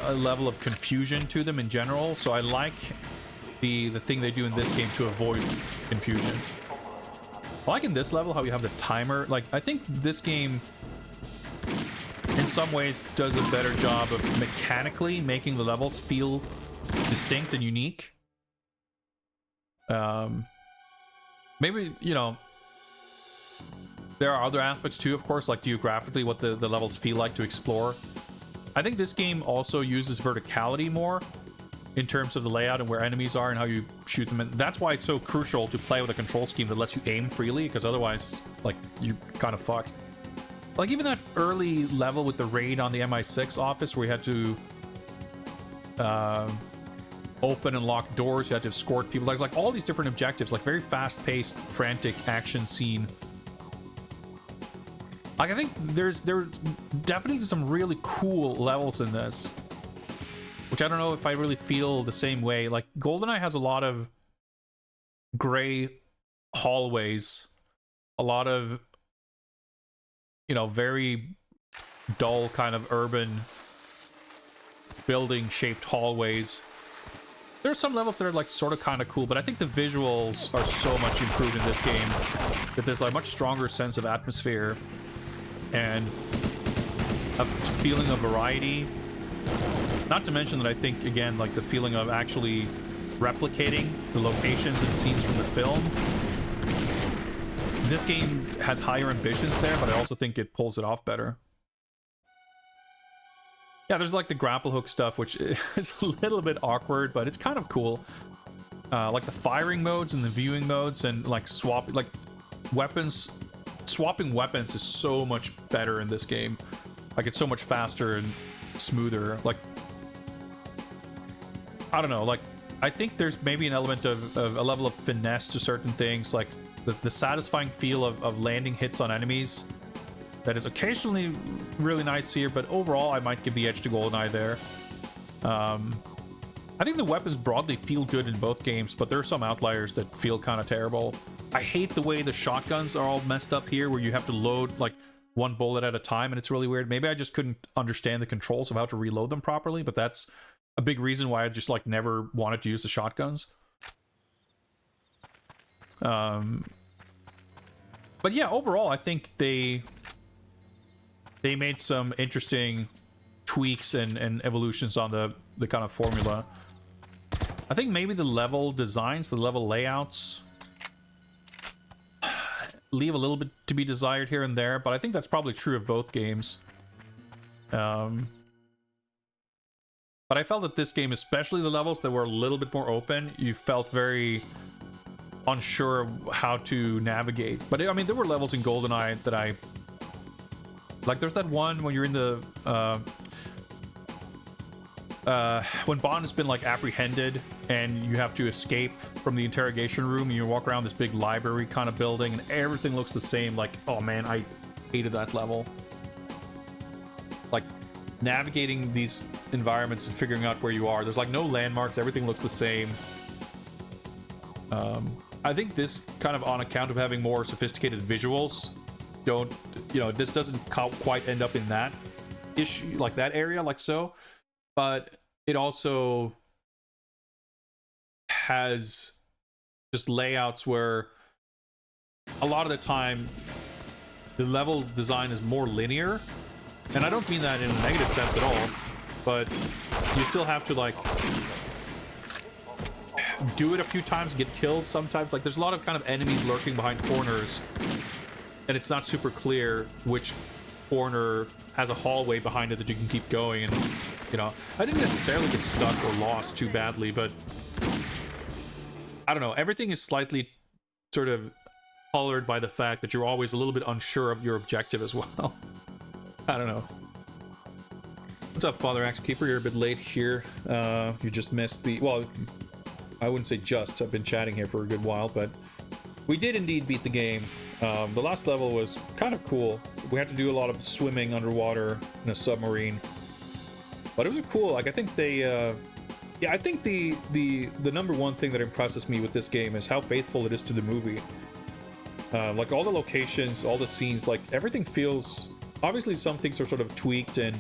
a level of confusion to them in general. So I like the thing they do in this game to avoid confusion. I like in this level how you have the timer. Like, I think this game, in some ways, does a better job of mechanically making the levels feel distinct and unique. Maybe, you know, there are other aspects too, of course, like geographically what the levels feel like to explore. I think this game also uses verticality more in terms of the layout and where enemies are and how you shoot them. And that's why it's so crucial to play with a control scheme that lets you aim freely, because otherwise, like, you kind of fucked. Like, even that early level with the raid on the MI6 office where you had to open and lock doors, you had to escort people. There's like all these different objectives, like very fast-paced, frantic action scene. Like, I think there's definitely some really cool levels in this, which I don't know if I really feel the same way. Like, GoldenEye has a lot of gray hallways, a lot of, you know, very dull kind of urban building-shaped hallways. There's some levels that are like sort of kind of cool, but I think the visuals are so much improved in this game that there's like a much stronger sense of atmosphere and a feeling of variety. Not to mention that I think, again, like the feeling of actually replicating the locations and scenes from the film. This game has higher ambitions there, but I also think it pulls it off better. Yeah, there's like the grapple hook stuff, which is a little bit awkward, but it's kind of cool. Like the firing modes and the viewing modes and like swapping weapons is so much better in this game. Like, it's so much faster and smoother. Like, I don't know, like, I think there's maybe an element of a level of finesse to certain things, like the satisfying feel of landing hits on enemies. That is occasionally really nice here, but overall I might give the edge to GoldenEye there. I think the weapons broadly feel good in both games, but there are some outliers that feel kind of terrible. I hate the way the shotguns are all messed up here, where you have to load like one bullet at a time, and it's really weird. Maybe I just couldn't understand the controls of how to reload them properly, but that's a big reason why I just like never wanted to use the shotguns. But yeah, overall, I think they made some interesting tweaks and evolutions on the kind of formula. I think maybe the level designs, the level layouts leave a little bit to be desired here and there, but I think that's probably true of both games. But I felt that this game, especially the levels that were a little bit more open, you felt very unsure of how to navigate. But I mean, there were levels in GoldenEye that I like. There's that one when you're in the when Bond has been like apprehended and you have to escape from the interrogation room, and you walk around this big library kind of building and everything looks the same. Like, oh man, I hated that level. Like navigating these environments and figuring out where you are, there's like no landmarks, everything looks the same. I think this kind of, on account of having more sophisticated visuals, this doesn't quite end up in that issue, like that area, like so. But it also has just layouts where a lot of the time the level design is more linear, and I don't mean that in a negative sense at all, but you still have to like do it a few times, get killed sometimes. Like there's a lot of kind of enemies lurking behind corners, and it's not super clear which corner has a hallway behind it that you can keep going. And I didn't necessarily get stuck or lost too badly, but I don't know, everything is slightly sort of colored by the fact that you're always a little bit unsure of your objective as well. I don't know. What's up, Father Axe Keeper? You're a bit late here. You just missed the... Well, I wouldn't say just. I've been chatting here for a good while, but we did indeed beat the game. The last level was kind of cool. We had to do a lot of swimming underwater in a submarine, but it was cool. Like, I think they... I think the number one thing that impresses me with this game is how faithful it is to the movie. Like, all the locations, all the scenes, like, everything feels... Obviously, some things are sort of tweaked, and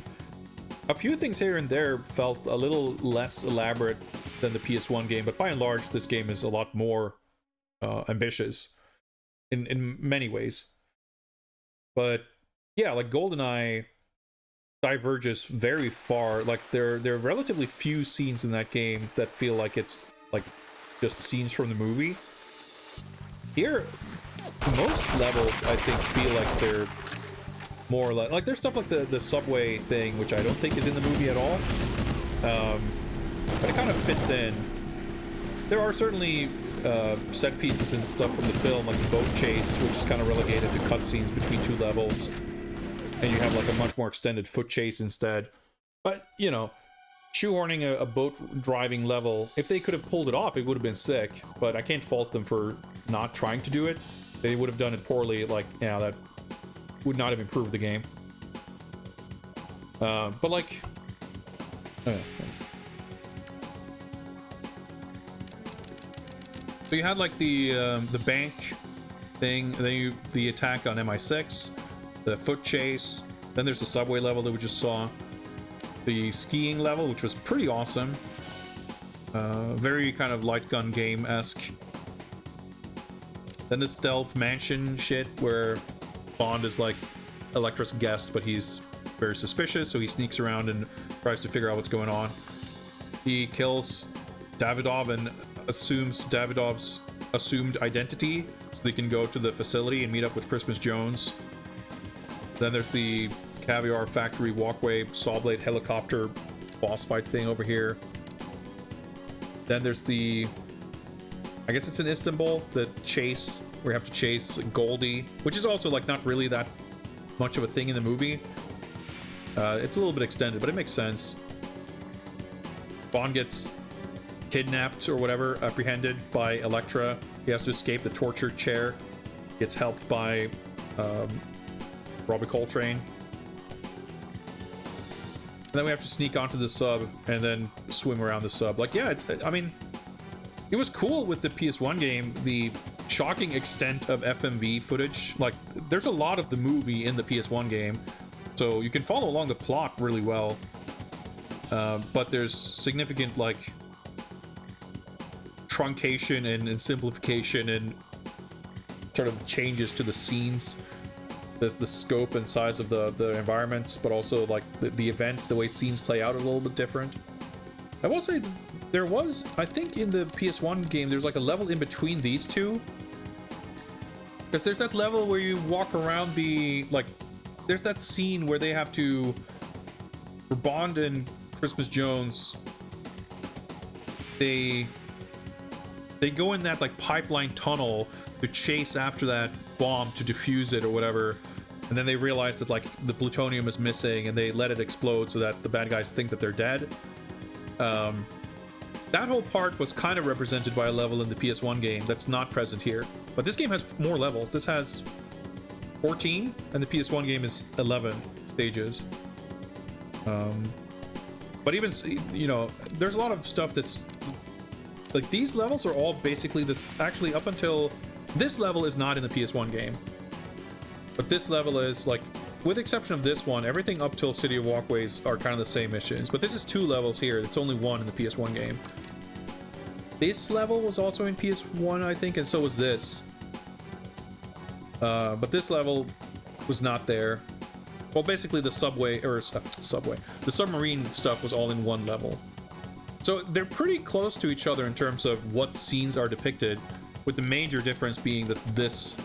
a few things here and there felt a little less elaborate than the PS1 game, but by and large, this game is a lot more ambitious in many ways. But yeah, like GoldenEye diverges very far. Like there are relatively few scenes in that game that feel like it's like just scenes from the movie. Here, most levels I think feel like they're more or less like there's stuff like the subway thing, which I don't think is in the movie at all. But it kind of fits in. There are certainly set pieces and stuff from the film, like the boat chase, which is kind of relegated to cutscenes between two levels, and you have like a much more extended foot chase instead. But shoehorning a boat driving level, if they could have pulled it off, it would have been sick. But I can't fault them for not trying to do it. They would have done it poorly. Like, that would not have improved the game. But like. So you had like the bank thing, then the attack on MI6, the foot chase, then there's the subway level that we just saw, the skiing level, which was pretty awesome, very kind of light gun game-esque. Then the stealth mansion shit where Bond is like Elektra's guest, but he's very suspicious, so he sneaks around and tries to figure out what's going on. He kills Davidov and assumes Davidov's assumed identity so they can go to the facility and meet up with Christmas Jones. Then there's the Caviar Factory walkway Sawblade helicopter boss fight thing over here. Then there's the, I guess it's in Istanbul, the chase where you have to chase Goldie, which is also like not really that much of a thing in the movie. It's a little bit extended, but it makes sense. Bond gets kidnapped or whatever, apprehended by Elektra. He has to escape the torture chair. Gets helped by Robbie Coltrane. And then we have to sneak onto the sub and then swim around the sub. Like, yeah, I mean, it was cool with the PS1 game, the shocking extent of FMV footage. Like, there's a lot of the movie in the PS1 game, so you can follow along the plot really well. but there's significant like truncation and simplification and sort of changes to the scenes, the scope and size of the environments, but also like the events, the way scenes play out a little bit different. I will say there was, I think in the PS1 game, there's like a level in between these two. Because there's that level where you walk around the, like, there's that scene where they have to, for Bond and Christmas Jones, they go in that like pipeline tunnel to chase after that bomb to defuse it or whatever, and then they realize that like the plutonium is missing and they let it explode so that the bad guys think that they're dead. That whole part was kind of represented by a level in the PS1 game that's not present here, but this game has more levels. This has 14 and the PS1 game is 11 stages. But even, you know, there's a lot of stuff that's like, these levels are all basically this, actually up until this level is not in the PS1 game, but this level is like, with the exception of this one, everything up till City of Walkways are kind of the same missions, but this is 2 levels here. It's only 1 in the PS1 game. This level was also in PS1, I think, and so was this. But this level was not there. Well, basically the the submarine stuff was all in 1 level. So they're pretty close to each other in terms of what scenes are depicted, with the major difference being that this,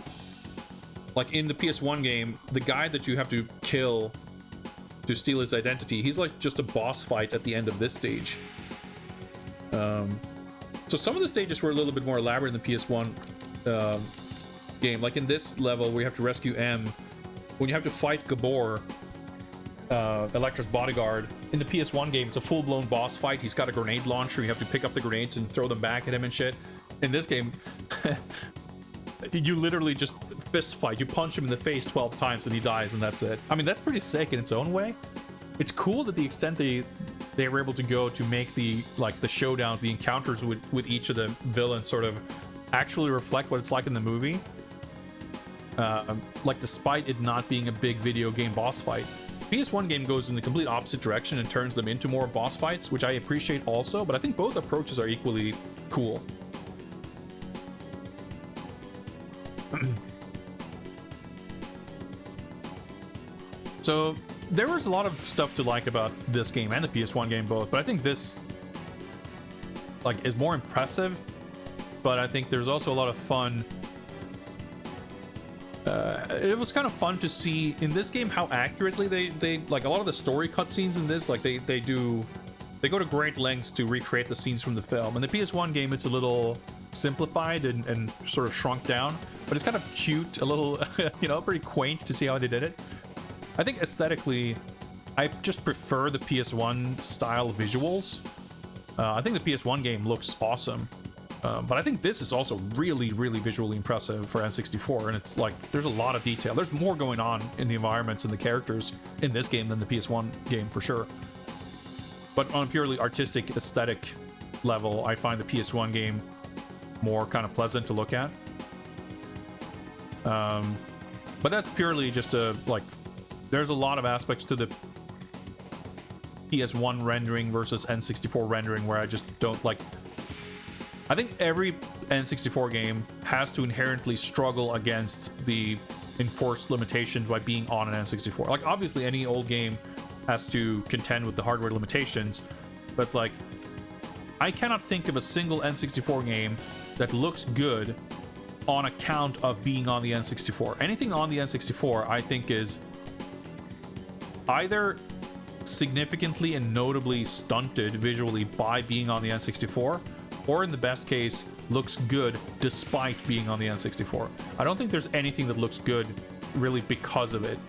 like in the PS1 game, the guy that you have to kill to steal his identity, he's like just a boss fight at the end of this stage. So some of the stages were a little bit more elaborate in the PS1 game. Like in this level where you have to rescue M, when you have to fight Gabor, Elektra's bodyguard, in the PS1 game, it's a full-blown boss fight. He's got a grenade launcher. You have to pick up the grenades and throw them back at him and shit. In this game, you literally just fist fight. You punch him in the face 12 times and he dies, and that's it. I mean, that's pretty sick in its own way. It's cool that the extent they were able to go to make the showdowns, the encounters with each of the villains sort of actually reflect what it's like in the movie. Like, despite it not being a big video game boss fight, PS1 game goes in the complete opposite direction and turns them into more boss fights, which I appreciate also, but I think both approaches are equally cool. So there was a lot of stuff to like about this game and the PS1 game both, but I think this like is more impressive, but I think there's also a lot of fun. It was kind of fun to see in this game how accurately they like a lot of the story cutscenes in this, like they go to great lengths to recreate the scenes from the film. In the PS1 game, it's a little simplified and sort of shrunk down, but it's kind of cute, a little you know, pretty quaint to see how they did it. I think aesthetically, I just prefer the PS1 style visuals. I think the PS1 game looks awesome. But I think this is also really, really visually impressive for N64, and it's like, there's a lot of detail. There's more going on in the environments and the characters in this game than the PS1 game, for sure. But on a purely artistic, aesthetic level, I find the PS1 game more kind of pleasant to look at. But that's purely just there's a lot of aspects to the PS1 rendering versus N64 rendering where I just don't like. I think every N64 game has to inherently struggle against the enforced limitations by being on an N64. Like, obviously, any old game has to contend with the hardware limitations, but like, I cannot think of a single N64 game that looks good on account of being on the N64. Anything on the N64, I think, is either significantly and notably stunted visually by being on the N64, or in the best case, looks good despite being on the N64. I don't think there's anything that looks good really because of it.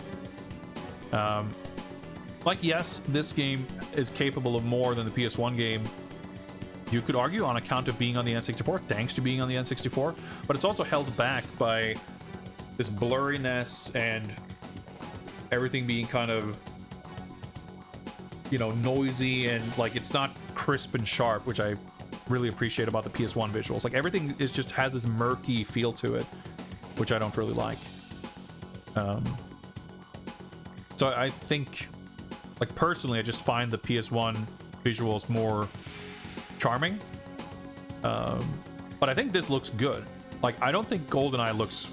Like, yes, this game is capable of more than the PS1 game, you could argue, on account of being on the N64, thanks to being on the N64, but it's also held back by this blurriness and everything being kind of, you know, noisy, and like, it's not crisp and sharp, which I really appreciate about the PS1 visuals. Like, everything is just has this murky feel to it, which I don't really like. So I think, like, personally, I just find the PS1 visuals more charming. But I think this looks good. Like, I don't think GoldenEye looks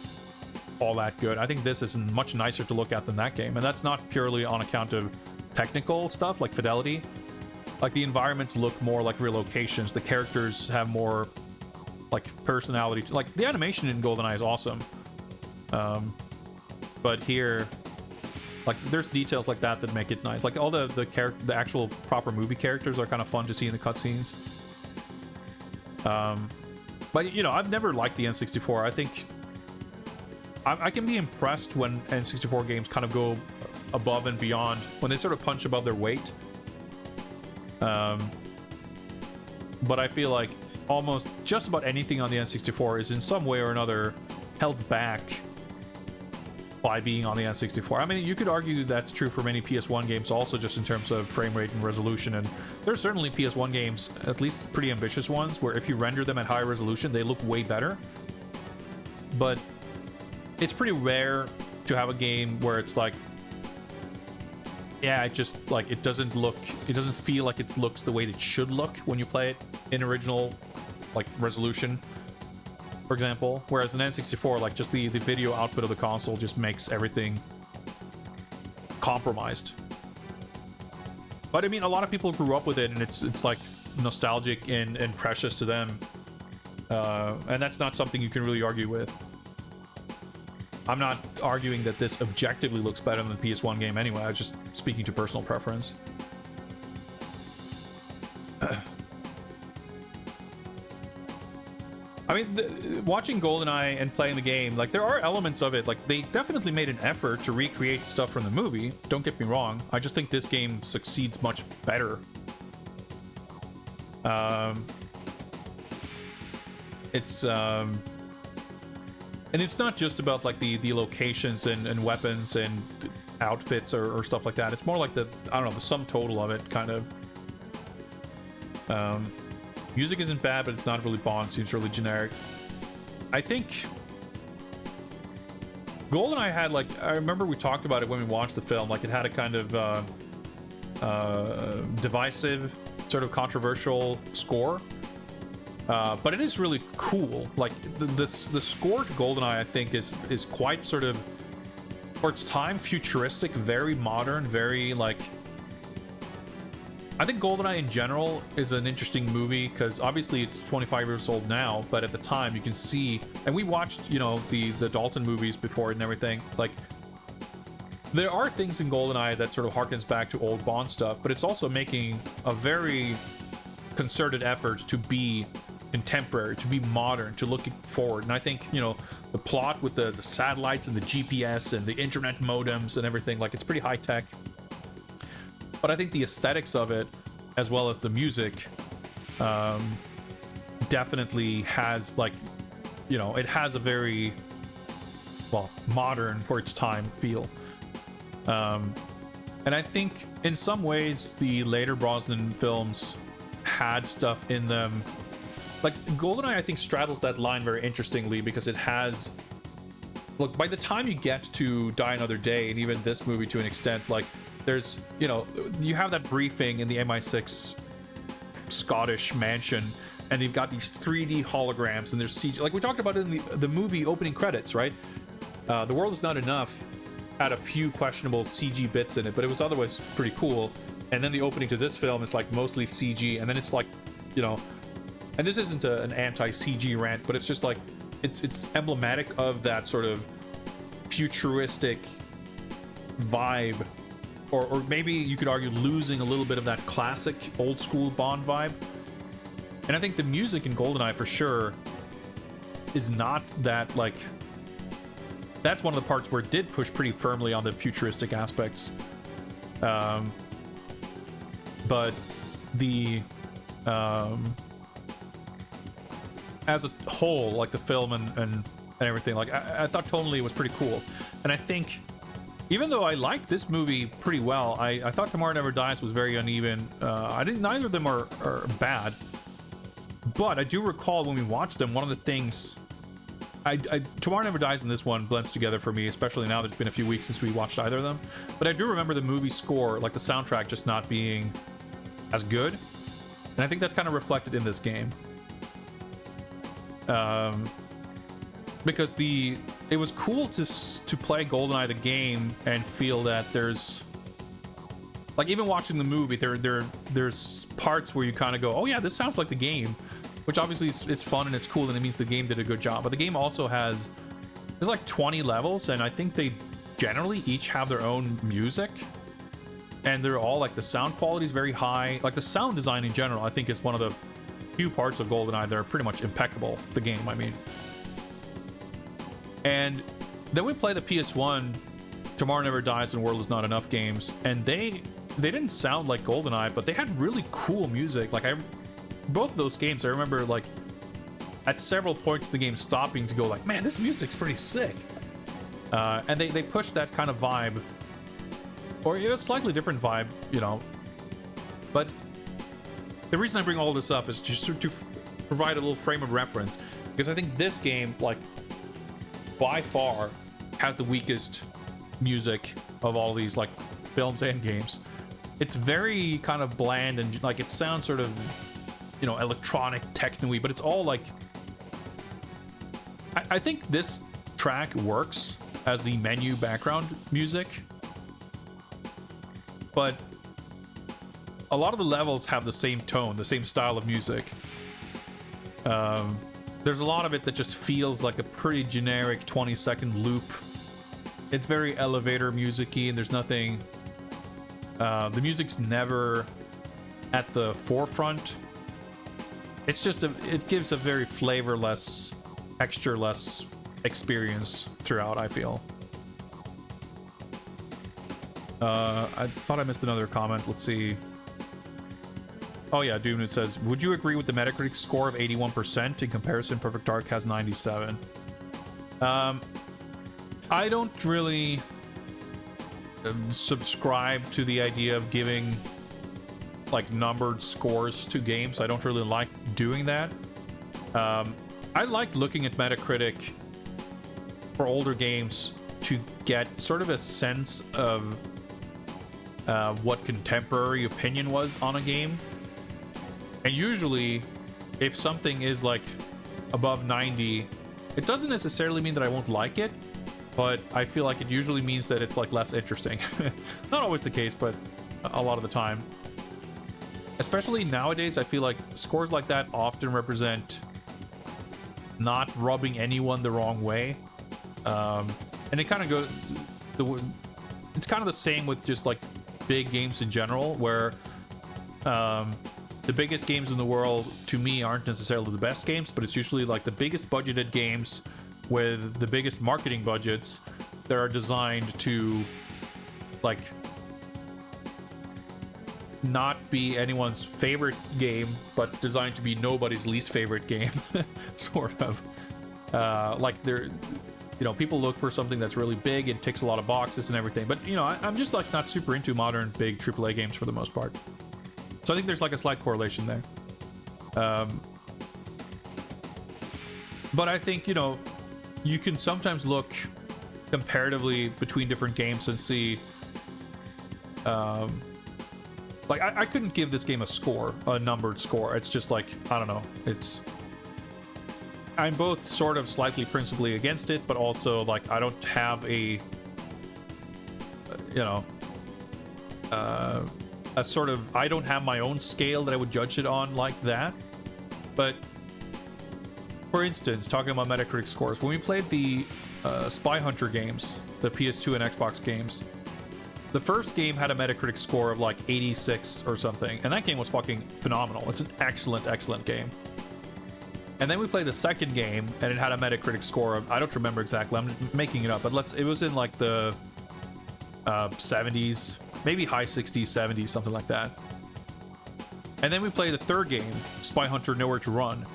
all that good. I think this is much nicer to look at than that game, and that's not purely on account of technical stuff like fidelity. Like, the environments look more like real locations. The characters have more like personality. Like, the animation in GoldenEye is awesome. But here, like, there's details like that that make it nice. Like, all the actual proper movie characters are kind of fun to see in the cutscenes. But, you know, I've never liked the N64. I think I can be impressed when N64 games kind of go above and beyond, when they sort of punch above their weight. But I feel like almost just about anything on the N64 is in some way or another held back by being on the N64. I mean, you could argue that's true for many PS1 games also, just in terms of frame rate and resolution, and there's certainly PS1 games, at least pretty ambitious ones, where if you render them at high resolution, they look way better. But it's pretty rare to have a game where it's like, yeah, it just, like, it doesn't feel like it looks the way it should look when you play it in original, like, resolution, for example. Whereas in N64, like, just the video output of the console just makes everything compromised. But I mean, a lot of people grew up with it, and it's like nostalgic and precious to them. And that's not something you can really argue with. I'm not arguing that this objectively looks better than the PS1 game anyway. I was just speaking to personal preference. I mean, watching GoldenEye and playing the game, like, there are elements of it. Like, they definitely made an effort to recreate stuff from the movie. Don't get me wrong. I just think this game succeeds much better. And it's not just about, like, the locations and weapons and outfits or stuff like that. It's more like the sum total of it, kind of. Music isn't bad, but it's not really Bond. Seems really generic. I think GoldenEye had, like, I remember we talked about it when we watched the film. Like, it had a kind of divisive, sort of controversial score. But it is really cool. Like, the score to GoldenEye, I think, is quite sort of, for its time, futuristic, very modern, very, like, I think GoldenEye in general is an interesting movie because obviously it's 25 years old now, but at the time you can see, and we watched, you know, the Dalton movies before and everything. Like, there are things in GoldenEye that sort of harkens back to old Bond stuff, but it's also making a very concerted effort to be contemporary, to be modern, to look forward. And I think, you know, the plot with the satellites and the GPS and the internet modems and everything, like, it's pretty high tech. But I think the aesthetics of it, as well as the music, definitely has, like, you know, it has a very, well, modern for its time feel. And I think in some ways the later Brosnan films had stuff in them. Like, GoldenEye, I think, straddles that line very interestingly because it has, look, by the time you get to Die Another Day, and even this movie to an extent, like, there's, you know, you have that briefing in the MI6 Scottish mansion, and you've got these 3D holograms, and there's CG, like we talked about it in the movie opening credits, right? The World Is Not Enough had a few questionable CG bits in it, but it was otherwise pretty cool. And then the opening to this film is, like, mostly CG, and then it's like, you know, and this isn't an anti-CG rant, but it's just like, it's emblematic of that sort of futuristic vibe, or maybe you could argue losing a little bit of that classic old school Bond vibe. And I think the music in GoldenEye for sure is not that, like, that's one of the parts where it did push pretty firmly on the futuristic aspects. But the as a whole, like the film and everything, like, I thought tonally it was pretty cool. And I think, even though I liked this movie pretty well, I thought Tomorrow Never Dies was very uneven. Neither of them are bad. But I do recall when we watched them, one of the things, Tomorrow Never Dies and this one blends together for me, especially now that it's been a few weeks since we watched either of them. But I do remember the movie score, like the soundtrack, just not being as good, and I think that's kind of reflected in this game. Because it was cool to play GoldenEye the game and feel that there's, like, even watching the movie, there's parts where you kind of go, oh yeah, this sounds like the game, which obviously it's fun and it's cool and it means the game did a good job. But the game also there's like 20 levels, and I think they generally each have their own music, and they're all like, the sound quality is very high. Like the sound design in general, I think, is one of the few parts of GoldenEye that are pretty much impeccable. The game, I mean. And then we play the PS1 Tomorrow Never Dies and World Is Not Enough games, and they didn't sound like GoldenEye, but they had really cool music. Like both of those games, I remember, like, at several points in the game stopping to go like, man, this music's pretty sick. And they pushed that kind of vibe, or a slightly different vibe, you know. But the reason I bring all this up is just to provide a little frame of reference, because I think this game, like, by far has the weakest music of all these, like, films and games. It's very kind of bland, and like, it sounds sort of, you know, electronic, techno-y, but it's all like, I think this track works as the menu background music, but a lot of the levels have the same tone, the same style of music. There's a lot of it that just feels like a pretty generic 20-second loop. It's very elevator music-y, and there's nothing... the music's never at the forefront. It's just it gives a very flavorless, textureless experience throughout, I feel. I thought I missed another comment. Let's see. Oh yeah, Doom says, would you agree with the Metacritic score of 81%? In comparison, Perfect Dark has 97. I don't really subscribe to the idea of giving, like, numbered scores to games. I don't really like doing that. I like looking at Metacritic for older games to get sort of a sense of what contemporary opinion was on a game. And usually, if something is like above 90, it doesn't necessarily mean that I won't like it, but I feel like it usually means that it's like less interesting. Not always the case, but a lot of the time. Especially nowadays, I feel like scores like that often represent not rubbing anyone the wrong way. And it kind of goes... It's kind of the same with just like big games in general, where the biggest games in the world, to me, aren't necessarily the best games, but it's usually like the biggest budgeted games with the biggest marketing budgets that are designed to, like, not be anyone's favorite game, but designed to be nobody's least favorite game, sort of. Like, they're, you know, people look for something that's really big and ticks a lot of boxes and everything, but, you know, I'm just, like, not super into modern big AAA games for the most part. So I think there's like a slight correlation there. But I think, you know, you can sometimes look comparatively between different games and see... like, I couldn't give this game a score, a numbered score. It's just like, I don't know. It's... I'm both sort of slightly principally against it, but also, like, I don't have a... you know... a sort of... I don't have my own scale that I would judge it on like that. But, for instance, talking about Metacritic scores, when we played the Spy Hunter games, the PS2 and Xbox games, the first game had a Metacritic score of like 86 or something, and that game was fucking phenomenal. It's an excellent, excellent game. And then we played the second game, and it had a Metacritic score of... I don't remember exactly, I'm making it up, but it was in like the 70s... maybe high 60s, 70s, something like that. And then we played the third game, Spy Hunter Nowhere to Run,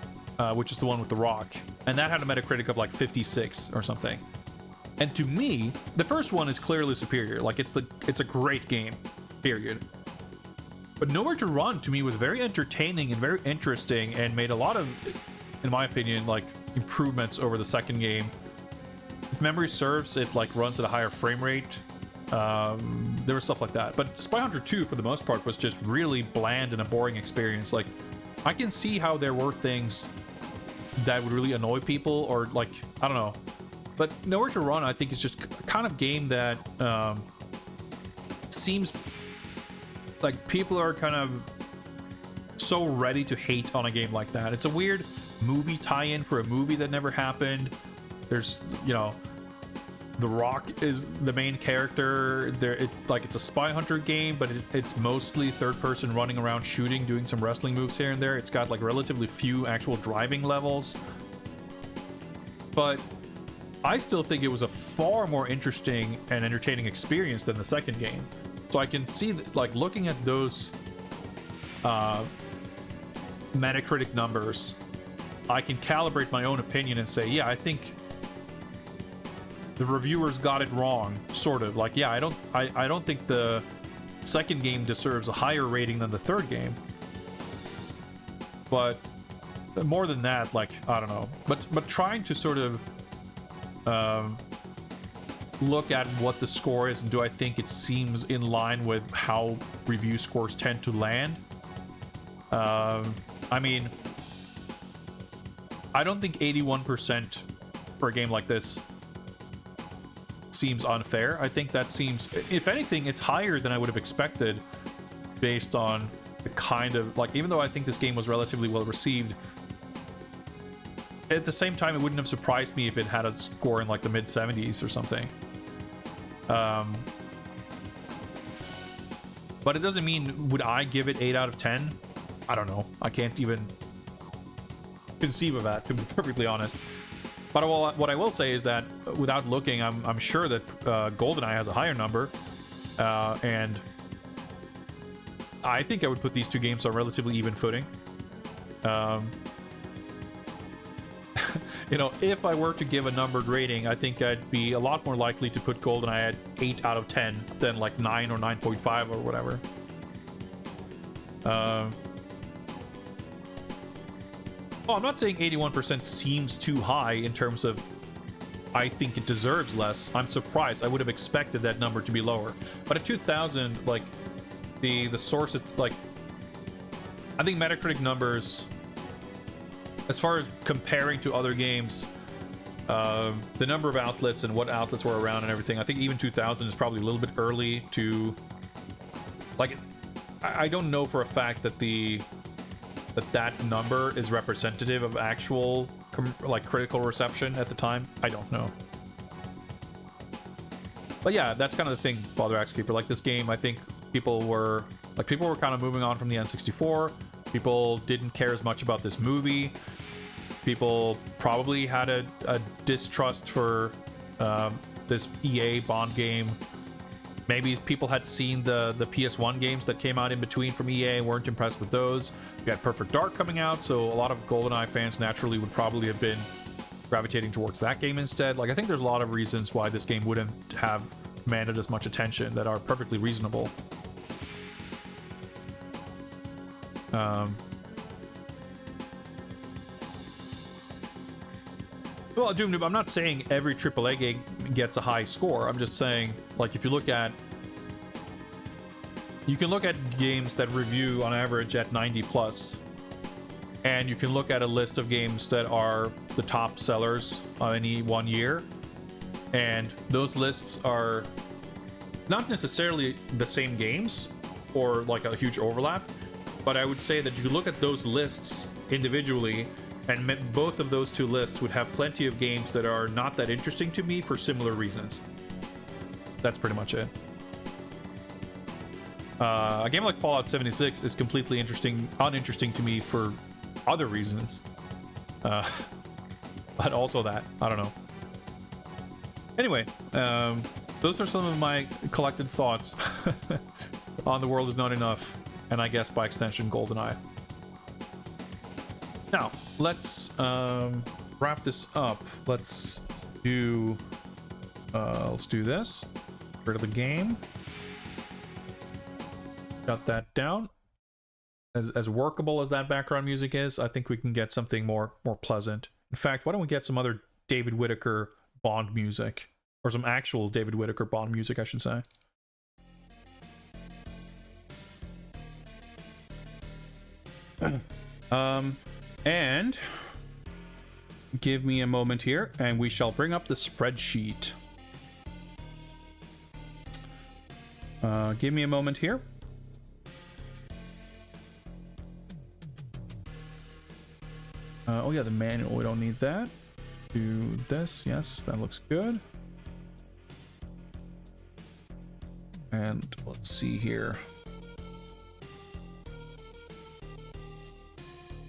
which is the one with The Rock. And that had a Metacritic of like 56 or something. And to me, the first one is clearly superior. Like, it's a great game, period. But Nowhere to Run, to me, was very entertaining and very interesting, and made a lot of, in my opinion, like, improvements over the second game. If memory serves, it like runs at a higher frame rate. There was stuff like that. But Spy Hunter 2, for the most part, was just really bland and a boring experience. Like, I can see how there were things that would really annoy people, or like, I don't know. But Nowhere to Run, I think, is just a kind of game that seems like people are kind of so ready to hate on a game like that. It's a weird movie tie-in for a movie that never happened. There's, you know, The Rock is the main character. It's a Spy Hunter game, but it's mostly third person, running around shooting, doing some wrestling moves here and there. It's got like relatively few actual driving levels, but I still think it was a far more interesting and entertaining experience than the second game. So I can see that, like, looking at those Metacritic numbers, I can calibrate my own opinion and say, yeah, I think the reviewers got it wrong, sort of. Like, yeah, I don't think the second game deserves a higher rating than the third game. But more than that, like, I don't know. But trying to sort of look at what the score is, and do I think it seems in line with how review scores tend to land? I mean, I don't think 81% for a game like this seems unfair. I think that seems, if anything, it's higher than I would have expected based on the kind of, like, even though I think this game was relatively well received, at the same time, it wouldn't have surprised me if it had a score in like the mid 70s or something. But it doesn't mean, would I give it 8 out of 10? I don't know. I can't even conceive of that, to be perfectly honest. But what I will say is that, without looking, I'm sure that GoldenEye has a higher number, and I think I would put these two games on relatively even footing. You know, if I were to give a numbered rating, I think I'd be a lot more likely to put GoldenEye at 8 out of 10 than like 9 or 9.5 or whatever. Well, I'm not saying 81% seems too high in terms of I think it deserves less. I'm surprised. I would have expected that number to be lower. But at 2,000, like, the source is, like, I think Metacritic numbers, as far as comparing to other games, the number of outlets and what outlets were around and everything, I think even 2,000 is probably a little bit early to, like, I don't know for a fact that that number is representative of actual like critical reception at the time. I don't know. But yeah, that's kind of the thing, Father Axe Keeper. Like, this game, I think people were kind of moving on from the N64. People didn't care as much about this movie. People probably had a distrust for this EA Bond game. Maybe people had seen the PS1 games that came out in between from EA and weren't impressed with those. You had Perfect Dark coming out, so a lot of GoldenEye fans naturally would probably have been gravitating towards that game instead. Like, I think there's a lot of reasons why this game wouldn't have commanded as much attention that are perfectly reasonable. Well, Doom Noob, I'm not saying every AAA game gets a high score. I'm just saying, like, if you look at... You can look at games that review on average at 90 plus, and you can look at a list of games that are the top sellers on any one year, and those lists are not necessarily the same games or like a huge overlap, but I would say that you could look at those lists individually, and both of those two lists would have plenty of games that are not that interesting to me for similar reasons. That's pretty much it. A game like Fallout 76 is completely uninteresting to me for other reasons. But also that, I don't know. Anyway, those are some of my collected thoughts on The World Is Not Enough, and I guess by extension GoldenEye. Now, let's wrap this up. Let's do this. Rid of the game. Shut that down. As workable as that background music is, I think we can get something more pleasant. In fact, why don't we get some other David Whittaker Bond music? Or some actual David Whittaker Bond music, I should say. And give me a moment here, and we shall bring up the spreadsheet. Give me a moment here. Oh yeah, the manual, we don't need that. Do this, yes, that looks good. And let's see here.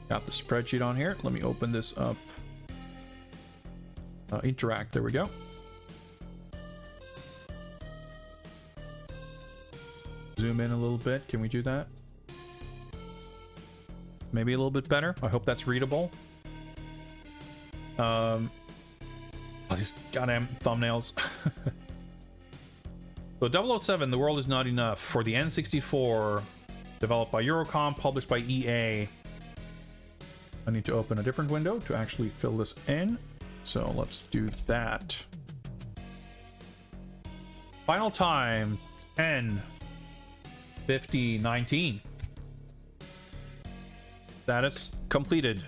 Got the spreadsheet on here. Let me open this up. Interact, there we go. Zoom in a little bit. Can we do that? Maybe a little bit better. I hope that's readable. Oh, these goddamn thumbnails. So 007, The World Is Not Enough for the N64, developed by Eurocom, published by EA. I need to open a different window to actually fill this in. So let's do that. Final time, 10/50/19. Status completed.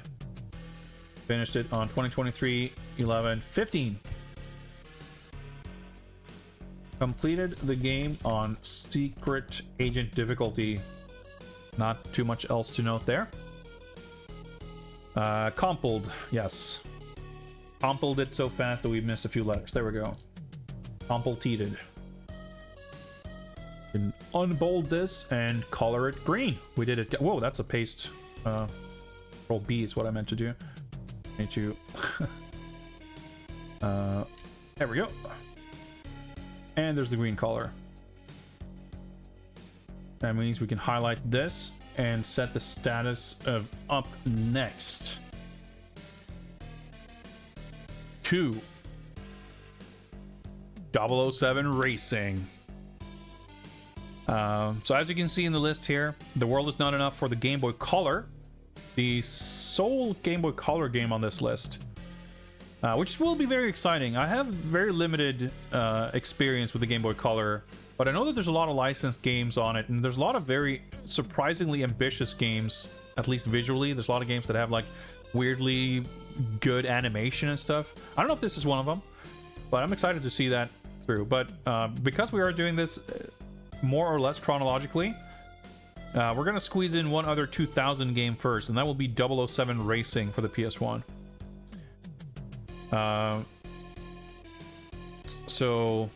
Finished it on 2023/11/15. Completed the game on Secret Agent difficulty. Not too much else to note there. Compiled, yes. Compiled it so fast that we missed a few letters. There we go. Completed. Can unbold this and color it green. We did it. Whoa, that's a paste. Control B is what I meant to do. Need to. There we go. And there's the green color. That means we can highlight this and set the status of up next to 007 Racing. So as you can see in the list here, The World Is Not Enough for the Game Boy Color, the sole Game Boy Color game on this list, which will be very exciting. I have very limited experience with the Game Boy Color, but I know that there's a lot of licensed games on it, and there's a lot of very surprisingly ambitious games, at least visually. There's a lot of games that have like weirdly good animation and stuff. I don't know if this is one of them, but I'm excited to see that through. But because we are doing this more or less chronologically, we're going to squeeze in one other 2000 game first, and that will be 007 Racing for the PS1. So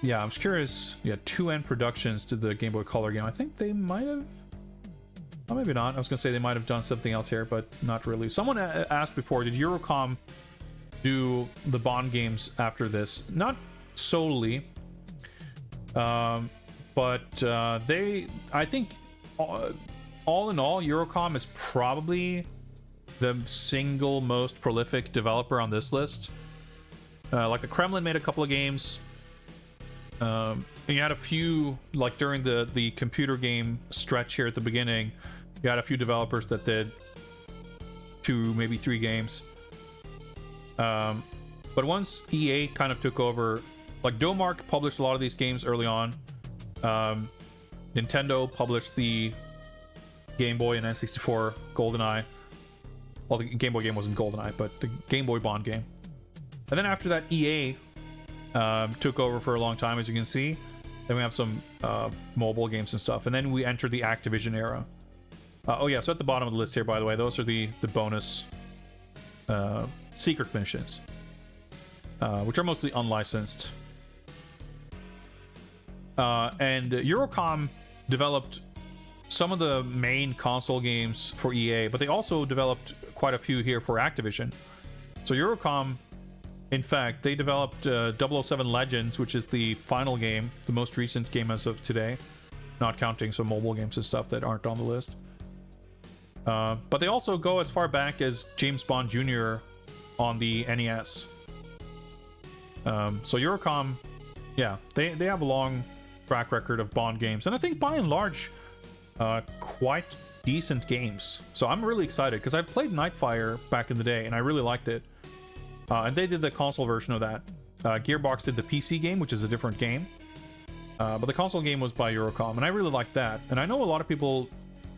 yeah, I'm just curious. Yeah, 2N Productions did the Game Boy Color game. I think they might have, oh, maybe not. I was gonna say they might have done something else here, but not really. Someone asked before, did Eurocom do the Bond games after this? Not solely, but they, I think, all in all, Eurocom is probably the single most prolific developer on this list. Like the Kremlin made a couple of games. And you had a few, like during the computer game stretch here at the beginning, you had a few developers that did 2, maybe 3 games. But once EA kind of took over, like Domark published a lot of these games early on. Nintendo published the Game Boy and N64 GoldenEye. Well, the Game Boy game wasn't GoldenEye, but the Game Boy Bond game. And then after that, EA took over for a long time, as you can see. Then we have some mobile games and stuff. And then we entered the Activision era. Oh yeah, so at the bottom of the list here, by the way, those are the bonus secret missions, which are mostly unlicensed. And Eurocom developed some of the main console games for EA, but they also developed quite a few here for Activision. So Eurocom, in fact, they developed 007 Legends, which is the final game, the most recent game as of today, not counting some mobile games and stuff that aren't on the list. But they also go as far back as James Bond Jr. on the NES. So Eurocom, yeah, they have a long track record of Bond games, and I think by and large, quite decent games. So I'm really excited because I played Nightfire back in the day, and I really liked it. And they did the console version of that. Gearbox did the PC game, which is a different game. But the console game was by Eurocom, and I really like that. And I know a lot of people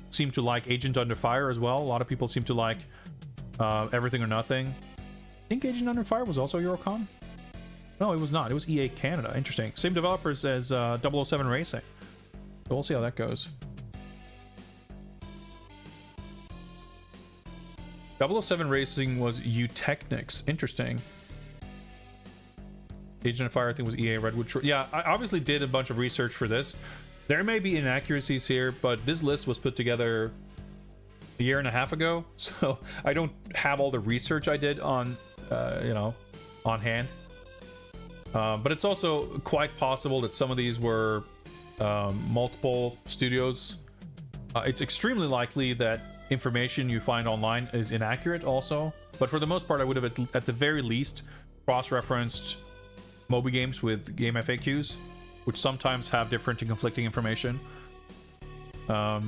seem to like Agent Under Fire as well. A lot of people seem to like Everything or Nothing. I think Agent Under Fire was also Eurocom. No, it was not. It was EA Canada. Interesting. Same developers as 007 Racing. So we'll see how that goes. 007 Racing was Eutechnics. Interesting. Agent of Fire, I think, was EA Redwood Shores. Yeah, I obviously did a bunch of research for this. There may be inaccuracies here, but this list was put together a year and a half ago, so I don't have all the research I did on, on hand. But it's also quite possible that some of these were multiple studios. It's extremely likely that information you find online is inaccurate also, but for the most part I would have at the very least cross-referenced Moby games with game FAQs, which sometimes have different and conflicting information. So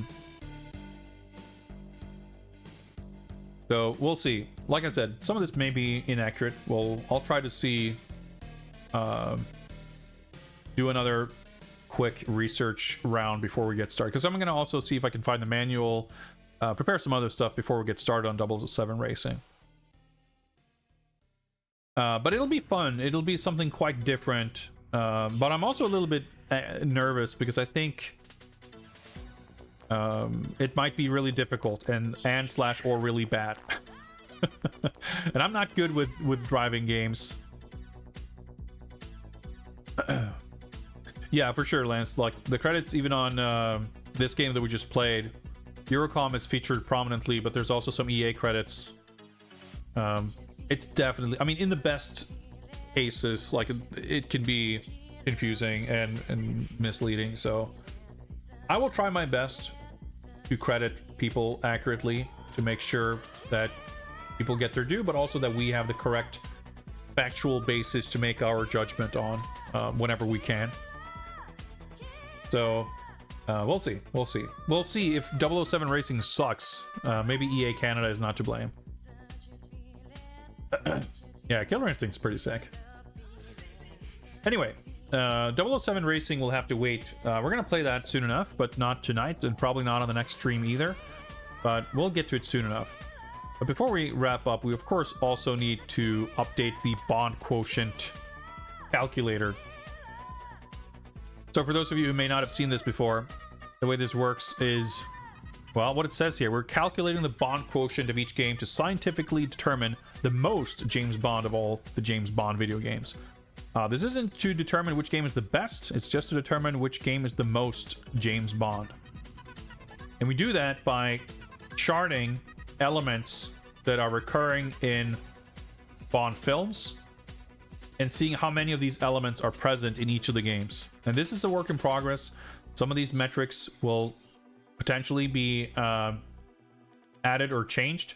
we'll see. Like I said, some of this may be inaccurate. I'll try to see do another quick research round before we get started, because I'm going to also see if I can find the manual, prepare some other stuff before we get started on 007 Racing. But it'll be fun. It'll be something quite different. But I'm also a little bit nervous because I think it might be really difficult and/or really bad. And I'm not good with driving games. Yeah, for sure, Lance. Like the credits, even on this game that we just played, Eurocom is featured prominently, but there's also some EA credits. It's definitely, I mean, in the best cases, like it can be confusing and misleading. So I will try my best to credit people accurately to make sure that people get their due, but also that we have the correct factual basis to make our judgment on whenever we can. So we'll see. We'll see if 007 Racing sucks. Maybe EA Canada is not to blame. Yeah, Killer Instinct's pretty sick. Anyway, 007 Racing will have to wait. We're gonna play that soon enough, but not tonight, and probably not on the next stream either. But we'll get to it soon enough. But before we wrap up, we of course also need to update the bond quotient calculator. So for those of you who may not have seen this before, the way this works is, well, what it says here, we're calculating the bond quotient of each game to scientifically determine the most James Bond of all the James Bond video games. This isn't to determine which game is the best, it's just to determine which game is the most James Bond. And we do that by charting elements that are recurring in Bond films and seeing how many of these elements are present in each of the games. And this is a work in progress. Some of these metrics will potentially be added or changed.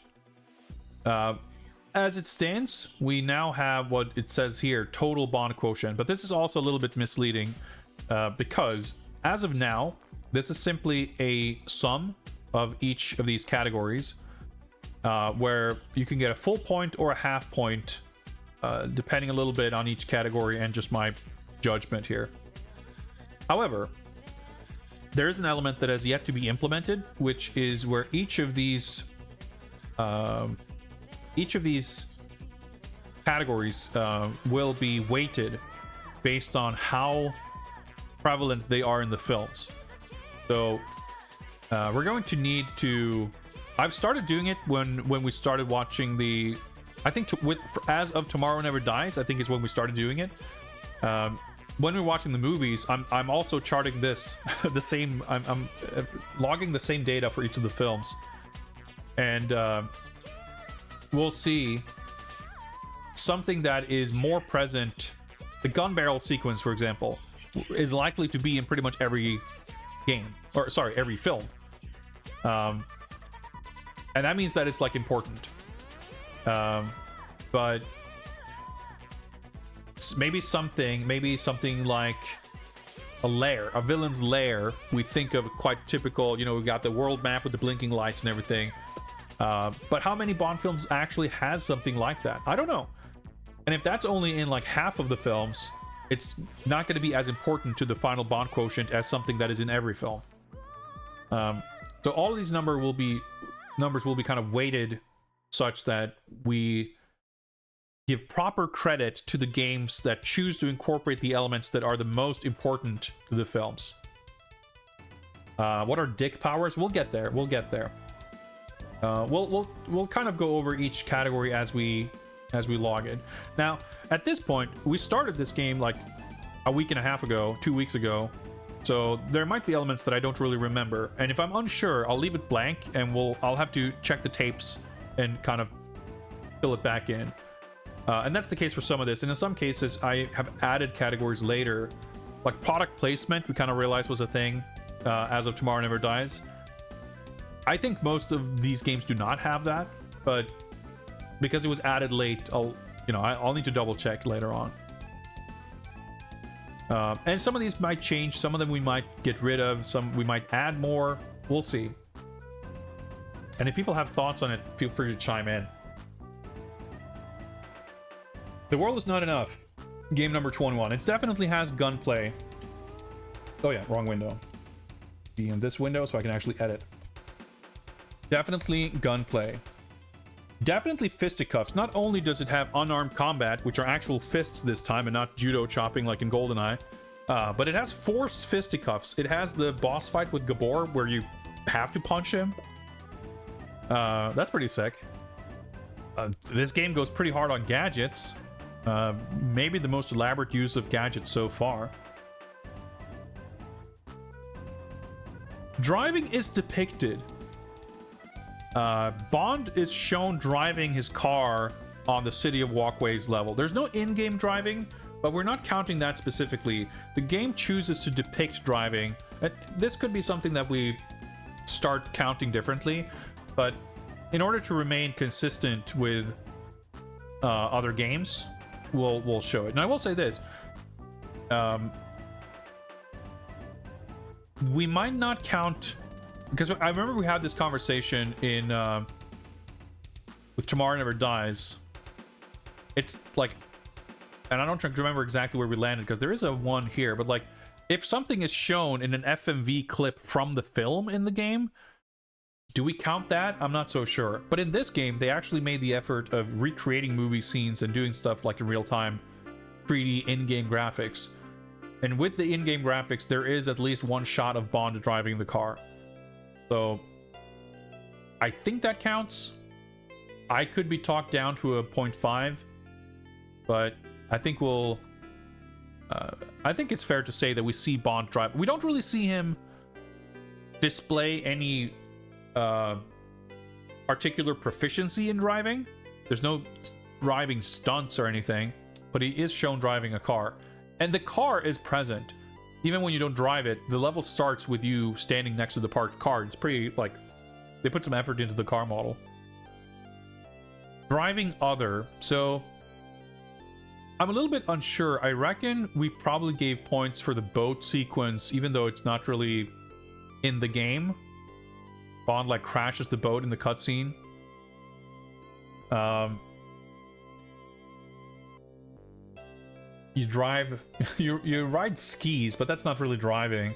As it stands, we now have what it says here, total bond quotient, but this is also a little bit misleading because as of now, this is simply a sum of each of these categories where you can get a full point or a half point depending a little bit on each category and just my judgment here. However, there is an element that has yet to be implemented, which is where each of these categories will be weighted based on how prevalent they are in the films. So we're going to need to, I've started doing it when we started watching the, I think as of Tomorrow Never Dies, I think is when we started doing it. When we're watching the movies, I'm also charting this the same, I'm logging the same data for each of the films, and we'll see something that is more present. The gun barrel sequence, for example, is likely to be in pretty much every game, or sorry, every film, and that means that it's like important. But maybe something like a lair, a villain's lair, we think of quite typical, you know, we got the world map with the blinking lights and everything. But how many Bond films actually has something like that? I don't know. And if that's only in like half of the films, it's not going to be as important to the final Bond quotient as something that is in every film. So all of these numbers will be kind of weighted such that we give proper credit to the games that choose to incorporate the elements that are the most important to the films. What are dick powers? We'll get there. We'll get there. We'll kind of go over each category as we log in. Now, at this point, we started this game like a week and a half ago, 2 weeks ago. So there might be elements that I don't really remember, and if I'm unsure, I'll leave it blank, and I'll have to check the tapes and kind of fill it back in. And that's the case for some of this. And in some cases, I have added categories later, like product placement. We kind of realized was a thing as of Tomorrow Never Dies. I think most of these games do not have that, but because it was added late, I'll need to double check later on. And some of these might change. Some of them we might get rid of. Some we might add more. We'll see. And if people have thoughts on it, feel free to chime in. The World Is Not Enough. Game number 21. It definitely has gunplay. Oh yeah, wrong window. Be in this window so I can actually edit. Definitely gunplay. Definitely fisticuffs. Not only does it have unarmed combat, which are actual fists this time and not judo chopping like in GoldenEye, but it has forced fisticuffs. It has the boss fight with Gabor where you have to punch him. That's pretty sick. This game goes pretty hard on gadgets. Maybe the most elaborate use of gadgets so far. Driving is depicted. Bond is shown driving his car on the City of Walkways level. There's no in-game driving, but we're not counting that specifically. The game chooses to depict driving. This could be something that we start counting differently, but in order to remain consistent with other games, we'll show it. And I will say this. We might not count... Because I remember we had this conversation in with Tomorrow Never Dies. It's like, and I don't remember exactly where we landed because there is a one here, but like, if something is shown in an FMV clip from the film in the game, do we count that? I'm not so sure. But in this game, they actually made the effort of recreating movie scenes and doing stuff like in real time, 3D in-game graphics. And with the in-game graphics, there is at least one shot of Bond driving the car. So, I think that counts. I could be talked down to a 0.5, but I think I think it's fair to say that we see Bond drive. We don't really see him display any particular proficiency in driving. There's no driving stunts or anything, but he is shown driving a car. And the car is present. Even when you don't drive it, the level starts with you standing next to the parked car. It's pretty, like, they put some effort into the car model. Driving other. So, I'm a little bit unsure. I reckon we probably gave points for the boat sequence, even though it's not really in the game. Bond, like, crashes the boat in the cutscene. You drive, you ride skis, but that's not really driving.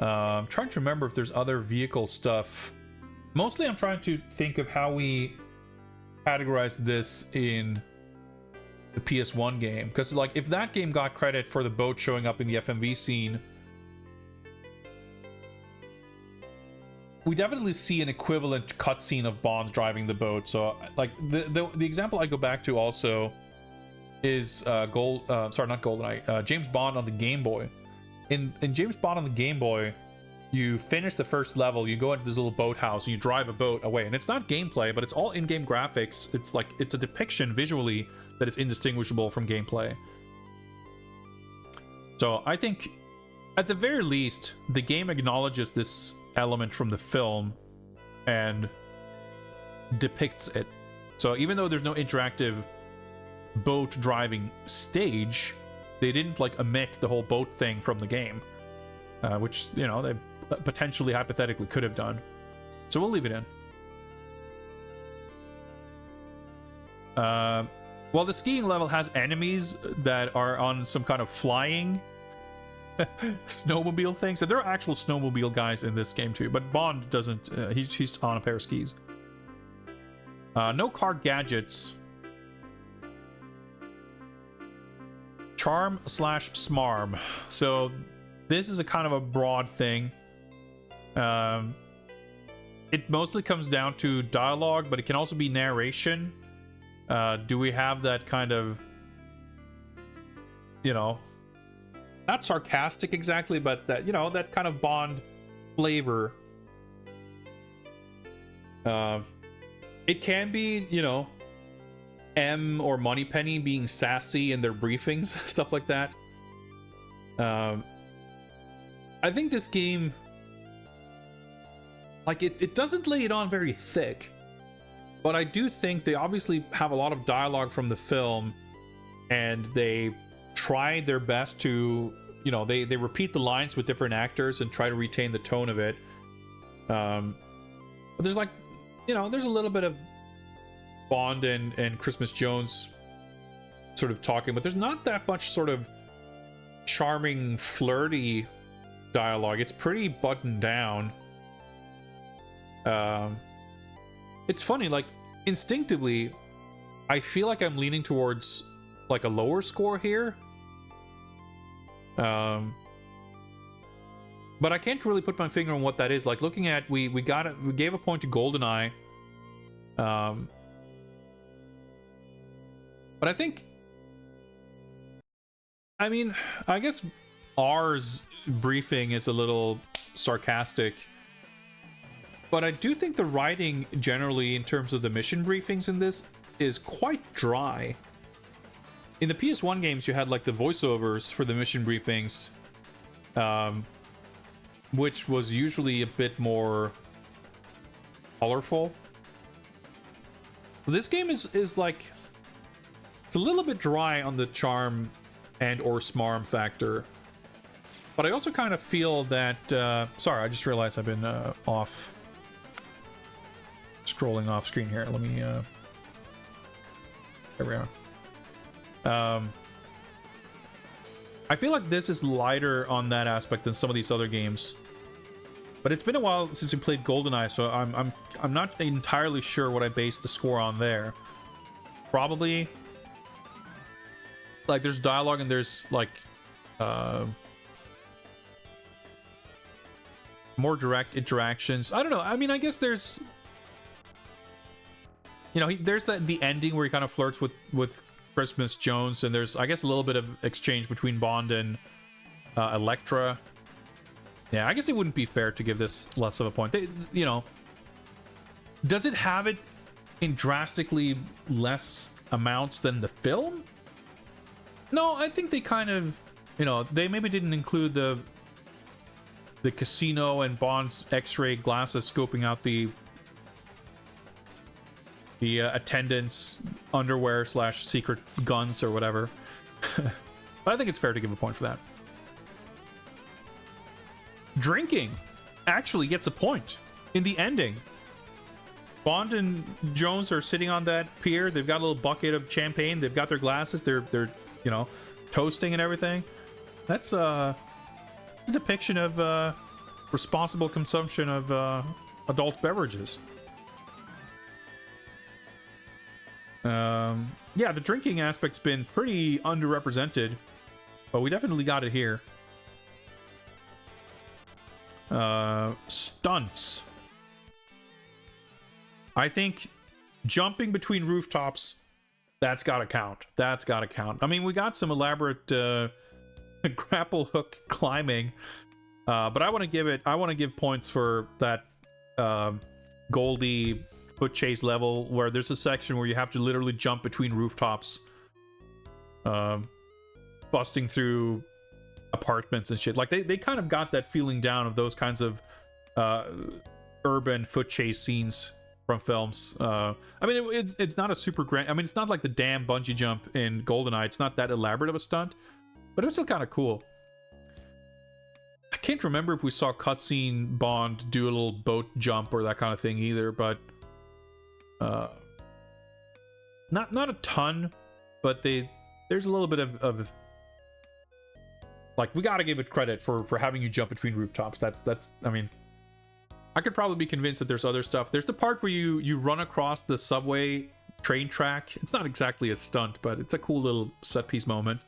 I'm trying to remember if there's other vehicle stuff. Mostly I'm trying to think of how we categorize this in the PS1 game. Because like, if that game got credit for the boat showing up in the FMV scene, we definitely see an equivalent cutscene of Bond driving the boat. So like, the example I go back to also is James Bond on the Game Boy. In James Bond on the Game Boy, you finish the first level, you go into this little boathouse, and you drive a boat away. And it's not gameplay, but it's all in-game graphics. It's like, it's a depiction visually that is indistinguishable from gameplay. So I think, at the very least, the game acknowledges this element from the film and depicts it. So even though there's no interactive boat driving stage, they didn't like omit the whole boat thing from the game, which, you know, they potentially hypothetically could have done. So we'll leave it in. Well, the skiing level has enemies that are on some kind of flying snowmobile thing. So there are actual snowmobile guys in this game too, but Bond doesn't. He's on a pair of skis. No car gadgets. Charm / smarm. So this is a kind of a broad thing. It mostly comes down to dialogue, but it can also be narration. Do we have that kind of, you know, not sarcastic exactly, but that, you know, that kind of Bond flavor. It can be, you know, M or Moneypenny being sassy in their briefings, stuff like that. I think this game, like, it doesn't lay it on very thick, but I do think they obviously have a lot of dialogue from the film, and they try their best to, you know, they repeat the lines with different actors and try to retain the tone of it. But there's, like, you know, there's a little bit of Bond and Christmas Jones sort of talking, but there's not that much sort of charming, flirty dialogue. It's pretty buttoned down. It's funny, like, instinctively, I feel like I'm leaning towards, like, a lower score here. But I can't really put my finger on what that is. Like, looking at, we gave a point to GoldenEye. But I think, I mean, I guess R's briefing is a little sarcastic, but I do think the writing generally in terms of the mission briefings in this is quite dry. In the PS1 games, you had, like, the voiceovers for the mission briefings, which was usually a bit more colorful. This game is like, it's a little bit dry on the charm and or smarm factor, but I also kind of feel that sorry, I just realized I've been off scrolling off screen here. Let me there we are. I feel like this is lighter on that aspect than some of these other games, but it's been a while since we played GoldenEye, so I'm not entirely sure what I based the score on there. Probably, like, there's dialogue and there's, like, more direct interactions. I don't know. I mean, I guess there's, you know, there's the ending where he kind of flirts with Christmas Jones, and there's, I guess, a little bit of exchange between Bond and Elektra. Yeah, I guess it wouldn't be fair to give this less of a point. You know, does it have it in drastically less amounts than the film? No, I think they kind of, you know, they maybe didn't include the casino and Bond's X-ray glasses scoping out the attendants' underwear / secret guns or whatever. But I think it's fair to give a point for that. Drinking actually gets a point in the ending. Bond and Jones are sitting on that pier. They've got a little bucket of champagne. They've got their glasses. They're you know, toasting and everything. That's a depiction of responsible consumption of adult beverages. Yeah, the drinking aspect's been pretty underrepresented, but we definitely got it here. Stunts. I think jumping between rooftops, that's gotta count. That's gotta count. I mean, we got some elaborate grapple hook climbing, but I want to give points for that Goldie foot chase level where there's a section where you have to literally jump between rooftops, busting through apartments and shit. Like, they kind of got that feeling down of those kinds of urban foot chase scenes from films. I mean, it's not a super grand, I mean, it's not like the damn bungee jump in GoldenEye. It's not that elaborate of a stunt, but it was still kind of cool. I can't remember if we saw cutscene Bond do a little boat jump or that kind of thing either, but not a ton. but there's a little bit of like, we gotta give it credit for having you jump between rooftops. That's I mean, I could probably be convinced that there's other stuff. There's the part where you run across the subway train track. It's not exactly a stunt, but it's a cool little set piece moment.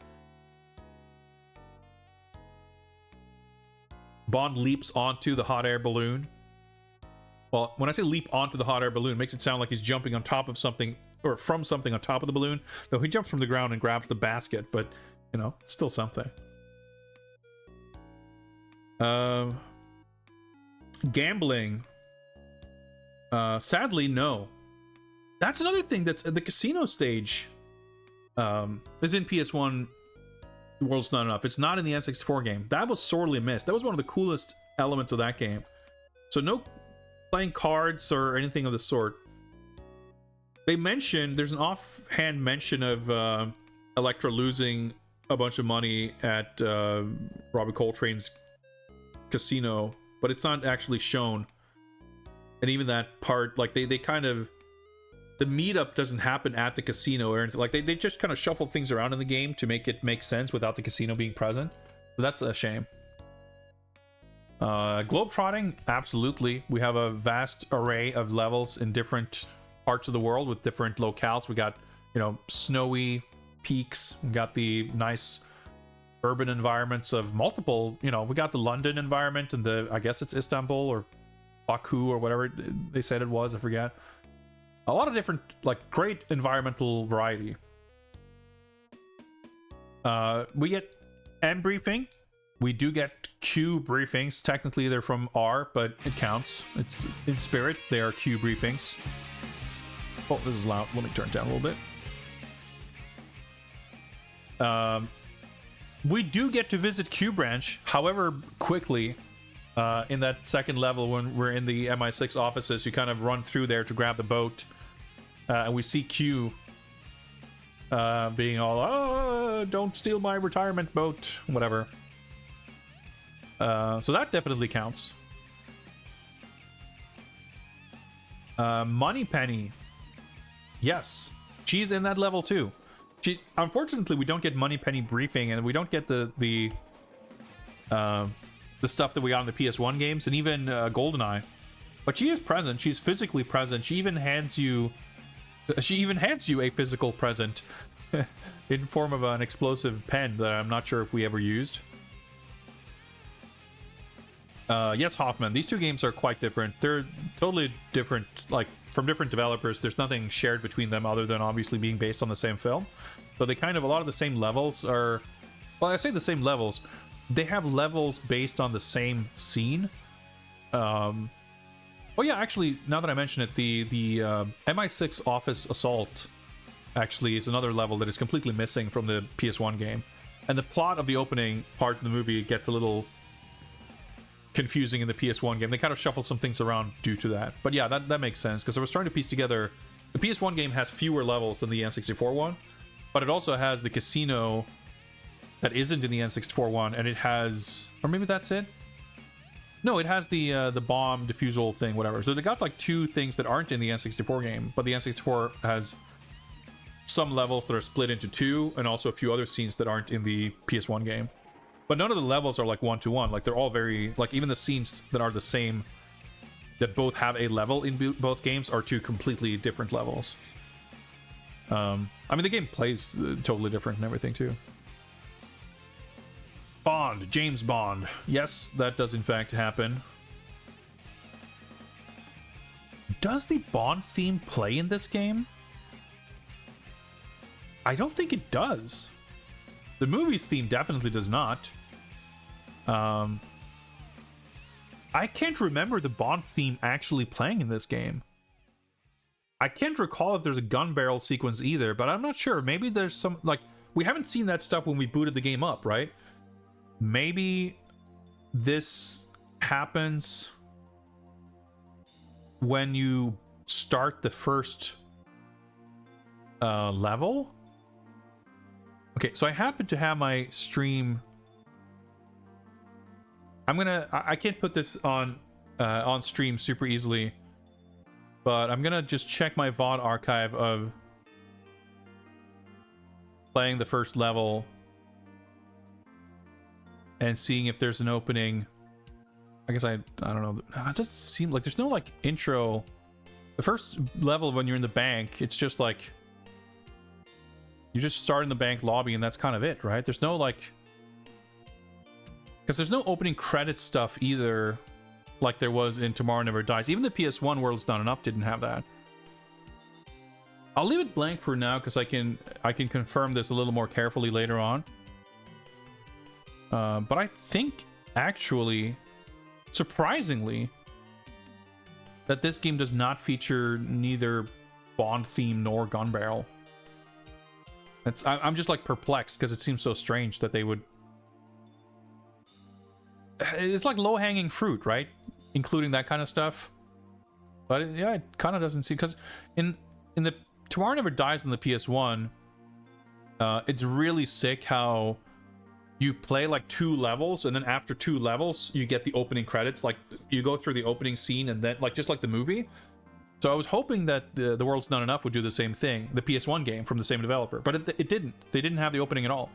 Bond leaps onto the hot air balloon. Well, when I say leap onto the hot air balloon, it makes it sound like he's jumping on top of something, or from something on top of the balloon. No, he jumps from the ground and grabs the basket, but, you know, still something. Gambling. Sadly, no. That's another thing that's the casino stage is in PS1 World's Not Enough. It's not in the N64 game. That was sorely missed. That was one of the coolest elements of that game. So no playing cards or anything of the sort. They mentioned, there's an offhand mention of Electra losing a bunch of money at Robbie Coltrane's casino, but it's not actually shown. And even that part, like they kind of, the meetup doesn't happen at the casino or anything. Like they just kind of shuffle things around in the game to make it make sense without the casino being present. So that's a shame. Globetrotting, absolutely. We have a vast array of levels in different parts of the world with different locales. We got, you know, snowy peaks. We got the nice urban environments of multiple, you know, we got the London environment and the, I guess it's Istanbul or Baku or whatever they said it was, I forget. A lot of different, like, great environmental variety. We get M briefing. We do get Q briefings. Technically they're from R, but it counts. It's in spirit, they are Q briefings. Oh, this is loud. Let me turn it down a little bit. We do get to visit Q Branch, however quickly, in that second level when we're in the MI6 offices. You kind of run through there to grab the boat, and we see Q being all, oh, don't steal my retirement boat, whatever. So that definitely counts. Moneypenny. Yes, she's in that level too. Unfortunately, we don't get Moneypenny briefing, and we don't get the stuff that we got in the PS1 games, and even GoldenEye. But she is present. She's physically present. She even hands you a physical present in form of an explosive pen that I'm not sure if we ever used. Yes, Hoffman. These two games are quite different. They're totally different, like, from different developers. There's nothing shared between them other than obviously being based on the same film. So they kind of, a lot of the same levels are, well, I say the same levels. They have levels based on the same scene. Oh yeah, actually, now that I mention it, the MI6 Office Assault actually is another level that is completely missing from the PS1 game. And the plot of the opening part of the movie gets a little confusing in the PS1 game. They kind of shuffle some things around due to that. But yeah, that makes sense, because I was trying to piece together, the PS1 game has fewer levels than the N64 one, but it also has the casino that isn't in the N64 one, and it has, or maybe that's it? No, it has the bomb defusal thing, whatever. So they got like two things that aren't in the N64 game, but the N64 has some levels that are split into two, and also a few other scenes that aren't in the PS1 game. But none of the levels are like one-to-one. Like, they're all very, like, even the scenes that are the same, that both have a level in both games, are two completely different levels. I mean, the game plays totally different and everything too. Bond, James Bond. Yes, that does in fact happen. Does the Bond theme play in this game? I don't think it does. The movie's theme definitely does not. I can't remember the Bond theme actually playing in this game. I can't recall if there's a gun barrel sequence either, but I'm not sure. Maybe there's some, like, we haven't seen that stuff when we booted the game up, right? Maybe this happens when you start the first level. Okay, so I happen to have my stream. I can't put this on stream super easily, but I'm gonna just check my VOD archive of playing the first level and seeing if there's an opening. I guess I don't know. It doesn't seem like there's no like intro. The first level when you're in the bank, it's just like you just start in the bank lobby and that's kind of it, right? There's no like, because there's no opening credit stuff either, like there was in Tomorrow Never Dies. Even the PS1 World's Not Enough didn't have that. I'll leave it blank for now because I can confirm this a little more carefully later on. But I think actually, surprisingly, that this game does not feature neither Bond theme nor gun barrel. I'm just like perplexed because it seems so strange that they would. It's like low-hanging fruit, right? Including that kind of stuff. But yeah, it kind of doesn't seem, because in the Tomorrow Never Dies on the PS1, it's really sick how you play like 2 levels, and then after 2 levels, you get the opening credits. Like you go through the opening scene, and then like just like the movie. So I was hoping that the World's Not Enough would do the same thing, the PS1 game from the same developer, but it didn't. They didn't have the opening at all.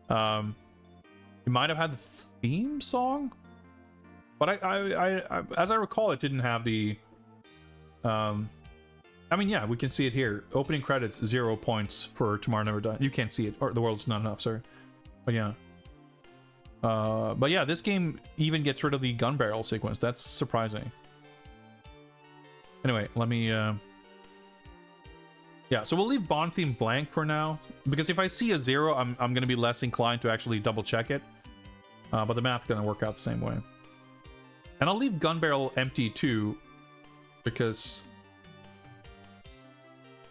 You might have had the theme song, but I as I recall, it didn't have the. I mean, yeah, we can see it here. Opening credits, 0 points for Tomorrow Never Dies. You can't see it, or The World's Not Enough. Sorry, but yeah. But yeah, this game even gets rid of the gun barrel sequence. That's surprising. Anyway, let me. Yeah, so we'll leave Bond theme blank for now, because if I see a 0, I'm going to be less inclined to actually double check it. But the math's going to work out the same way. And I'll leave gun barrel empty too, because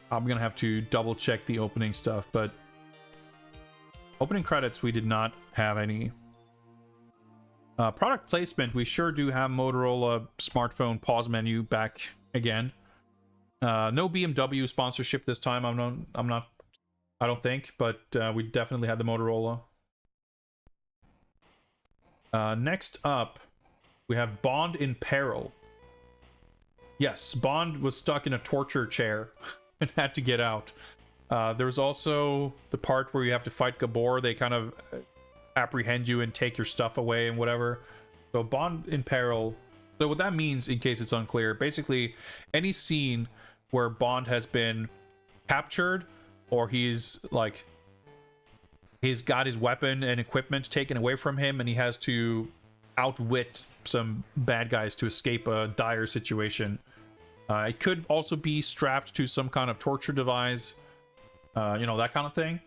I'm going to have to double check the opening stuff. But opening credits, we did not have any. Product placement, we sure do have Motorola smartphone pause menu back again. No BMW sponsorship this time. I don't think, but we definitely had the Motorola. Next up, we have Bond in Peril. Yes, Bond was stuck in a torture chair and had to get out. There's also the part where you have to fight Gabor. They kind of apprehend you and take your stuff away and whatever. So Bond in Peril. So what that means, in case it's unclear, basically any scene where Bond has been captured, or he's got his weapon and equipment taken away from him, and he has to outwit some bad guys to escape a dire situation. It could also be strapped to some kind of torture device, that kind of thing.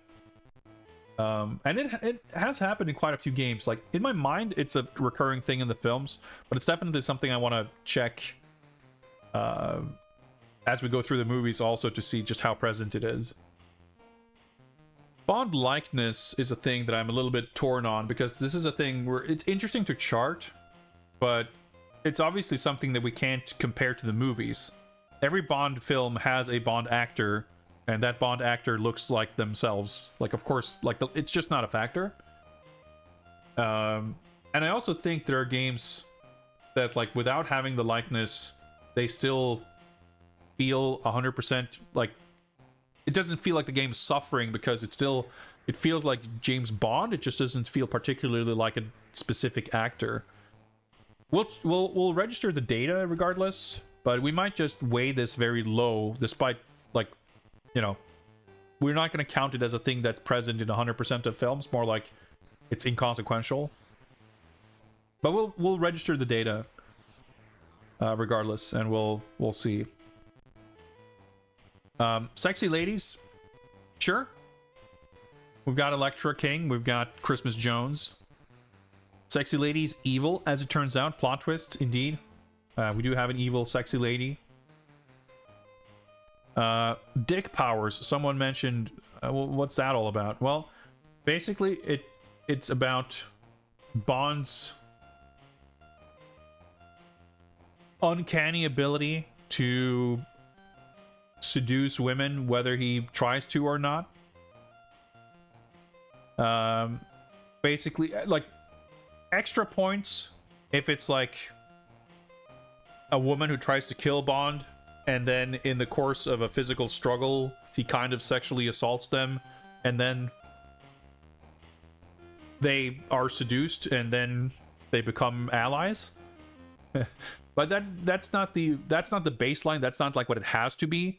And it has happened in quite a few games. Like, in my mind, it's a recurring thing in the films, but it's definitely something I want to check as we go through the movies also, to see just how present it is. Bond likeness is a thing that I'm a little bit torn on, because this is a thing where it's interesting to chart, but it's obviously something that we can't compare to the movies. Every Bond film has a Bond actor, and that Bond actor looks like themselves. Like, of course, it's just not a factor. And I also think there are games that, like, without having the likeness, they still feel 100%, like, it doesn't feel like the game's suffering, because it feels like James Bond. It just doesn't feel particularly like a specific actor. We'll register the data regardless, but we might just weigh this very low, despite, like, we're not going to count it as a thing that's present in 100% of films. More like it's inconsequential. But we'll register the data regardless, and we'll see. Sexy ladies, sure. We've got Electra King, we've got Christmas Jones. Sexy ladies, evil, as it turns out. Plot twist, indeed. We do have an evil sexy lady. Dick powers. Someone mentioned, what's that all about? Well, basically, it's about Bond's uncanny ability to seduce women, whether he tries to or not. Basically, like, extra points if it's like a woman who tries to kill Bond, and then in the course of a physical struggle he kind of sexually assaults them. and then they are seduced and then they become allies. But that's not the baseline. That's not like what it has to be.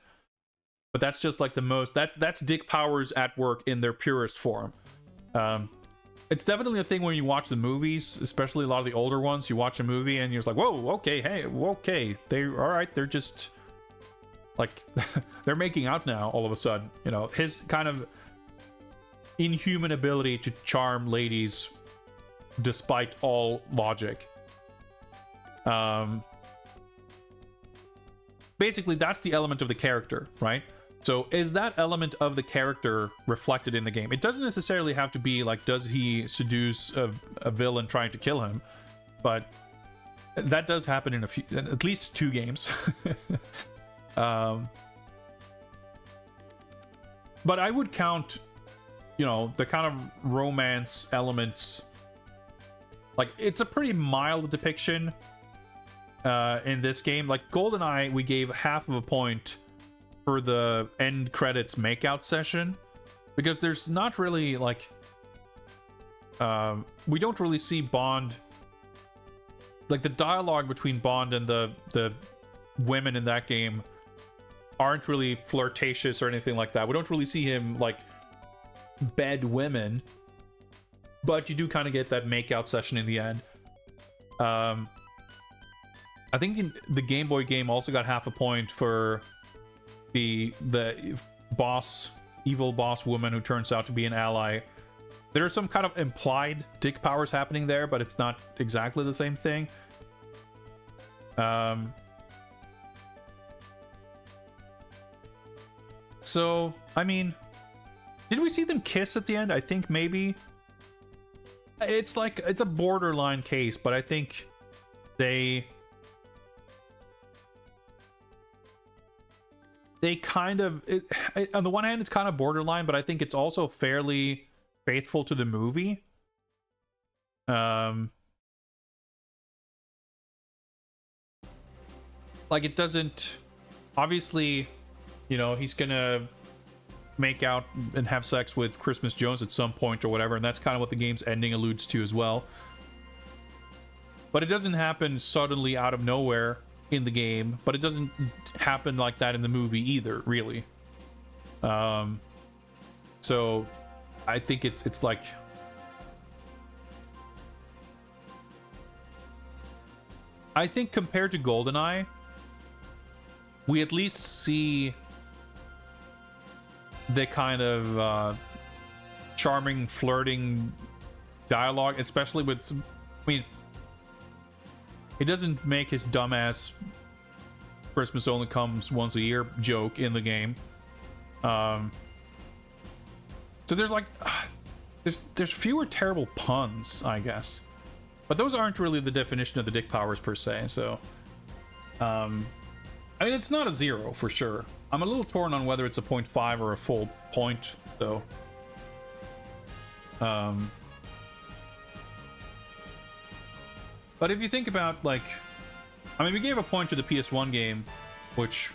But that's just like the most that's dick powers at work in their purest form. It's definitely a thing when you watch the movies, especially a lot of the older ones. You watch a movie and you're just like, whoa, okay, hey, okay, they're all right. They're just like they're making out now all of a sudden. You know, his kind of inhuman ability to charm ladies despite all logic. Basically, that's the element of the character, right? So is that element of the character reflected in the game? It doesn't necessarily have to be like, does he seduce a villain trying to kill him? But that does happen in at least 2 games. But I would count, you know, the kind of romance elements. Like, it's a pretty mild depiction in this game. Like GoldenEye, we gave half of a point for the end credits makeout session, because there's not really like we don't really see Bond, like the dialogue between Bond and the women in that game aren't really flirtatious or anything like that. We don't really see him like bed women, but you do kind of get that makeout session in the end. I think in the Game Boy game also got half a point for the evil boss woman who turns out to be an ally. There's some kind of implied dick powers happening there, but it's not exactly the same thing. So, I mean, did we see them kiss at the end? I think maybe. It's like, it's a borderline case, but I think they kind of, on the one hand, it's kind of borderline, but I think it's also fairly faithful to the movie. Like, it doesn't, obviously, you know, he's gonna make out and have sex with Christmas Jones at some point or whatever, and that's kind of what the game's ending alludes to as well. But it doesn't happen suddenly out of nowhere in the game, but it doesn't happen like that in the movie either, really. So I think it's like, I think compared to GoldenEye, we at least see the kind of charming, flirting dialogue, especially with, I mean, it doesn't make his dumbass Christmas only comes once a year joke in the game. So there's like, there's fewer terrible puns, I guess, but those aren't really the definition of the dick powers per se. So, I mean, it's not a 0 for sure. I'm a little torn on whether it's a 0.5 or a full point, though. But if you think about, like, I mean, we gave a point to the PS1 game, which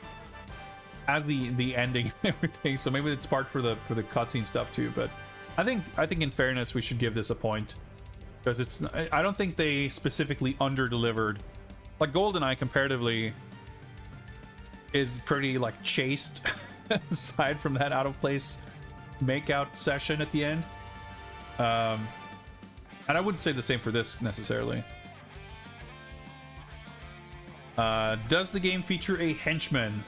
has the ending and everything, so maybe it's part for the cutscene stuff too. But I think in fairness, we should give this a point, because it's, I don't think they specifically under-delivered. Like GoldenEye, comparatively, is pretty like chaste aside from that out of place makeout session at the end. And I wouldn't say the same for this necessarily. Does the game feature a henchman?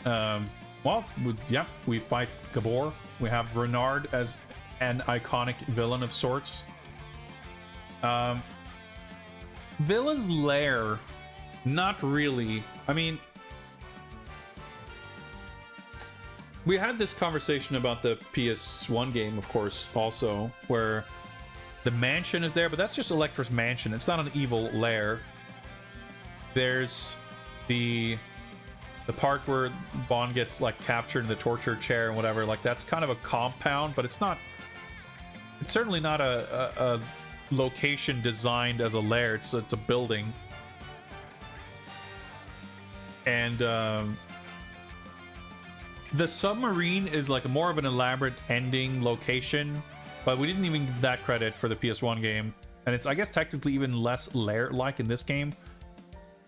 Well, yeah, we fight Gabor. We have Renard as an iconic villain of sorts. Villain's Lair, not really. I mean, we had this conversation about the PS1 game, of course, also, where the mansion is there, but that's just Electra's mansion. It's not an evil lair. There's the part where Bond gets like captured in the torture chair and whatever. Like, that's kind of a compound, but it's not. It's certainly not a location designed as a lair. It's a building. And The submarine is like more of an elaborate ending location, but we didn't even give that credit for the PS1 game. And it's, I guess, technically even less lair-like in this game.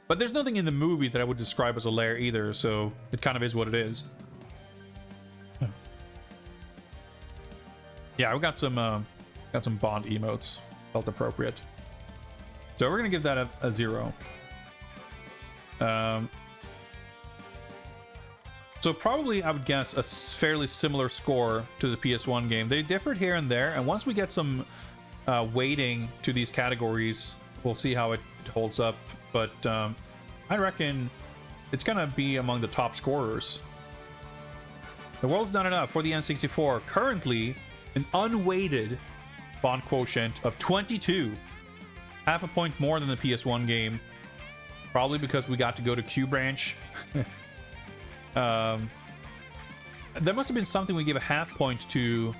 But there's nothing in the movie that I would describe as a lair either, so it kind of is what it is. Yeah, we got some Bond emotes. Felt appropriate. So we're gonna give that a 0. So probably, I would guess, a fairly similar score to the PS1 game. They differed here and there, and once we get some weighting to these categories, we'll see how it holds up. But I reckon it's gonna be among the top scorers. The World's Not Enough for the N64. Currently, an unweighted Bond quotient of 22. Half a point more than the PS1 game. Probably because we got to go to Q Branch. There must have been something we gave a half point to.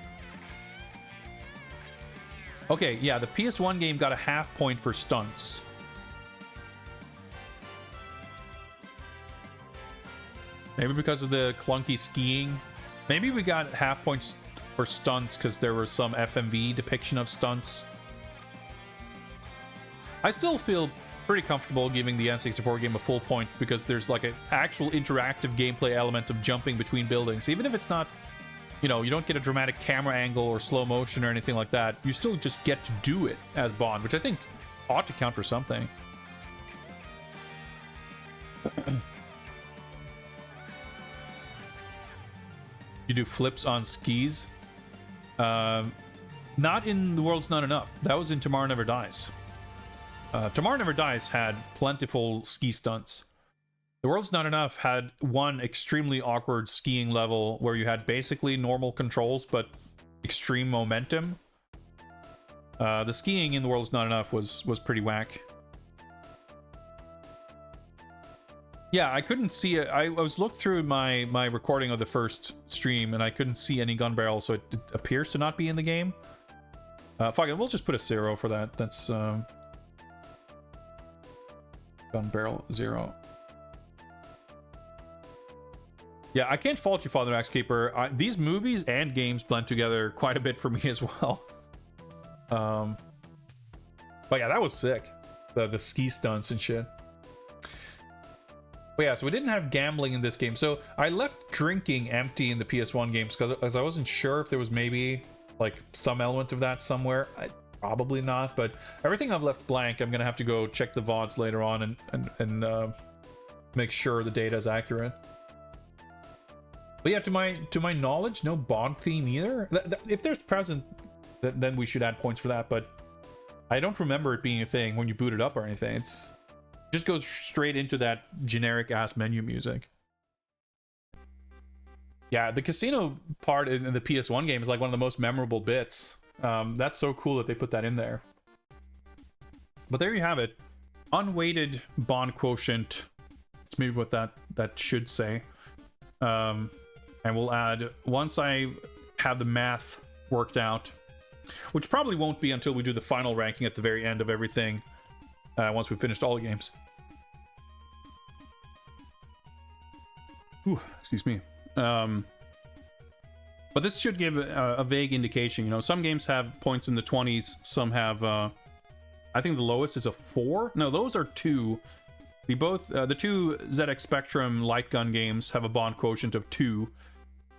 Okay, yeah, the PS1 game got a half point for stunts. Maybe because of the clunky skiing. Maybe we got half points for stunts because there was some FMV depiction of stunts. I still feel pretty comfortable giving the N64 game a full point because there's like an actual interactive gameplay element of jumping between buildings. Even if it's not, you know, you don't get a dramatic camera angle or slow motion or anything like that, you still just get to do it as Bond, which I think ought to count for something. You do flips on skis. Not in The World's Not Enough. That was in Tomorrow Never Dies. Tomorrow Never Dies had plentiful ski stunts. The World's Not Enough had one extremely awkward skiing level where you had basically normal controls but extreme momentum. The skiing in The World's Not Enough was pretty whack. Yeah, I couldn't see it. I was looked through my recording of the first stream and I couldn't see any gun barrel, so it appears to not be in the game. Fuck it, we'll just put a 0 for that. That's gun barrel 0. Yeah, I can't fault you, Father Max Keeper. These movies and games blend together quite a bit for me as well. But yeah, that was sick. The ski stunts and shit. But yeah, so we didn't have gambling in this game. So I left drinking empty in the PS1 games because I wasn't sure if there was maybe like some element of that somewhere. Probably not, but everything I've left blank. I'm gonna have to go check the VODs later on and make sure the data is accurate. But yeah, to my knowledge, no Bond theme either. If there's present, then we should add points for that. But I don't remember it being a thing when you boot it up or anything. It just goes straight into that generic ass menu music. Yeah, the casino part in the PS1 game is like one of the most memorable bits. That's so cool that they put that in there. But there you have it. Unweighted Bond quotient. That's maybe what that should say. And we'll add, once I have the math worked out, which probably won't be until we do the final ranking at the very end of everything, once we've finished all the games. Ooh, excuse me. But this should give a vague indication. You know, some games have points in the 20s. Some have, I think the lowest is a 4. No, those are 2. The two ZX Spectrum light gun games have a Bond quotient of 2.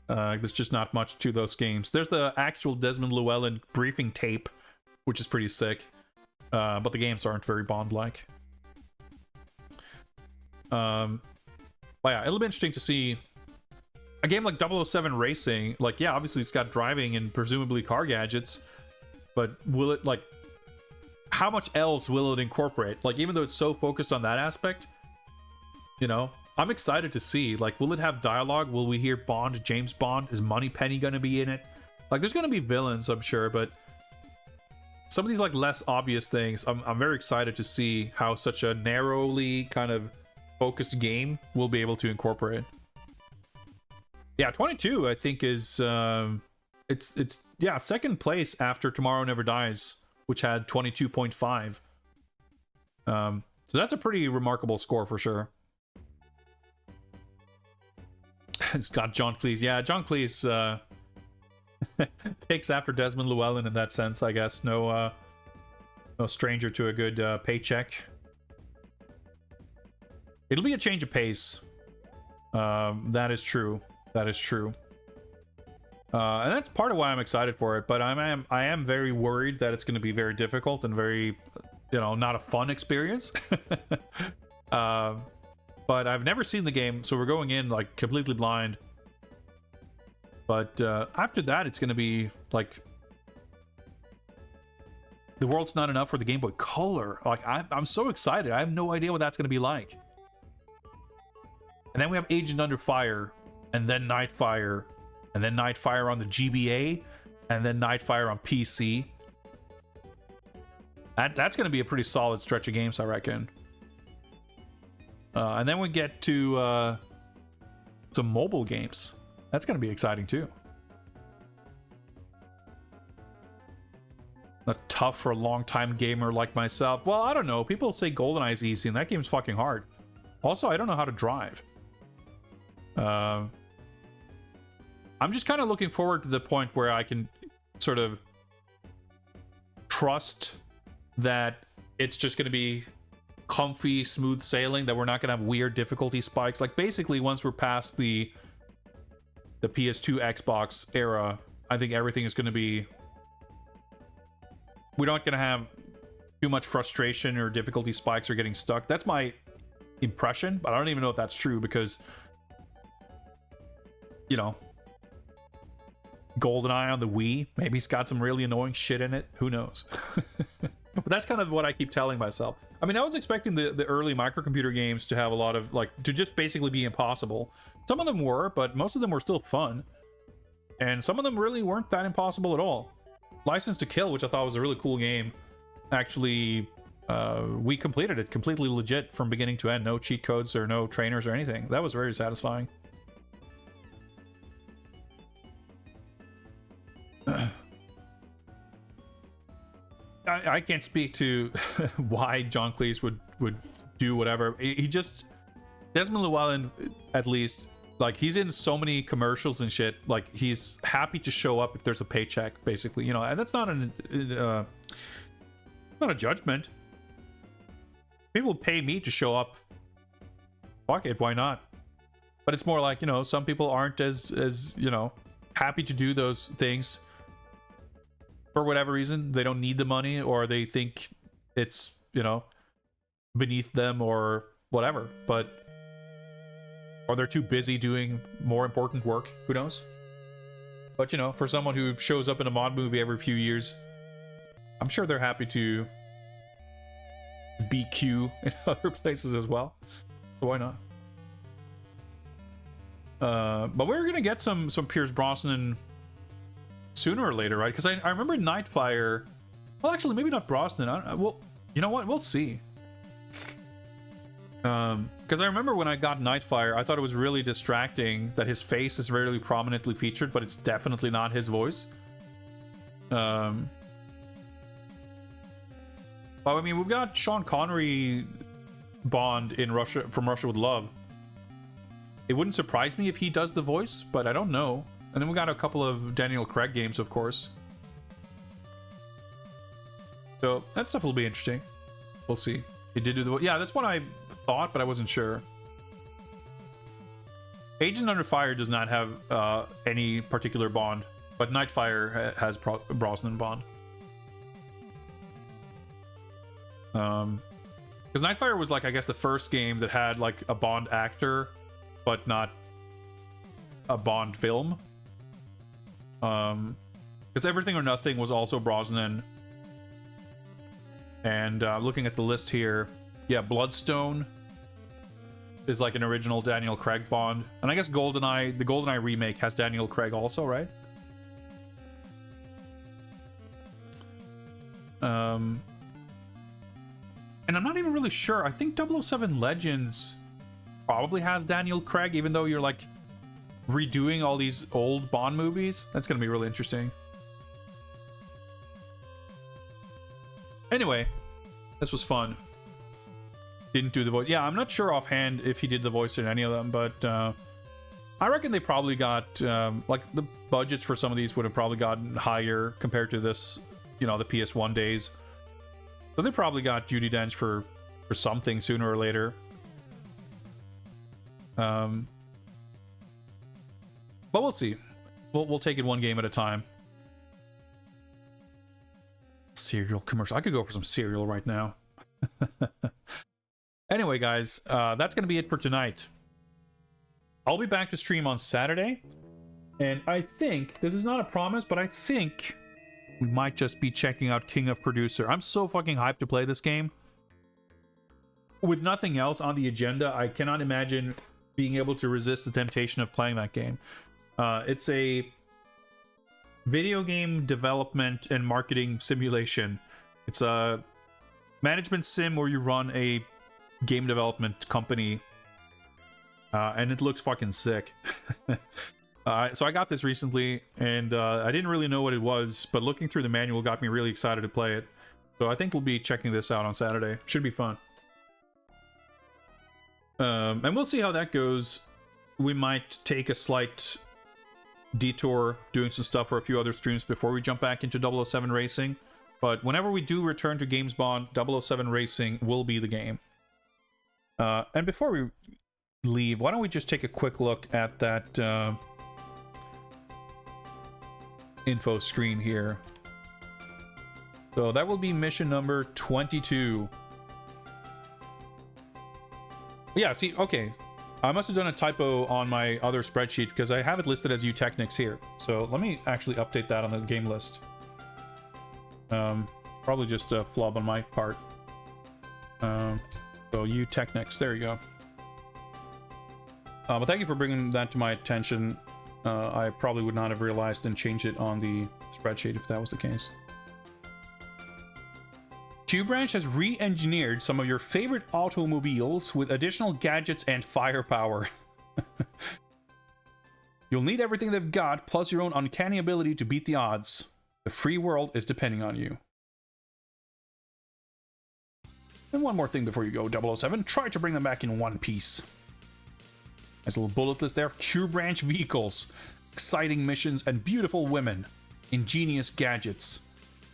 There's just not much to those games. There's the actual Desmond Llewellyn briefing tape, which is pretty sick. But the games aren't very Bond-like. But yeah, it'll be interesting to see a game like 007 Racing. Like, yeah, obviously it's got driving and presumably car gadgets, but will it, like, how much else will it incorporate? Like, even though it's so focused on that aspect, you know, I'm excited to see. Like, will it have dialogue? Will we hear Bond, James Bond? Is Moneypenny gonna be in it? Like, there's gonna be villains, I'm sure, but some of these, like, less obvious things, I'm very excited to see how such a narrowly kind of focused game will be able to incorporate. Yeah, 22, I think, is it's yeah, second place after Tomorrow Never Dies, which had 22.5. So that's a pretty remarkable score for sure. It's got John Cleese. Yeah, John Cleese takes after Desmond Llewellyn in that sense, I guess. No stranger to a good paycheck. It'll be a change of pace. That is true. That is true. And that's part of why I'm excited for it. But I am very worried that it's going to be very difficult and very, not a fun experience. But I've never seen the game, so we're going in like completely blind. But after that, it's going to be like the world's not enough for the Game Boy Color. Like I'm so excited. I have no idea what that's going to be like. And then we have Agent Under Fire, and then Nightfire, and then Nightfire on the GBA, and then Nightfire on PC. That's going to be a pretty solid stretch of games, I reckon. And then we get to some mobile games. That's going to be exciting too. Tough for a long-time gamer like myself. Well, I don't know. People say GoldenEye is easy, and that game's fucking hard. Also, I don't know how to drive. I'm just kind of looking forward to the point where I can sort of trust that it's just going to be comfy, smooth sailing, that we're not going to have weird difficulty spikes. Like, basically, once we're past the PS2 Xbox era, I think everything is going to be... We're not going to have too much frustration or difficulty spikes or getting stuck. That's my impression, but I don't even know if that's true because, GoldenEye on the Wii, maybe it's got some really annoying shit in it. Who knows? But that's kind of what I keep telling myself. I mean, I was expecting the early microcomputer games to have a lot of, to just basically be impossible. Some of them were, but most of them were still fun. And some of them really weren't that impossible at all. License to Kill, which I thought was a really cool game, actually, we completed it completely legit from beginning to end. No cheat codes or no trainers or anything. That was very satisfying. I can't speak to why John Cleese would do whatever. He just... Desmond Llewellyn, at least, like, he's in so many commercials and shit. Like, he's happy to show up if there's a paycheck, basically. And that's not not a judgment. People pay me to show up. Fuck it, why not? But it's more like, some people aren't as happy to do those things. For whatever reason, they don't need the money, or they think it's, beneath them or whatever. Or they're too busy doing more important work. Who knows? But, for someone who shows up in a mod movie every few years, I'm sure they're happy to BQ in other places as well. So why not? But we're gonna get some Pierce Brosnan sooner or later, right? Because I remember Nightfire. Well, actually, maybe not Brosnan. Well, you know what? We'll see. Because I remember when I got Nightfire, I thought it was really distracting that his face is rarely prominently featured, but it's definitely not his voice. But I mean, we've got Sean Connery Bond in From Russia with Love. It wouldn't surprise me if he does the voice, but I don't know. And then we got a couple of Daniel Craig games, of course. So that stuff will be interesting. We'll see. He did do the... Yeah, that's what I thought, but I wasn't sure. Agent Under Fire does not have any particular Bond, but Nightfire has Brosnan Bond. Because Nightfire was, like, I guess the first game that had, like, a Bond actor, but not a Bond film. Because Everything or Nothing was also Brosnan. And looking at the list here, yeah, Bloodstone is like an original Daniel Craig Bond. And I guess GoldenEye, the GoldenEye remake has Daniel Craig also, right? And I'm not even really sure. I think 007 Legends probably has Daniel Craig, even though you're like redoing all these old Bond movies. That's gonna be really interesting. Anyway, this was fun. Didn't do the voice. Yeah, I'm not sure offhand if he did the voice in any of them, but I reckon they probably got like the budgets for some of these would have probably gotten higher compared to this, you know, the PS1 days. So they probably got Judi Dench for something sooner or later. But we'll see. We'll take it one game at a time. Cereal commercial. I could go for some cereal right now. Anyway, guys, that's going to be it for tonight. I'll be back to stream on Saturday. And I think, this is not a promise, but I think we might just be checking out King of Producer. I'm so fucking hyped to play this game. With nothing else on the agenda, I cannot imagine being able to resist the temptation of playing that game. It's a video game development and marketing simulation. It's a management sim where you run a game development company, and it looks fucking sick. So I got this recently, and I didn't really know what it was, but looking through the manual got me really excited to play it. So I think we'll be checking this out on Saturday. Should be fun. And we'll see how that goes. We might take a slight detour doing some stuff for a few other streams before we jump back into 007 Racing. But whenever we do return to Games Bond, 007 Racing will be the game. And before we leave, why don't we just take a quick look at that info screen here. So that will be mission number 22. Yeah, see, okay. I must have done a typo on my other spreadsheet because I have it listed as Technics here. So let me actually update that on the game list. Probably just a flub on my part. So Technics, there you go. But thank you for bringing that to my attention. I probably would not have realized and changed it on the spreadsheet if that was the case. Q-Branch has re-engineered some of your favorite automobiles with additional gadgets and firepower. You'll need everything they've got, plus your own uncanny ability to beat the odds. The free world is depending on you. And one more thing before you go, 007. Try to bring them back in one piece. Nice little bullet list there. Q-Branch vehicles, exciting missions, and beautiful women. Ingenious gadgets,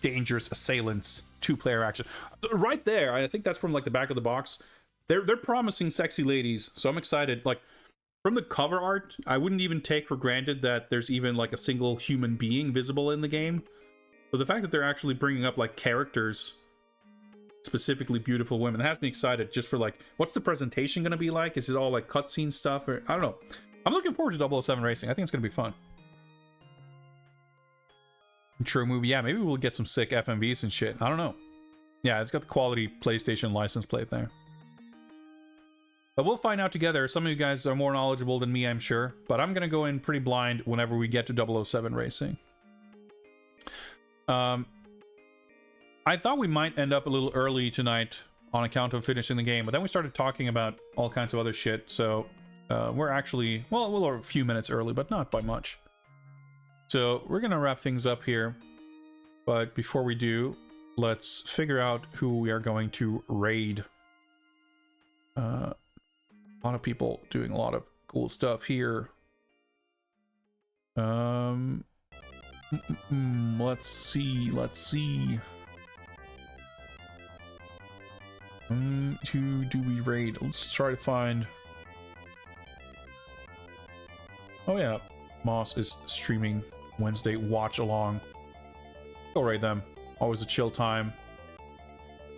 dangerous assailants, two-player action. Right there, I think that's from like the back of the box. They're promising sexy ladies, so I'm excited. Like from the cover art, I wouldn't even take for granted that there's even like a single human being visible in the game. So the fact that they're actually bringing up like characters, specifically beautiful women, that has me excited just for like, what's the presentation going to be like? Is it all like cutscene stuff? Or I don't know. I'm looking forward to 007 Racing. I think it's going to be fun. Intro movie. Yeah, maybe we'll get some sick FMVs and shit. I don't know. Yeah, it's got the quality PlayStation license plate there. But we'll find out together. Some of you guys are more knowledgeable than me, I'm sure. But I'm going to go in pretty blind whenever we get to 007 Racing. I thought we might end up a little early tonight on account of finishing the game. But then we started talking about all kinds of other shit. So we're actually, well, we're a few minutes early, but not by much. So we're going to wrap things up here. But before we do, let's figure out who we are going to raid. A lot of people doing a lot of cool stuff here. Let's see. Who do we raid? Let's try to find... Oh yeah, Moss is streaming Wednesday watch along. Go raid them. Always a chill time.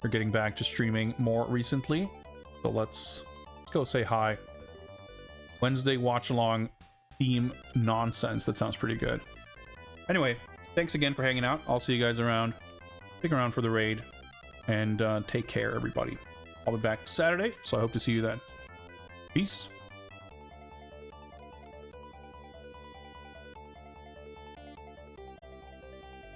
They're getting back to streaming more recently. So let's go say hi. Wednesday watch along theme nonsense. That sounds pretty good. Anyway, thanks again for hanging out. I'll see you guys around. Stick around for the raid. And take care, everybody. I'll be back Saturday, so I hope to see you then. Peace.